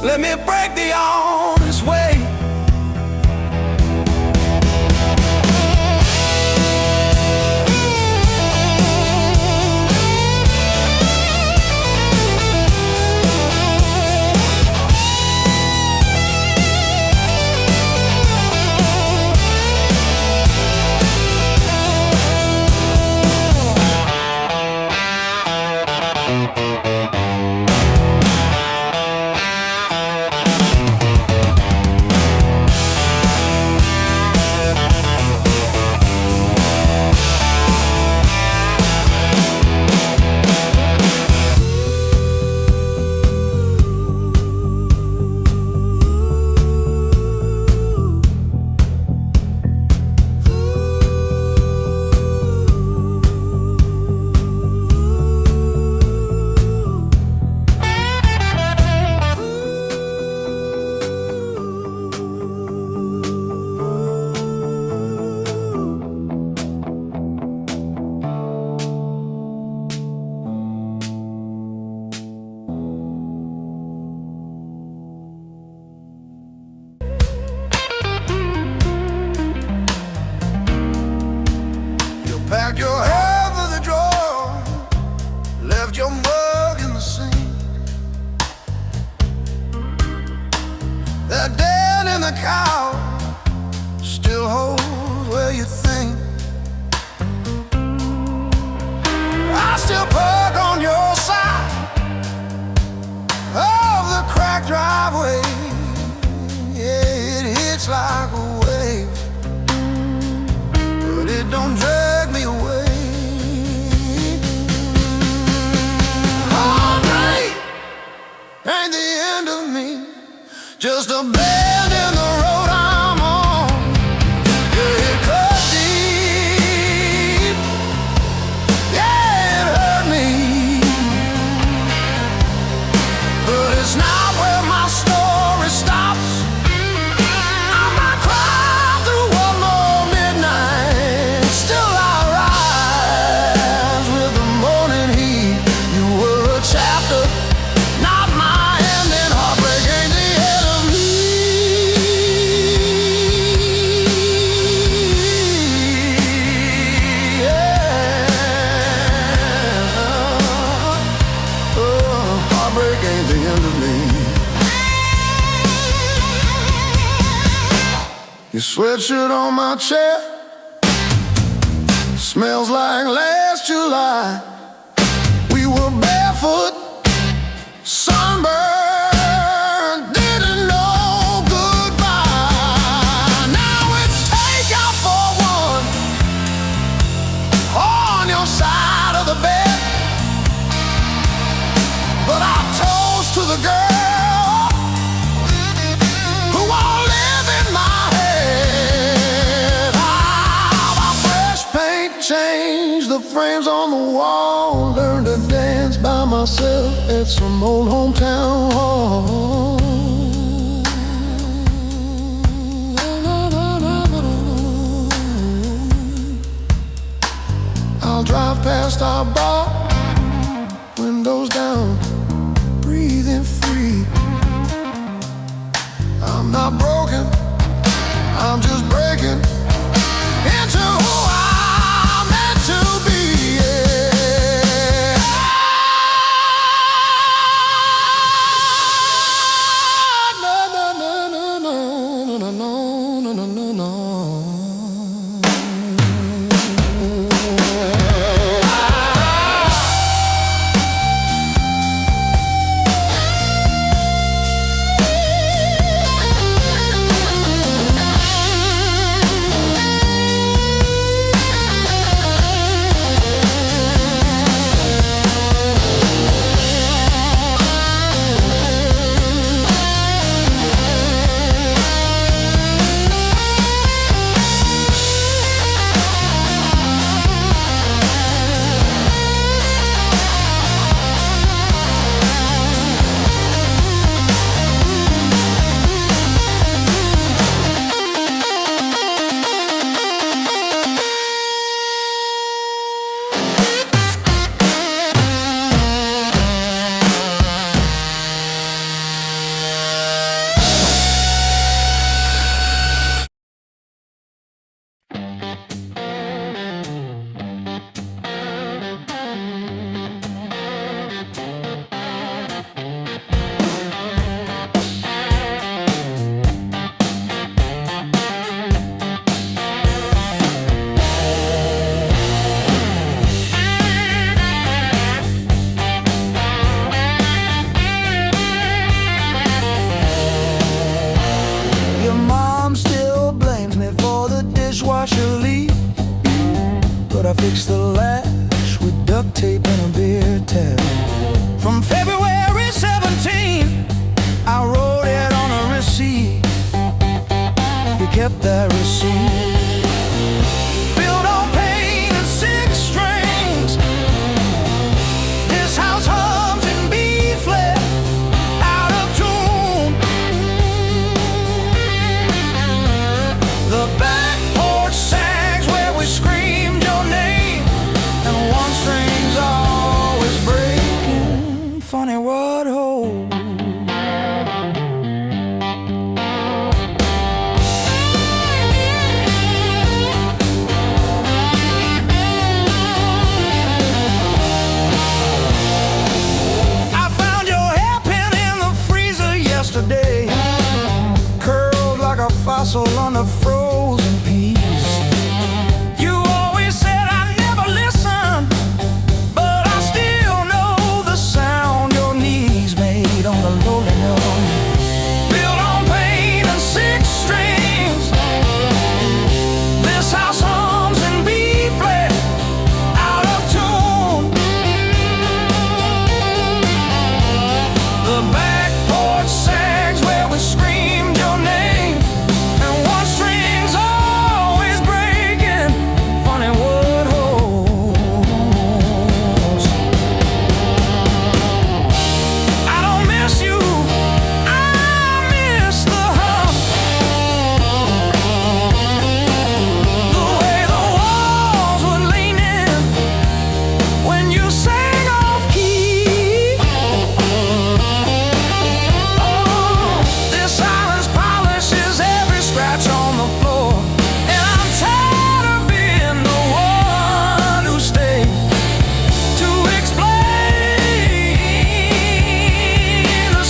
Speaker 1: Let me break the honest way.
Speaker 2: and the cow still holds where you think. I still park on your side of the cracked driveway. Yeah, it hits like a wave, but it don't drag me away. Heartbreak ain't the end of me, just a bend in the road I'm on. Yeah, it cut deep. Yeah, it hurt me, but it's not where my story stops. I might cry through one more midnight, still I rise with the morning heat. You were a chapter, not my ending. Heartbreak ain't the end of me. Yeah. Oh, heartbreak ain't the end of me. Your sweatshirt on my chair smells like last July. We were barefoot, sunburned, didn't know goodbye. Now it's takeout for one on your side of the bed, but I toast to the girl who won't live in my head. My fresh paint changed the frames on the wall. Learned to dance by myself at some old hometown hall. I'll drive past our bar, windows down, breathing free. I'm not broken, I'm just breaking into who I'm meant to be. Yeah. No, no, no, no, no, no, no, no, no, no. I fixed the latch with duct tape and a beer tap. From February 17, I wrote it on a receipt. We kept that receipt. Built on pain and six strings. This house hums in B flat, out of tune. The back porch sags where we screamed your name, and one string's always breaking. Funny what holds.
Speaker 1: nestle under frozen peas. You always said I never listen, but I still know the sound your knees made on the rolling hills. Built on pain and six strings, this house hums in B flat, out of tune. The back porch sags where we screamed your name, and one string's always breaking, funny wood holes. I don't miss you, I miss the hum, the way the walls would lean in when you sang off key. This silence polishes every scratch on the floor, and I'm tired of being the one who stayed to explain the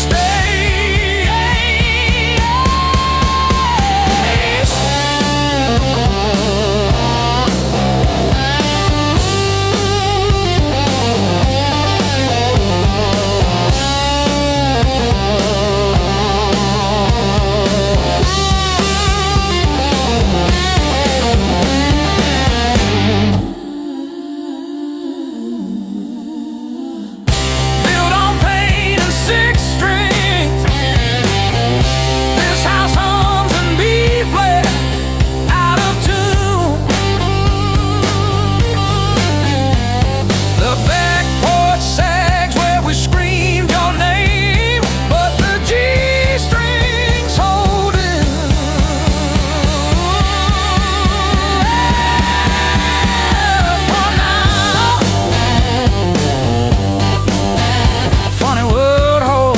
Speaker 1: built on pain and six strings, this house hums in B flat, out of tune. The back porch sags where we screamed your name, but the G strings holding. For now, funny word hole.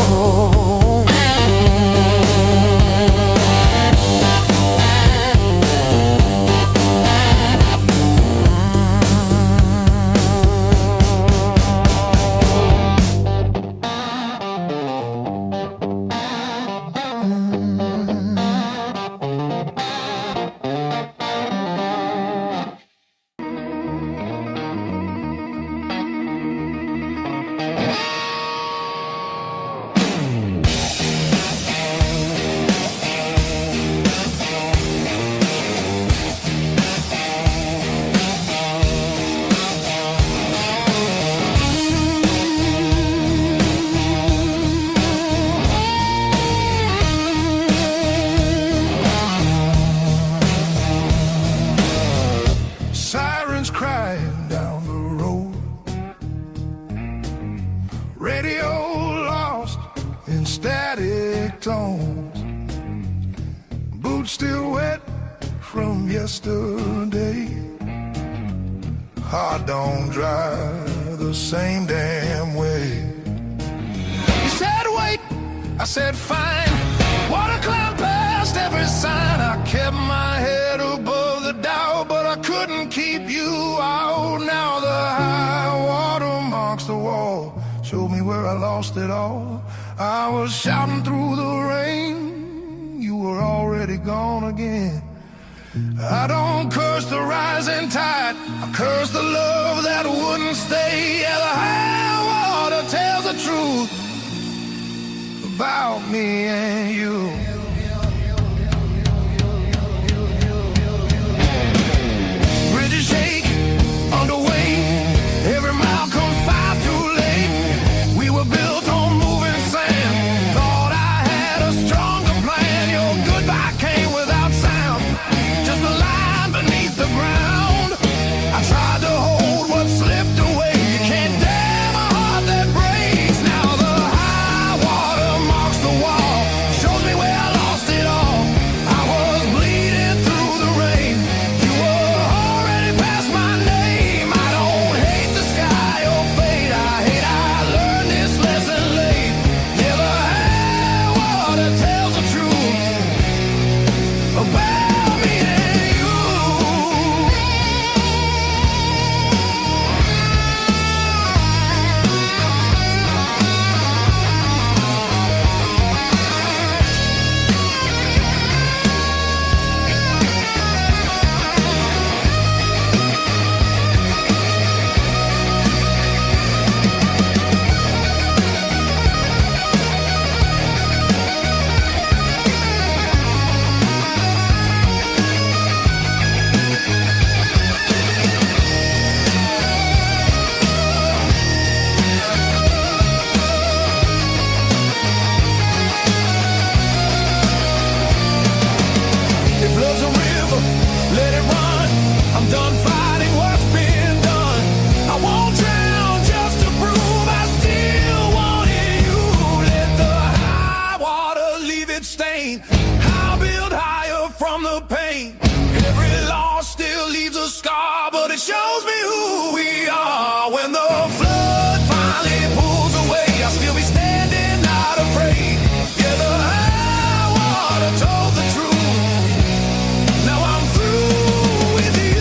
Speaker 2: Sirens crying down the road, radio lost in static tones, boots still wet from yesterday. Heart don't drive the same damn way. You said wait, I said fine. Water cloud past every sign. I kept my head above the doubt, but I couldn't keep you out. Now the high water marks the wall, showed me where I lost it all. I was shouting through the rain, you were already gone again. I don't curse the rising tide, I curse the love that wouldn't stay. Yeah, the high water tells the truth about me and you. Bridges shake under weight, every mile comes far too late. We were built on moving sand, thought I had a stronger plan. Your goodbye came without sound, just a line beneath the ground. I tried to hold what slipped away. You can't damn a heart that breaks. Now the high water marks the wall, shows me where
Speaker 1: from the pain. Every loss still leaves a scar, but it shows me who we are. When the flood finally pulls away, I'll still be standing, not afraid. Yeah, the high water told the truth. Now I'm through with you.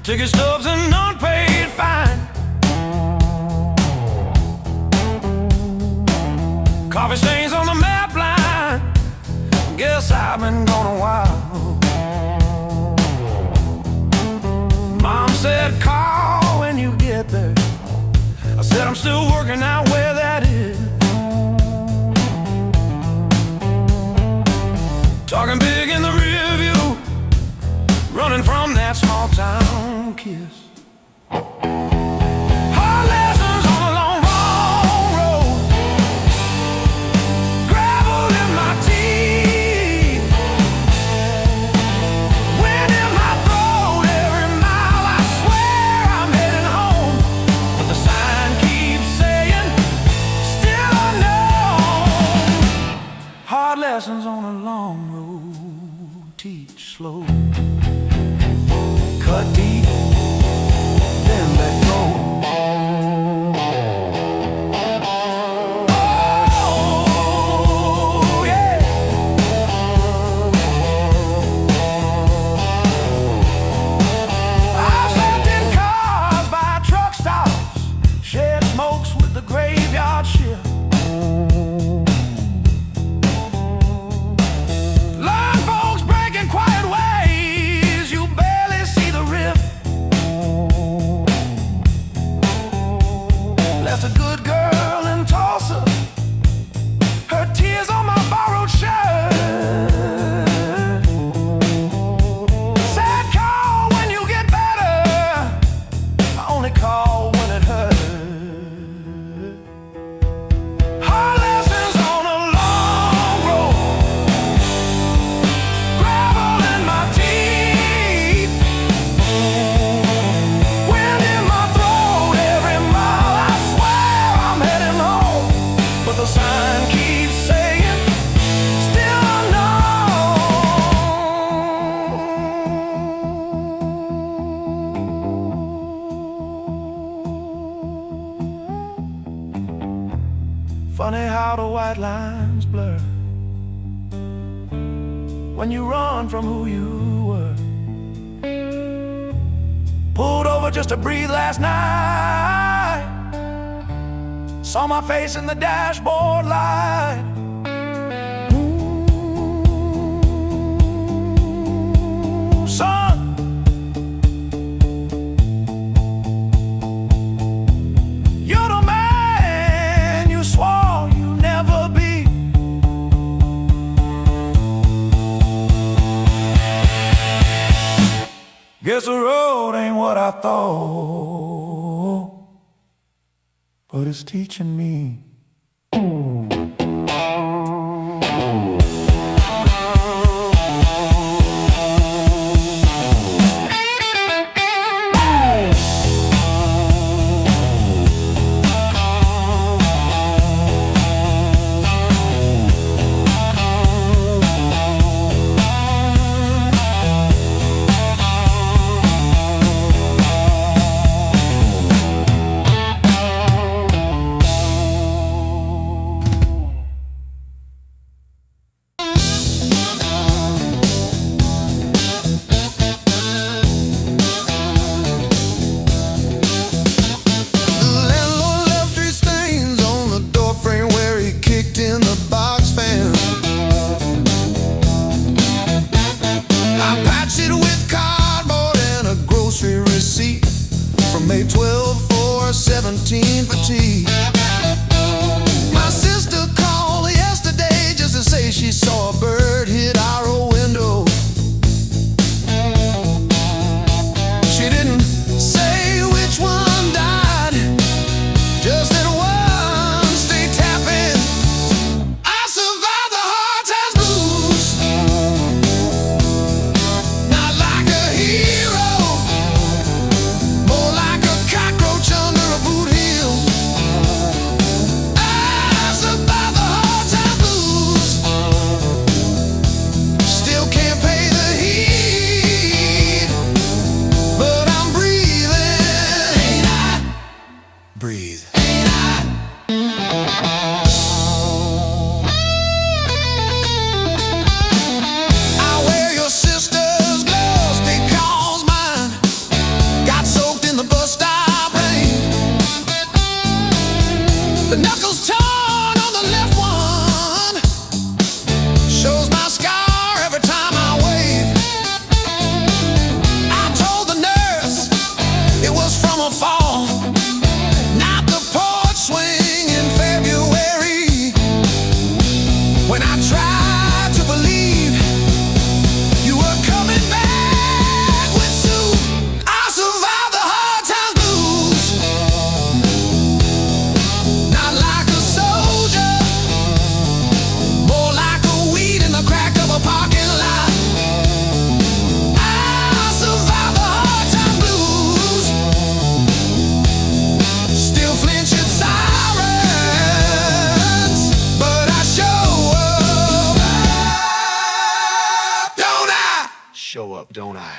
Speaker 1: Ticket stubs and unpaid fine. Coffee stains on the map line. Guess I've been gone a while. Mom said call when you get there. I said I'm still working out where that is. Talking big in the rear view, running from that small town kiss. Hard lessons on a long, long road. Gravel in my teeth. Wind in my throat every mile. I swear I'm heading home, but the sign keeps saying still unknown. Hard lessons on a long road. Teach slow. Cut deep, then let go. Oh, yeah. I've slept in cars by truck stops, shed smokes with the graveyard shift. Learn folks breaking quiet ways, you barely see the rift. Left a good girl in Tulsa, her tears on my borrowed shirt. Said call when you get better, I only call when it hurts. Hard lessons on a long road. Gravel in my teeth. Wind in my throat every mile. I swear I'm heading home, but the sign keeps saying still unknown. Funny how the white lines blur when you run from who you were. Pulled over just to breathe last night. Saw my face in the dashboard light. Ooh, son, you're the man you swore you'd never be. Guess the road ain't what I thought, but it's teaching me. up, don't I?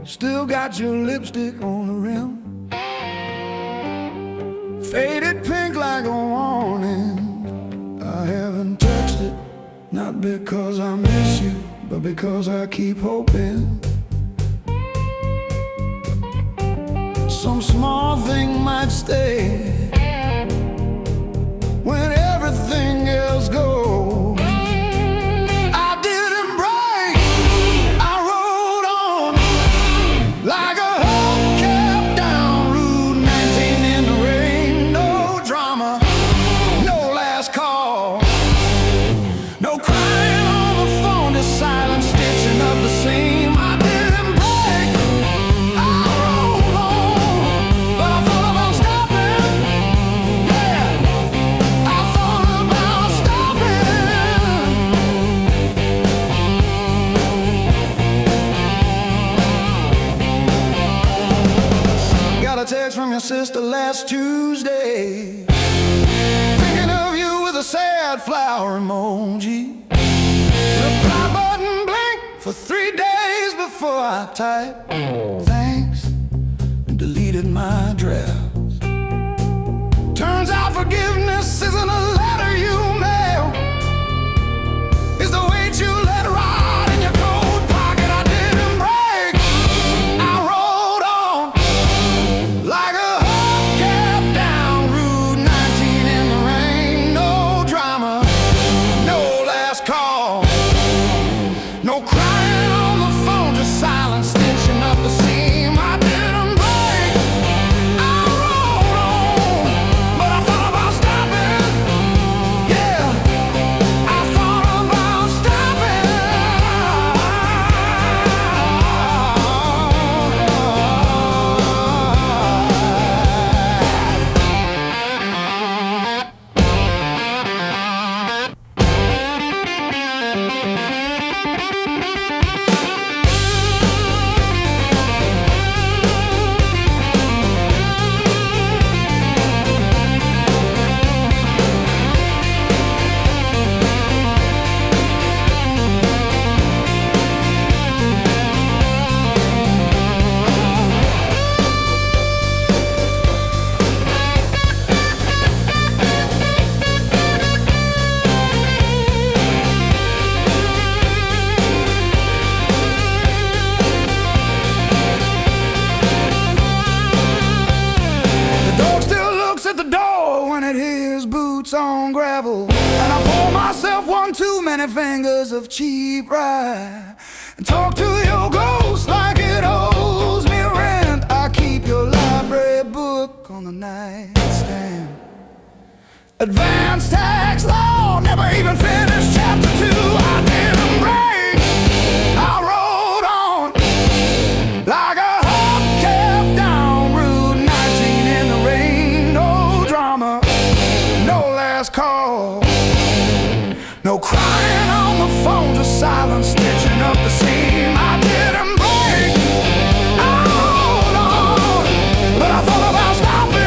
Speaker 2: Still got your lipstick on the rim, faded pink like a warning. I haven't touched it, not because I miss you, but because I keep hoping some small thing might stay when everything else goes. Like a hubcap down Route 19 in the rain. No drama, no last call, no crying on the phone, just silent stitching up the seam. I didn't break, I rolled on, but I thought about stopping. Yeah, I thought about stopping. Got a text from your sister last Tuesday, thinking of you with a sad flower emoji. Reply button blinked for 3 days before I typed thanks and deleted my drafts. Turns out forgiveness isn't a letter you mail, it's the weight you let ride in your coat pocket. I didn't break, I rolled on like a hubcap down Route 19 in the rain. No drama, no last call, no crying on the phone, just silent stitching up the seam. I didn't break, I rolled on, but I thought about stopping. Yeah, I thought about stopping. The dog still looks at the door when it hears boots on gravel, and I pour myself one too many fingers of cheap rye and talk to your ghost like it owes me rent. I keep your library book on the nightstand. Advanced tax law, never even finished chapter 2. I didn't break, I rolled on like a hubcap down Route 19 in the rain. No drama, no last call, no crying on the phone, just silent stitching up the seam. I didn't break, I rolled on, but I thought about stopping.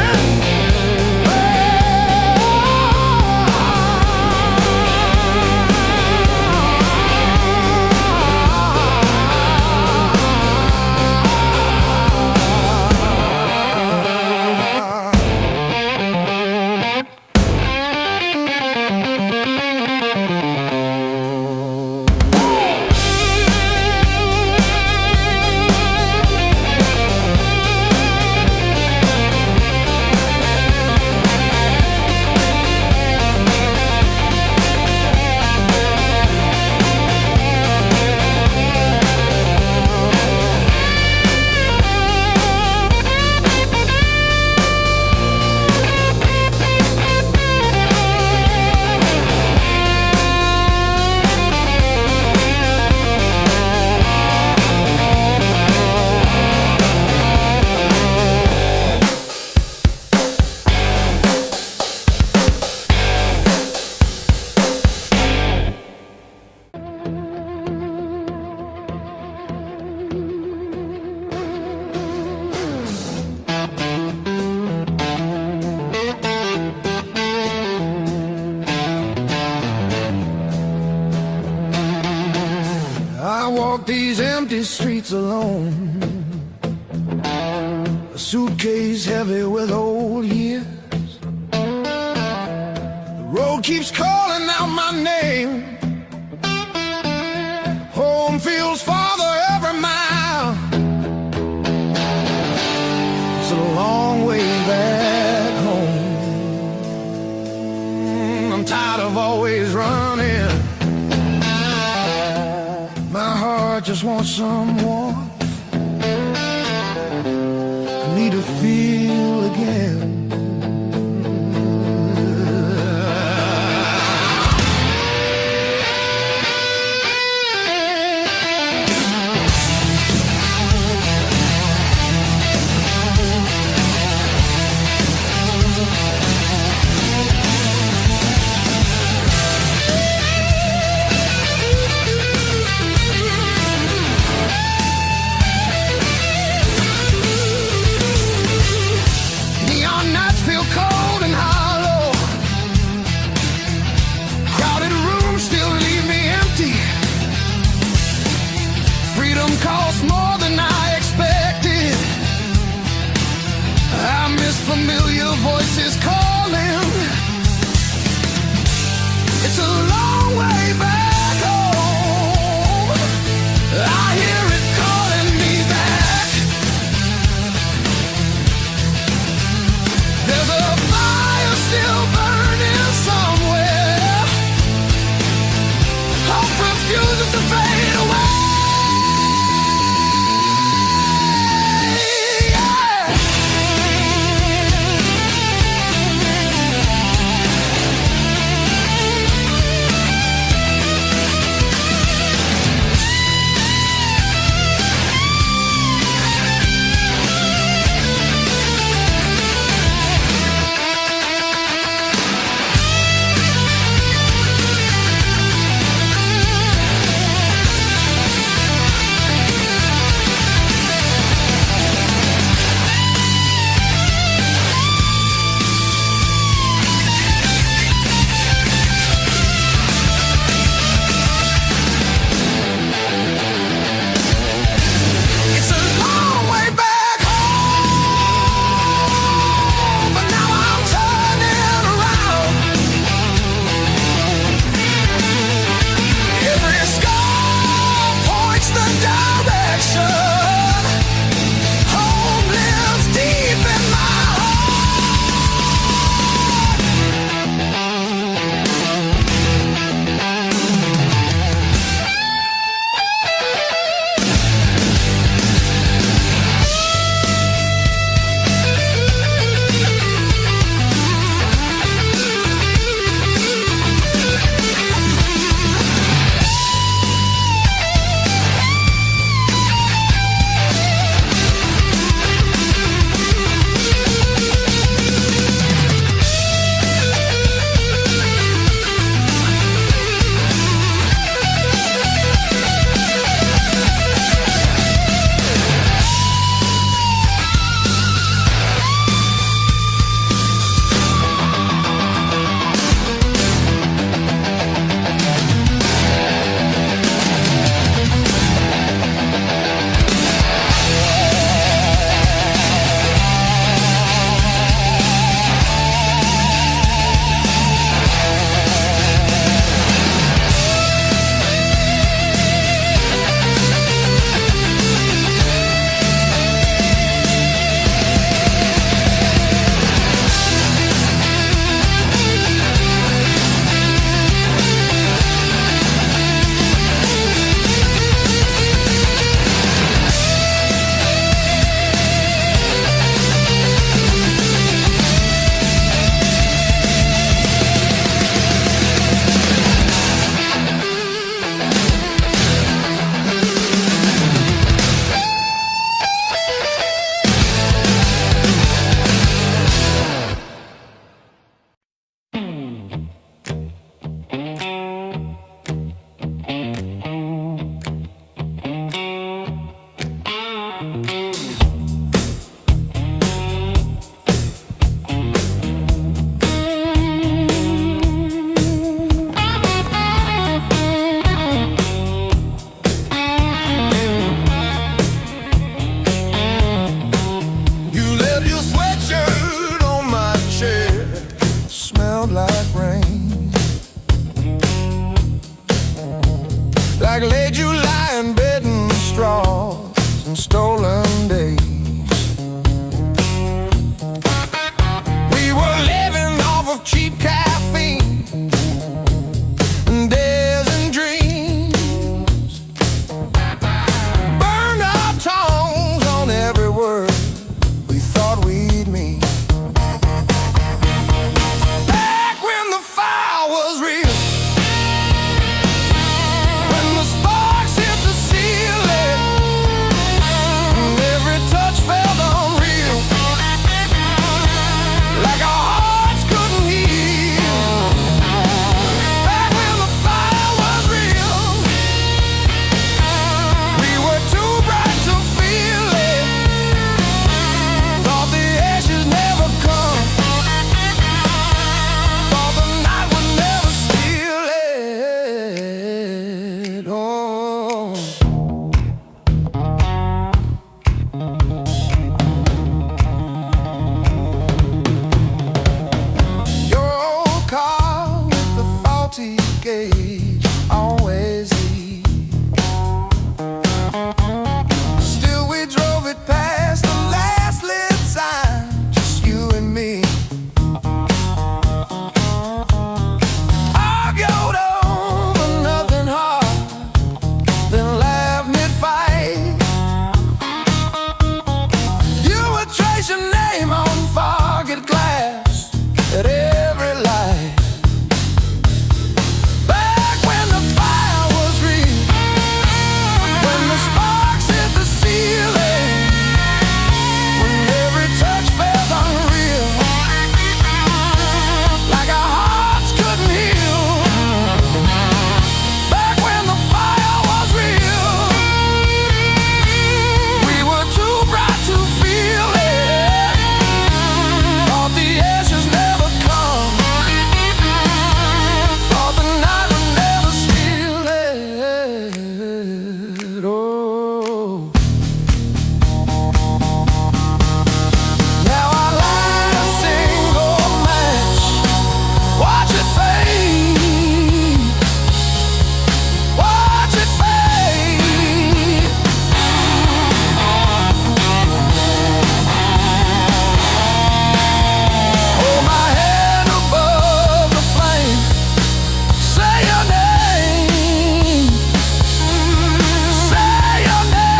Speaker 2: home. A suitcase heavy with old years. The road keeps calling out my name. Home feels farther every mile. It's a long way back home. I'm tired of always running. My heart just wants some warmth. I need to feel again. Neon stolen days. We were living off of cheap caffeine and days and dreams. Burned our tongues on every word we thought we'd mean. Back when the fire was real, when the sparks hit the ceiling, and every touch felt unreal, like our hearts couldn't heal. Back when the fire was real, we were too bright to feel it. Thought the ashes never come, thought the night would never steal it. Oh, your old car with the faulty gauge always leaves. Still we drove it past the last lit sign, just you and me. Argued over nothing hard, then laughed mid-fight. You would trace your name on forget glass at every light. Back when the fire was real, when the sparks hit the ceiling, when every touch felt unreal, like our hearts couldn't heal. Back when the fire was real, we were too bright to feel it. Thought the ashes never come, thought the night would never steal it. Oh, now I light a single match, watch it fade, watch it fade. Hold my head above the flame, say your name, say your name.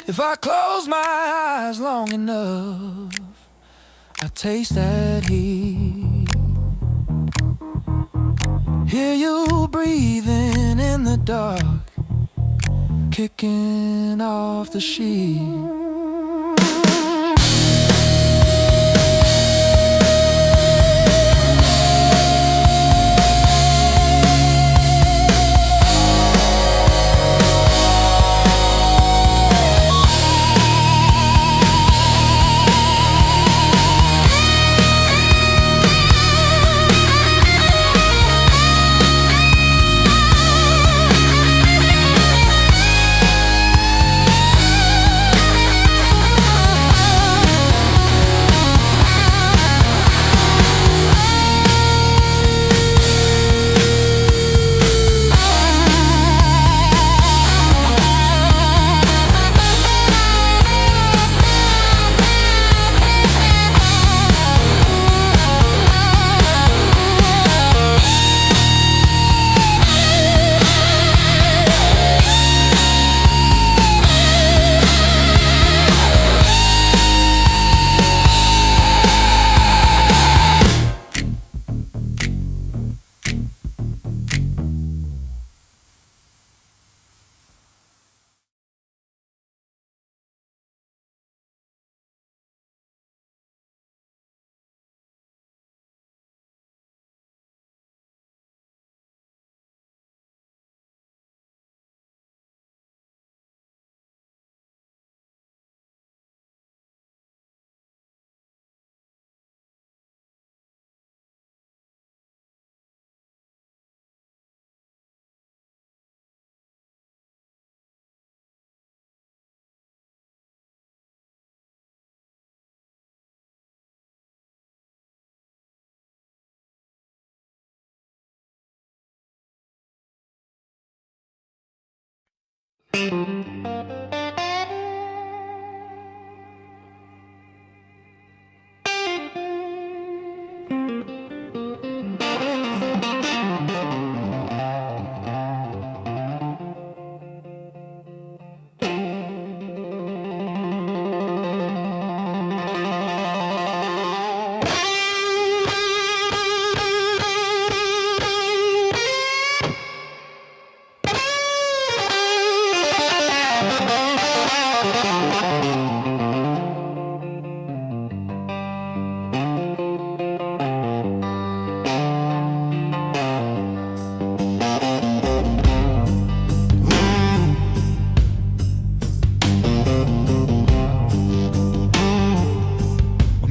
Speaker 2: If I close my eyes long enough, I taste that heat. Hear you breathing in the dark, kicking off the sheet.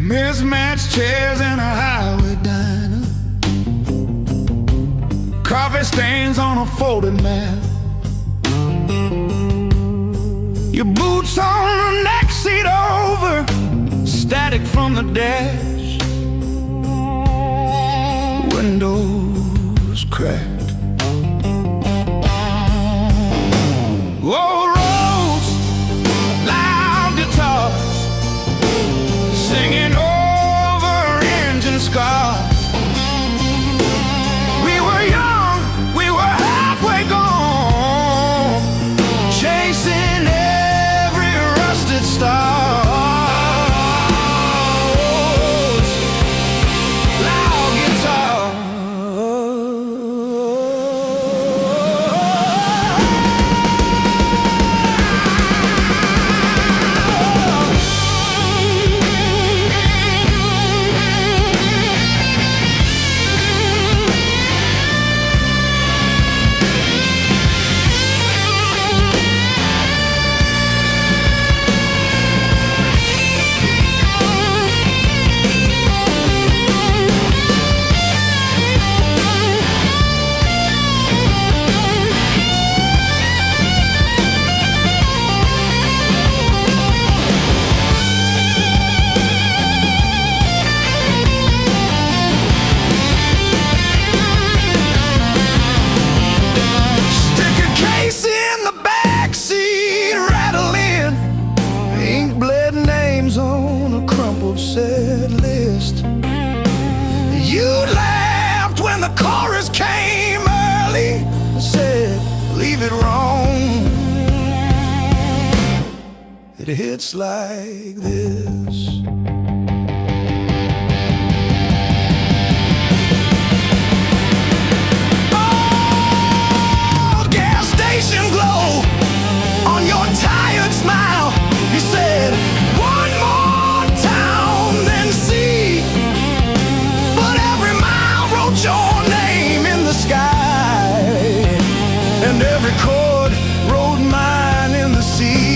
Speaker 2: Mismatched chairs in a highway diner, coffee stains on a folded map, your boots on the next seat over, static from the dash, windows cracked. Old roads, loud guitars, singing over engine scars. We were young, we were halfway gone, chasing every rusted star. Loud guitar. Set list. You laughed when the chorus came early, said, leave it wrong. It hits like this. Oh, gas station glow on your tired smile. You said, one more see, but every mile wrote your name in the sky, and every chord wrote mine in the sea.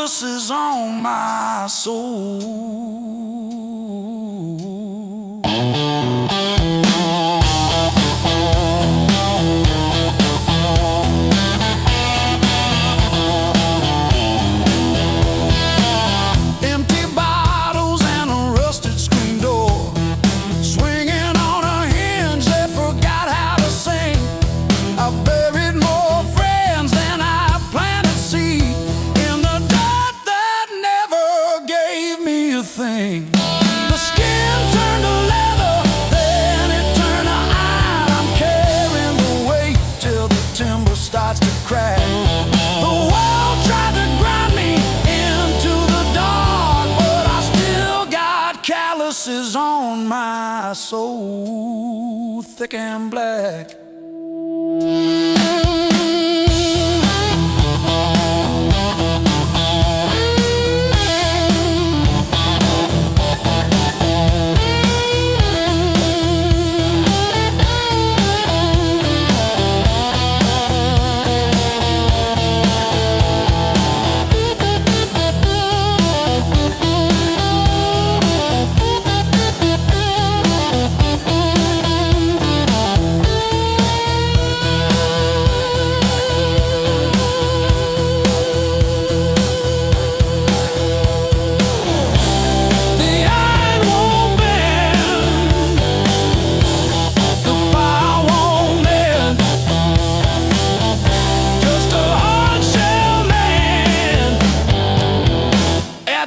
Speaker 1: calluses on my soul. Empty bottles and a rusted screen door, swinging on a hinge that forgot how to sing. I buried more friends than I planted seed in the dirt that never gave me a thing. The skin turned to leather, then it turned to iron. I'm carrying the weight till the timber starts to crack. The world tried to grind me into the dark, but I still got calluses on my soul, thick and black.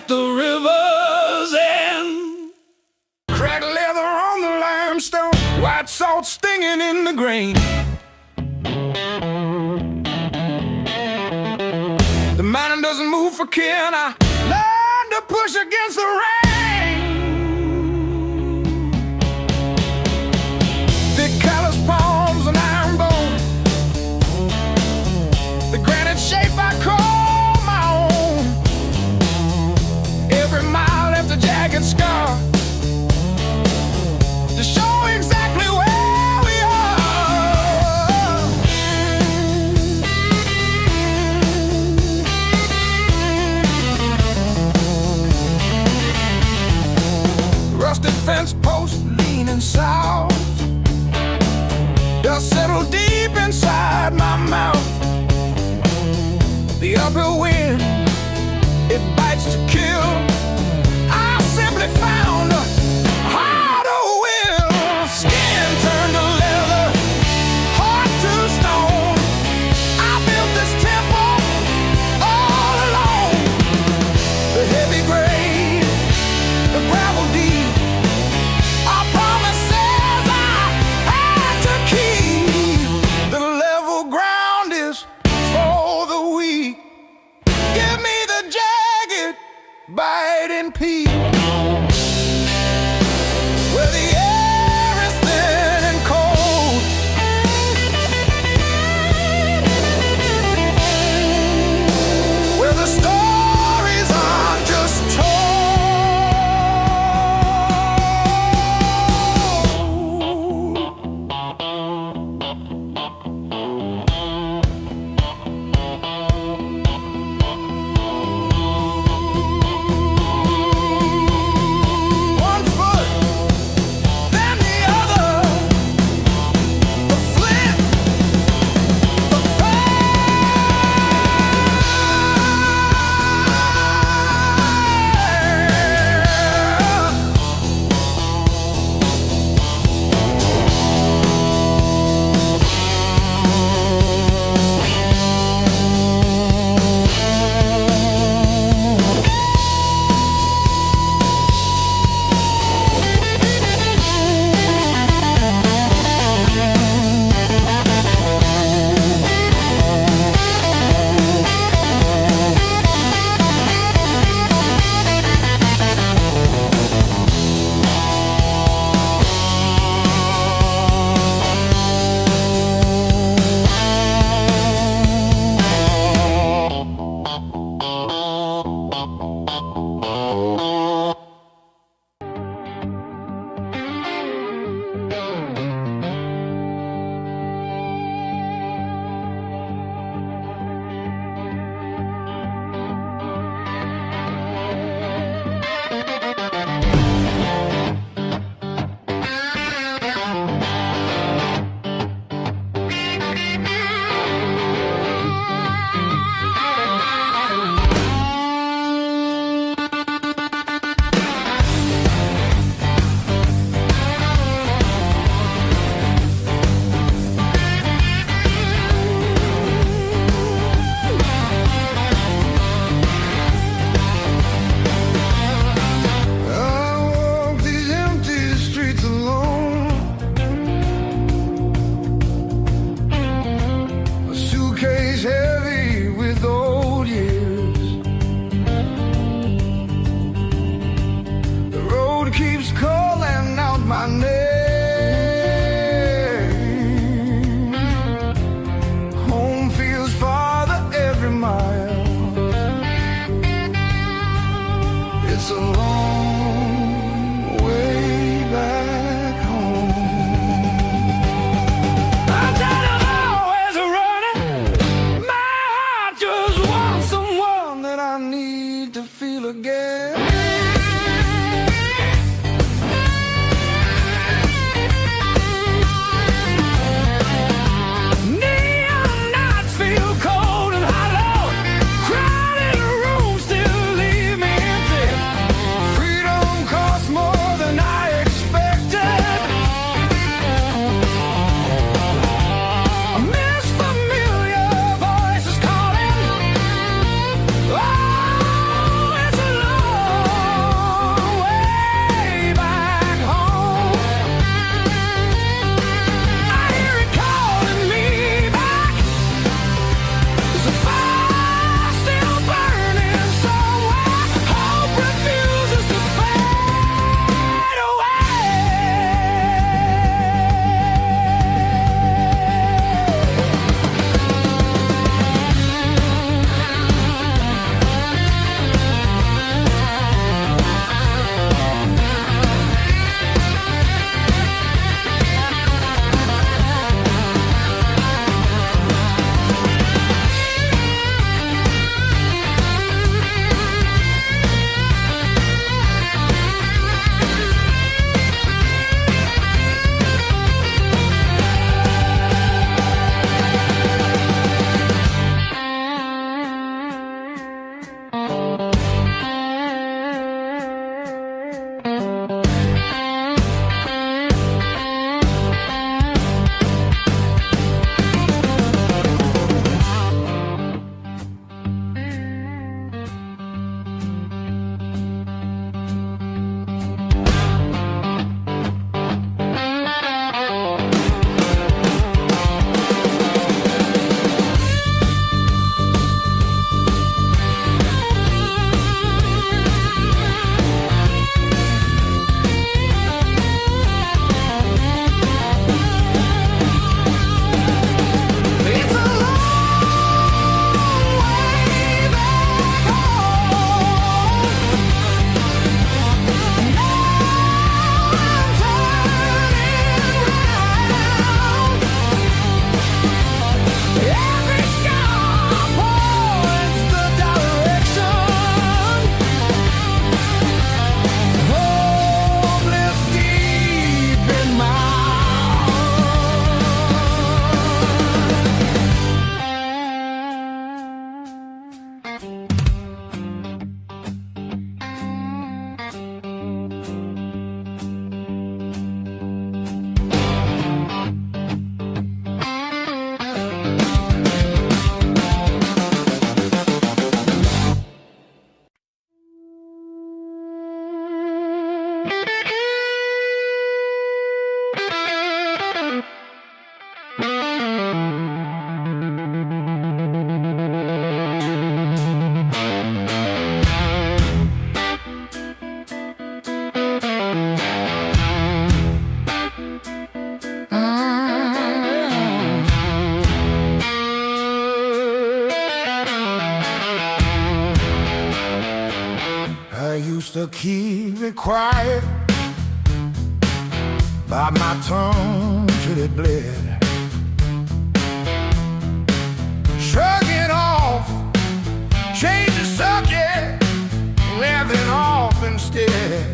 Speaker 1: The river's end, cracked leather on the limestone, white salt stinging in the grain. The mountain doesn't move for kin. I learned to push against the rain. Thick callous palms and iron bone, the granite shape I call my own. Every mile left a jagged scar to show exactly where we are. Rusted fence post leaning south, dust settled deep inside my mouth. The uphill wind, it bites to kill. I simply found a harder will. Skin turned to leather, heart to stone. I built this temple all alone. The heavy grade, the gravel deep, our promises I had to keep. The level ground is for the weak. Give me the jagged, biting peak, where the air is thin and cold, where the stories aren't just told. One foot, then the other, the flint, the
Speaker 2: It's a long way back home. I'm tired of always running. My heart just wants someone that I need to feel again. Used to keep it quiet, bite my tongue till it bled. Shrug it off, change the subject, laughing off instead.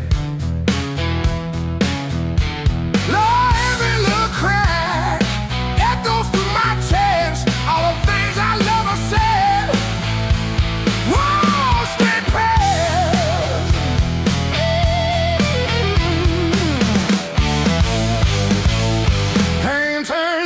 Speaker 2: Lord, every little crack echoes through my chest, all the things I love are said. Whoa, stay past. Turn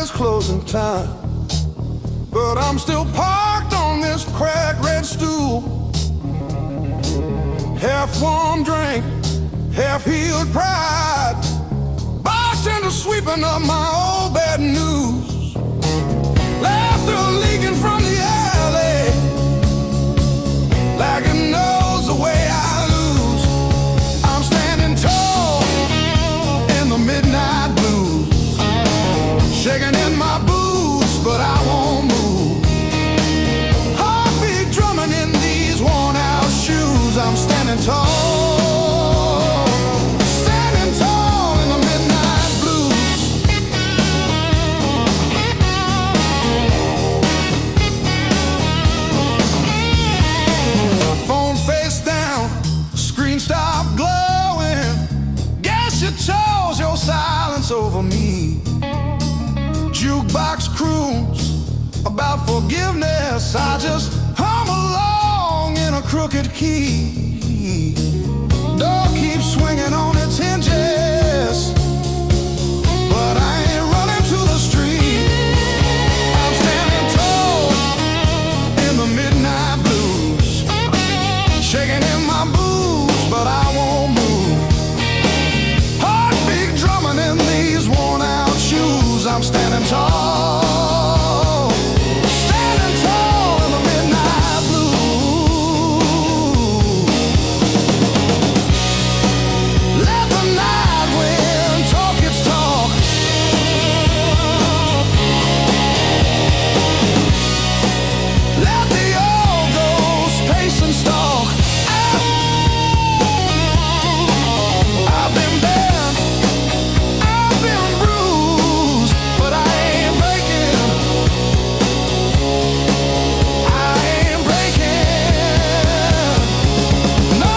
Speaker 2: it's closing time, but I'm still parked on this cracked red stool. Half warm drink, half healed pride, bartender sweeping up my old bad news. Laughter leaking from the alley, like it knows the way I lose. I'm standing tall in the midnight blues, shaking in my boots, but I won't move. Heartbeat drumming in these worn out shoes. I'm standing tall, standing tall in the midnight blues. Phone face down, screen stopped glowing. Guess you chose your silence over me. Jukebox croons about forgiveness, I just hum along in a crooked key. Door keeps swinging on its hinges, but I ain't running to the street. I'm standing tall in the midnight blues, shaking in my boots, but I won't move. Heartbeat drumming in these worn out shoes. I'm standing tall, standing tall in the midnight blue. Let the night wind talk its talk. Let the old ghost pace and stalk. I've been bent, I've been bruised, but I ain't breaking. I ain't breaking. No.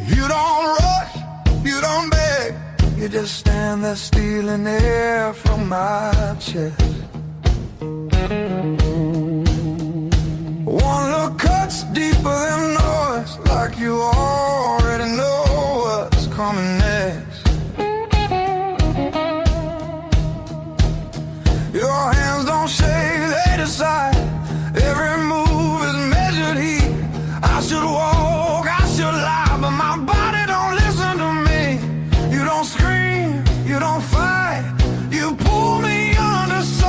Speaker 2: You don't rush, you don't beg, you just stand there stealing air from my chest. One look cuts deeper than noise, like you already know what's coming next. Your hands don't shake, they decide. Every move is measured heat. I should walk, I should lie, but my body don't listen to me. You don't scream, you don't fight, you pull me under so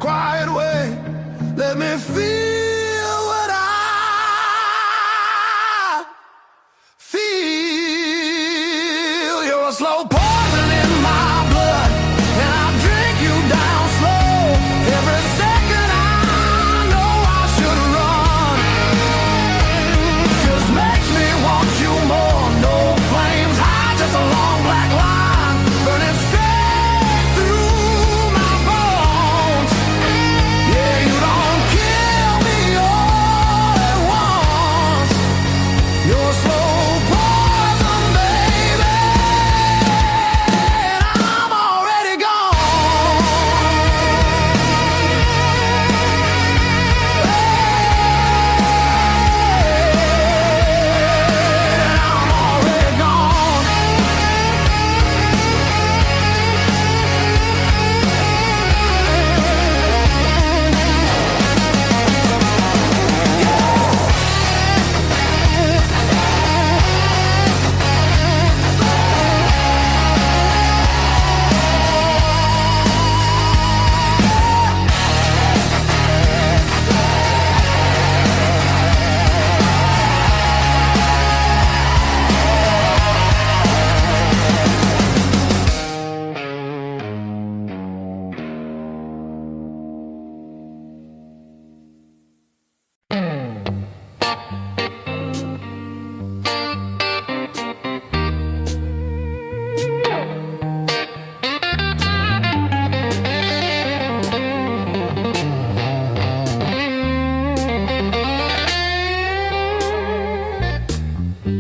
Speaker 2: quiet way. Let me feel what I feel. You're a slow poison in my blood, and I drink you down slow. Every second I know I should run, just makes me want you more. No flames high, just a long black line burning straight through my bones. Yeah, you don't kill me all at once. You're slow poison, baby, and I'm already gone. I'm already gone.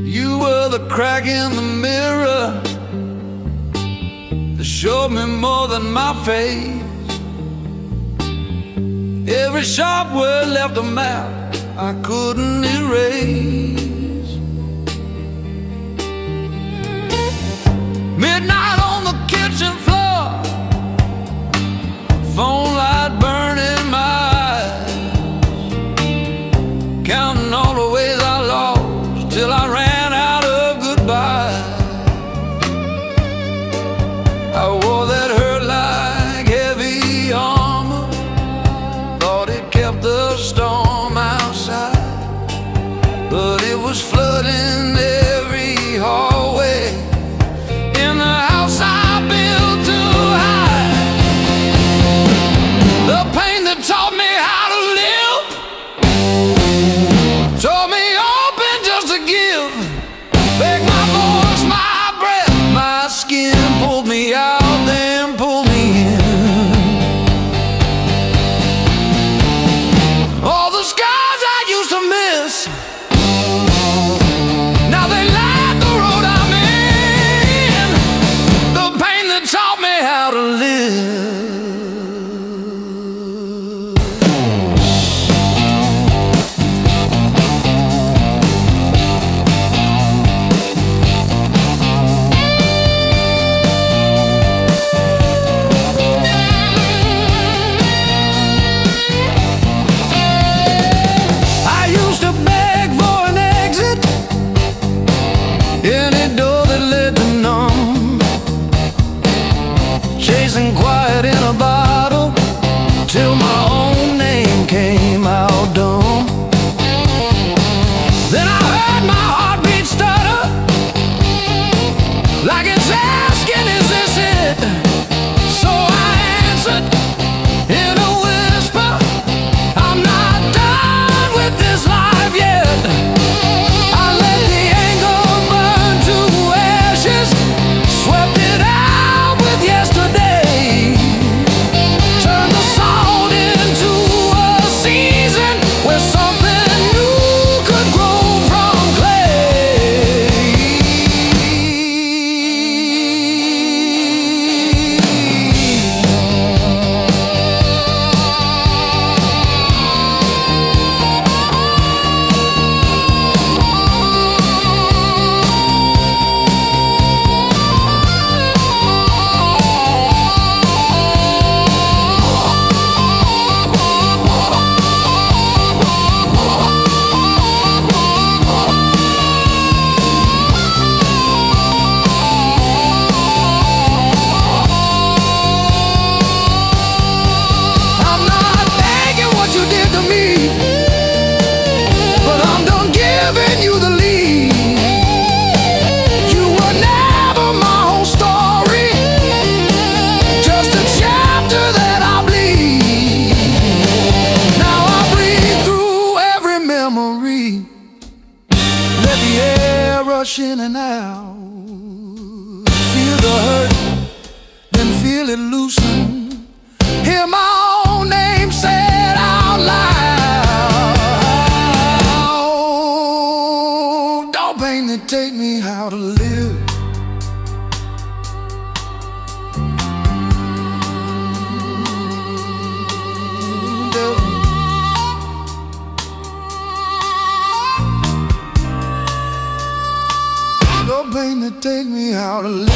Speaker 2: You were the crack in the mirror that showed me more than my face. Every sharp word left a map I couldn't erase. Midnight on the kitchen floor, phone light burning my eyes, counting all the ways I lost till I ran out of goodbye. I wore that hurt like heavy armor, thought it kept the storm outside, but it was flooding every hallway in the house I built to hide. The pain that taught me how to live taught me open just to give. Beg my voice, my breath, my skin pulled me out, then pulled me in. All the scars I used to miss, now they light the road I'm in. The pain that taught me how to live. I used to beg for an exit, any door that led to none, chasing quiet in a bottle till my own name came out dumb. Then I heard my heartbeat stutter, like it's asking, is this it? So I answered in a whisper, I'm not done with this life yet. I let the anger burn to ashes, swept it out with yesterday, turned the salt into a season where something new could grow from clay. rush in and out. Feel the hurt, then feel it loosen. Hear my own name said out loud. Don't pain that take me how to live. Don't pain that take me how to live.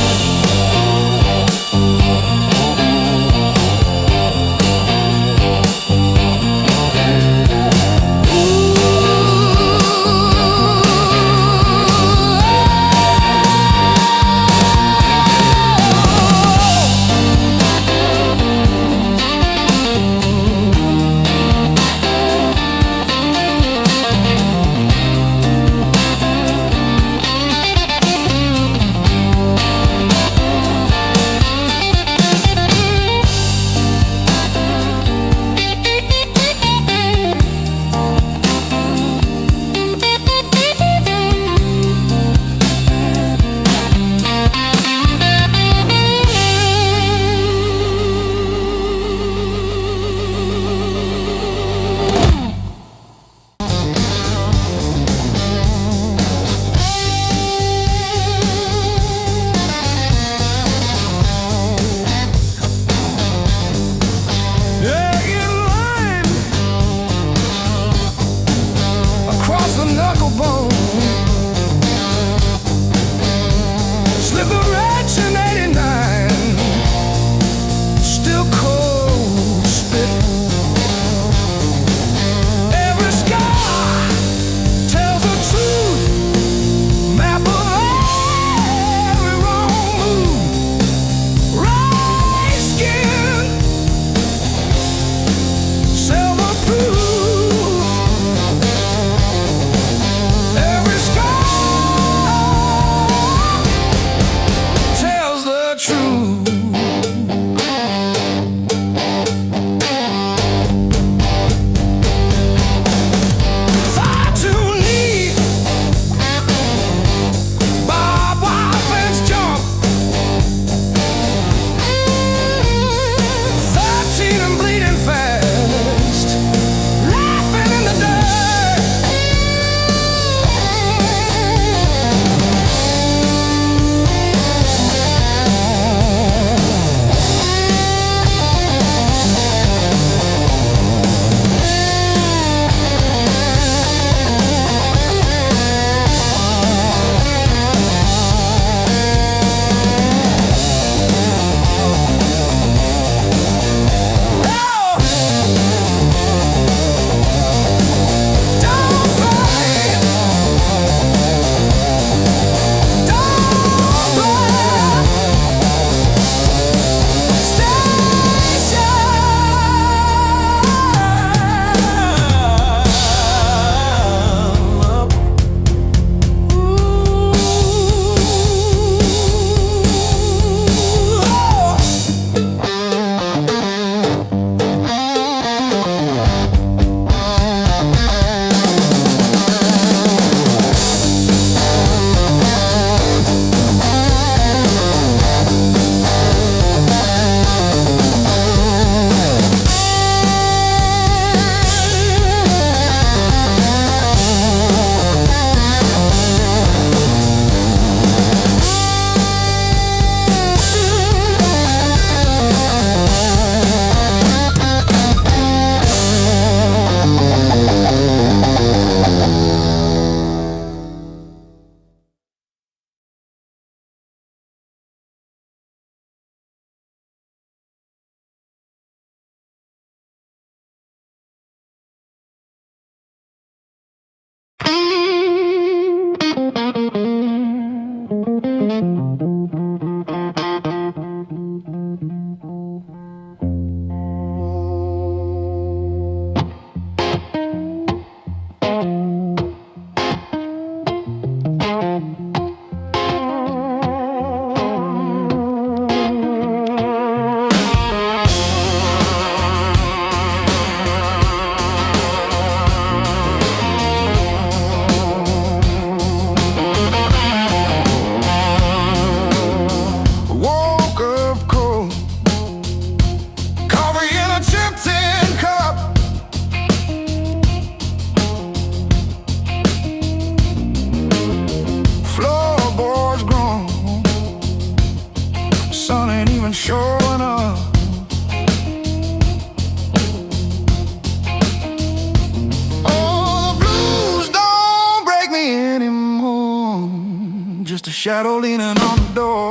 Speaker 2: shadow leaning on the door.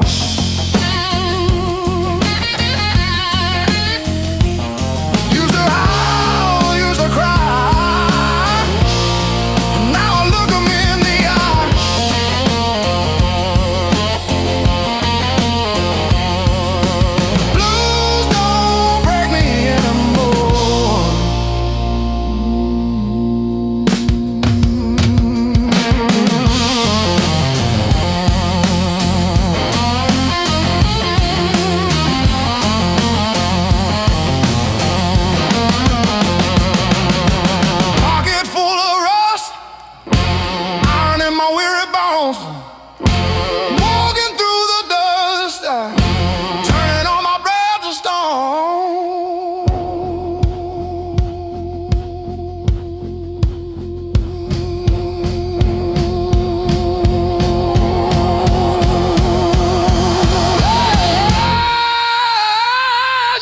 Speaker 2: Used to howl, used to cry. Now look at me in the eye. Blues don't break me anymore. Pocket full of rust, iron in my weary bones. Walking through the dust, turning all my breath to stone.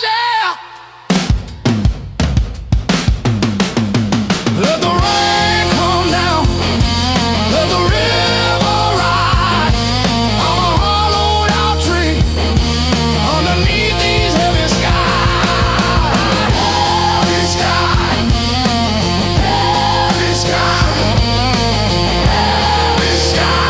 Speaker 2: Yeah. Let the rain come down, let the river rise. I'm a hollowed out tree underneath these heavy skies. Heavy sky, heavy sky, heavy sky.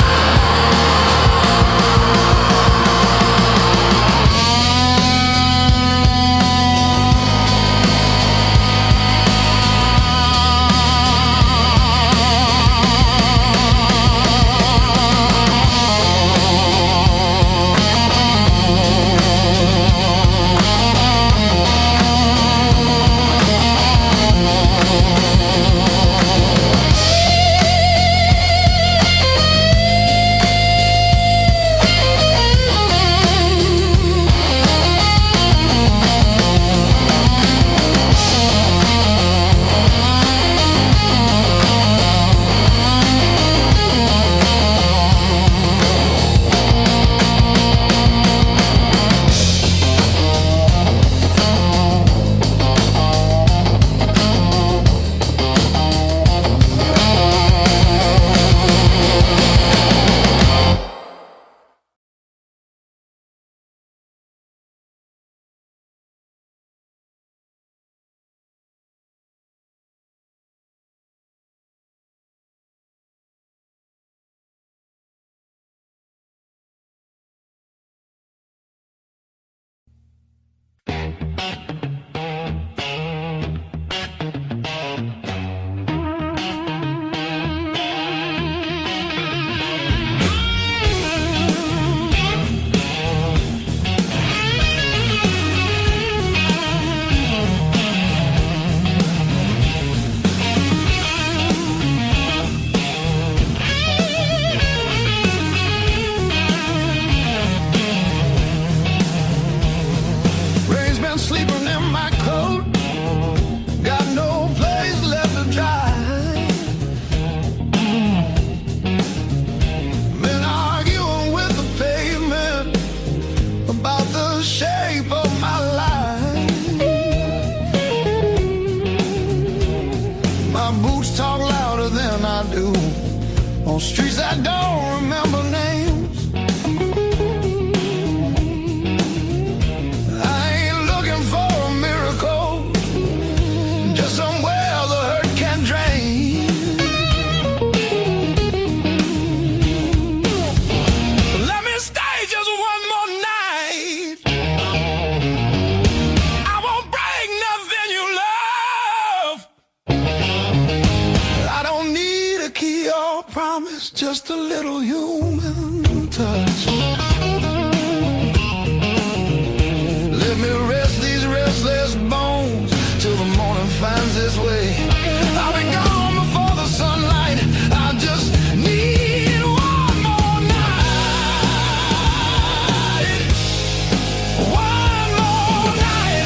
Speaker 2: Rain's been sleeping in my coat, got no place left to dry. Been arguing with the pavement about the shape of my life. My boots talk louder than I do on streets I don't remember names. I ain't looking for a miracle, just somewhere the hurt can drain. Let me stay just one more night. I won't break nothing you love. I don't need a key or promise, just a little human touch. Let me rest these restless bones till the morning finds its way. I'll be gone before the sunlight. I just need one more night. One more night.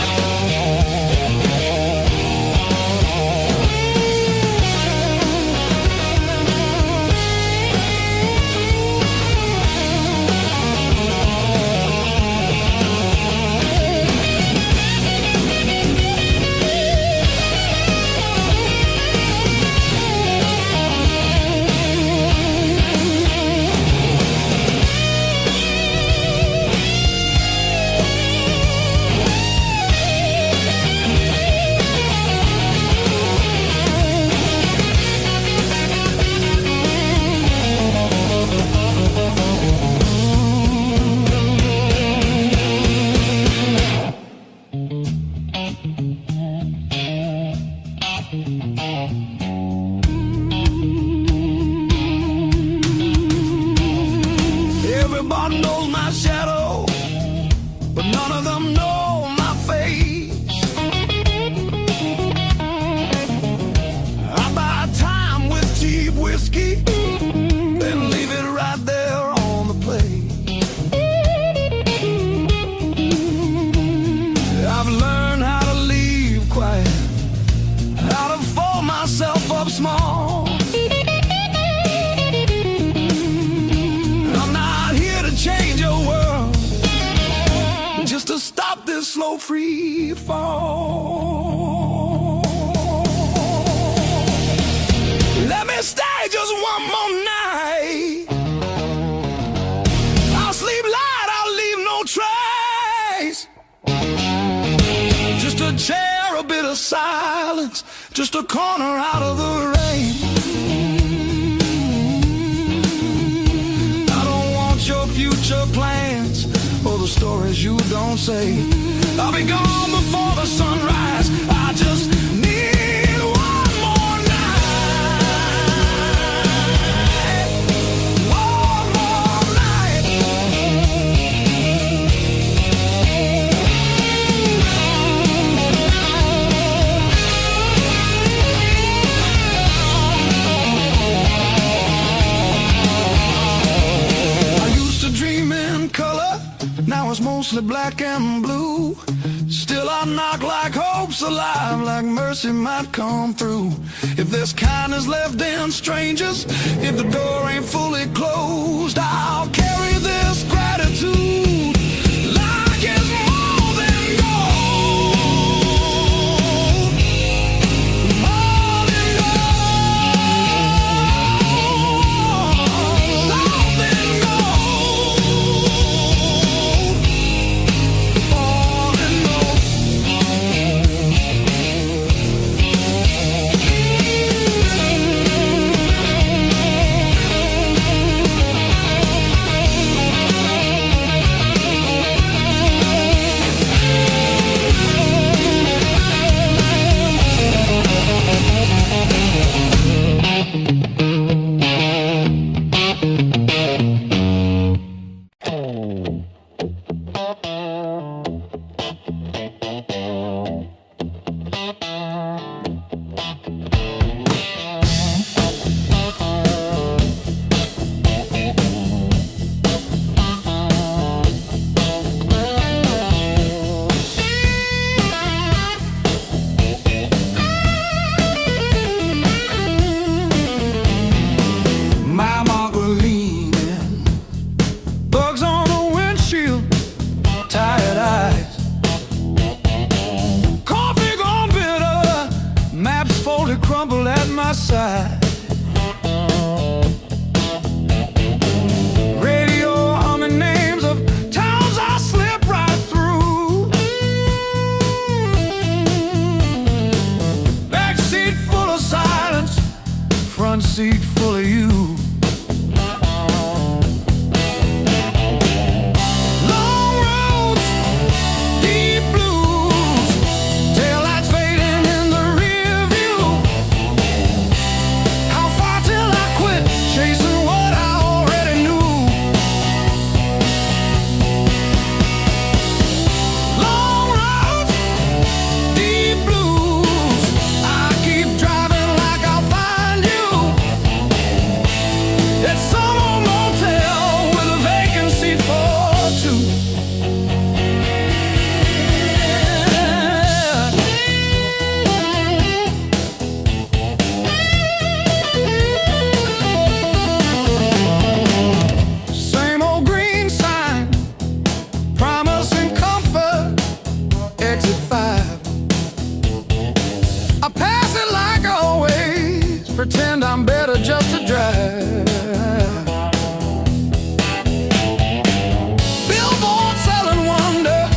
Speaker 2: Everybody knows my shadow, but none of them know my face. I buy time with cheap whiskey, then leave it right there on the plate. I've learned how to leave quiet, how to fold myself up small. Change your world just to stop this slow free fall. Let me stay just one more night. I'll sleep light, I'll leave no trace. Just a chair, a bit of silence, just a corner out of the rain. Future plans or the stories you don't say. I'll be gone before the sunrise. I just need one more night. One more night. Dream in color, now it's mostly black and blue. Still I knock like hope's alive, like mercy might come through. If there's kindness left in strangers, if the door ain't fully closed, I'll carry this gratitude like it's more than gold. More than gold. More than gold. Crumble at my side. Radio humming names of towns I slip right through. Back seat full of silence, front seat full of you. Pretend I'm better just to drive. Billboard selling wonder,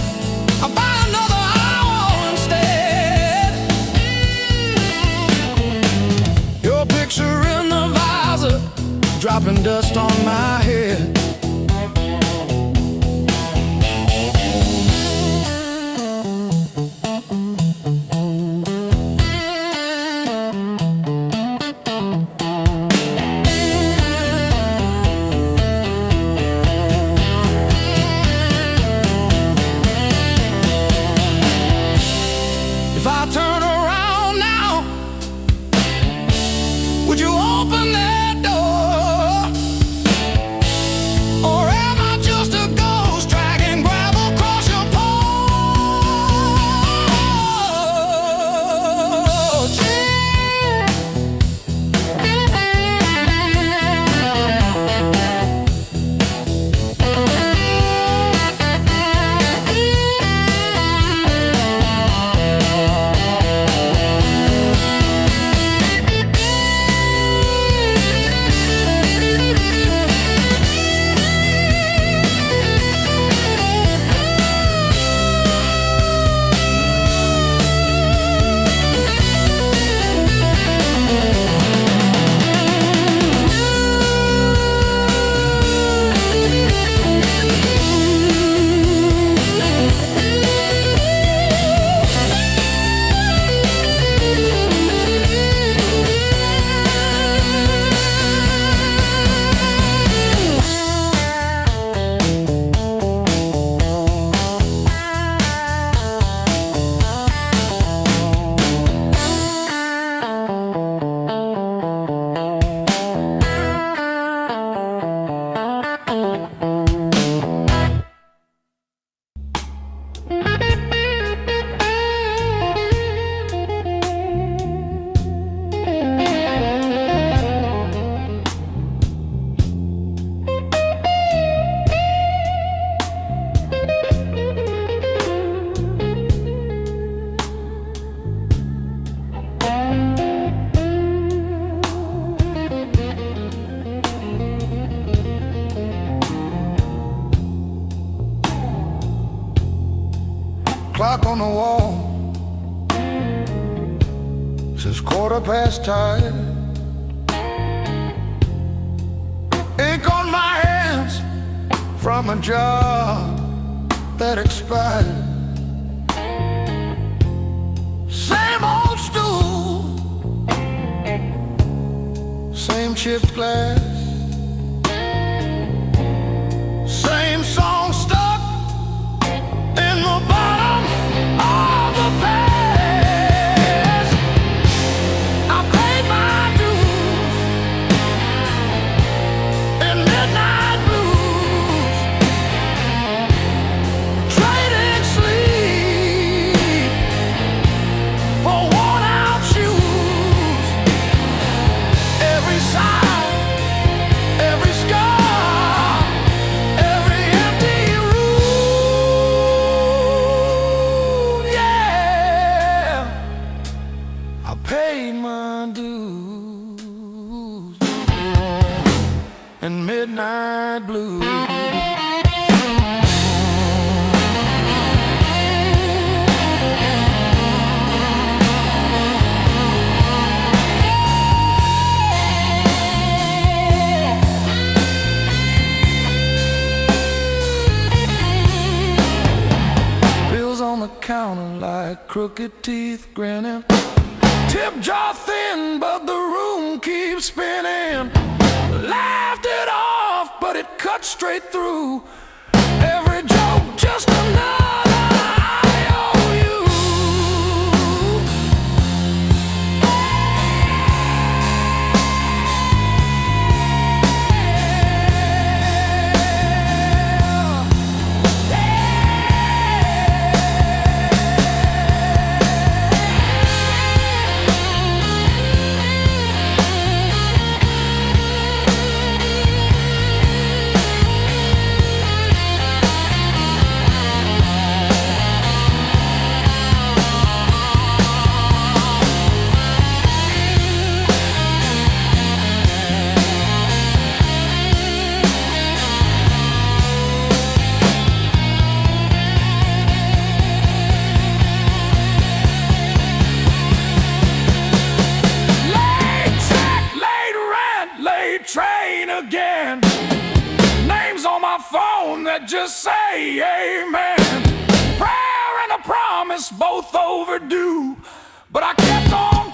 Speaker 2: I'll buy another hour instead. Your picture in the visor, dropping dust on my head.
Speaker 1: Would you open that door? Or am I just a ghost dragging gravel across your porch?
Speaker 2: Clock on the wall says 10:15. Ink on my hands from a job that expired. Same old stool, same chipped glass, same song stuck in the bottom of the past. I paid my dues in midnight blues, trading sleep for worn-out shoes. Every sigh, every scar, every empty room, yeah, I paid my dues and midnight blues. Bills on the counter like crooked teeth grinning. Tip jar thin, but the room keeps spinning. Laughed it off, but it cut straight through. Every joke just another IOU. Train again. Names on my phone that just say amen. Prayer and a promise both overdue, but I kept on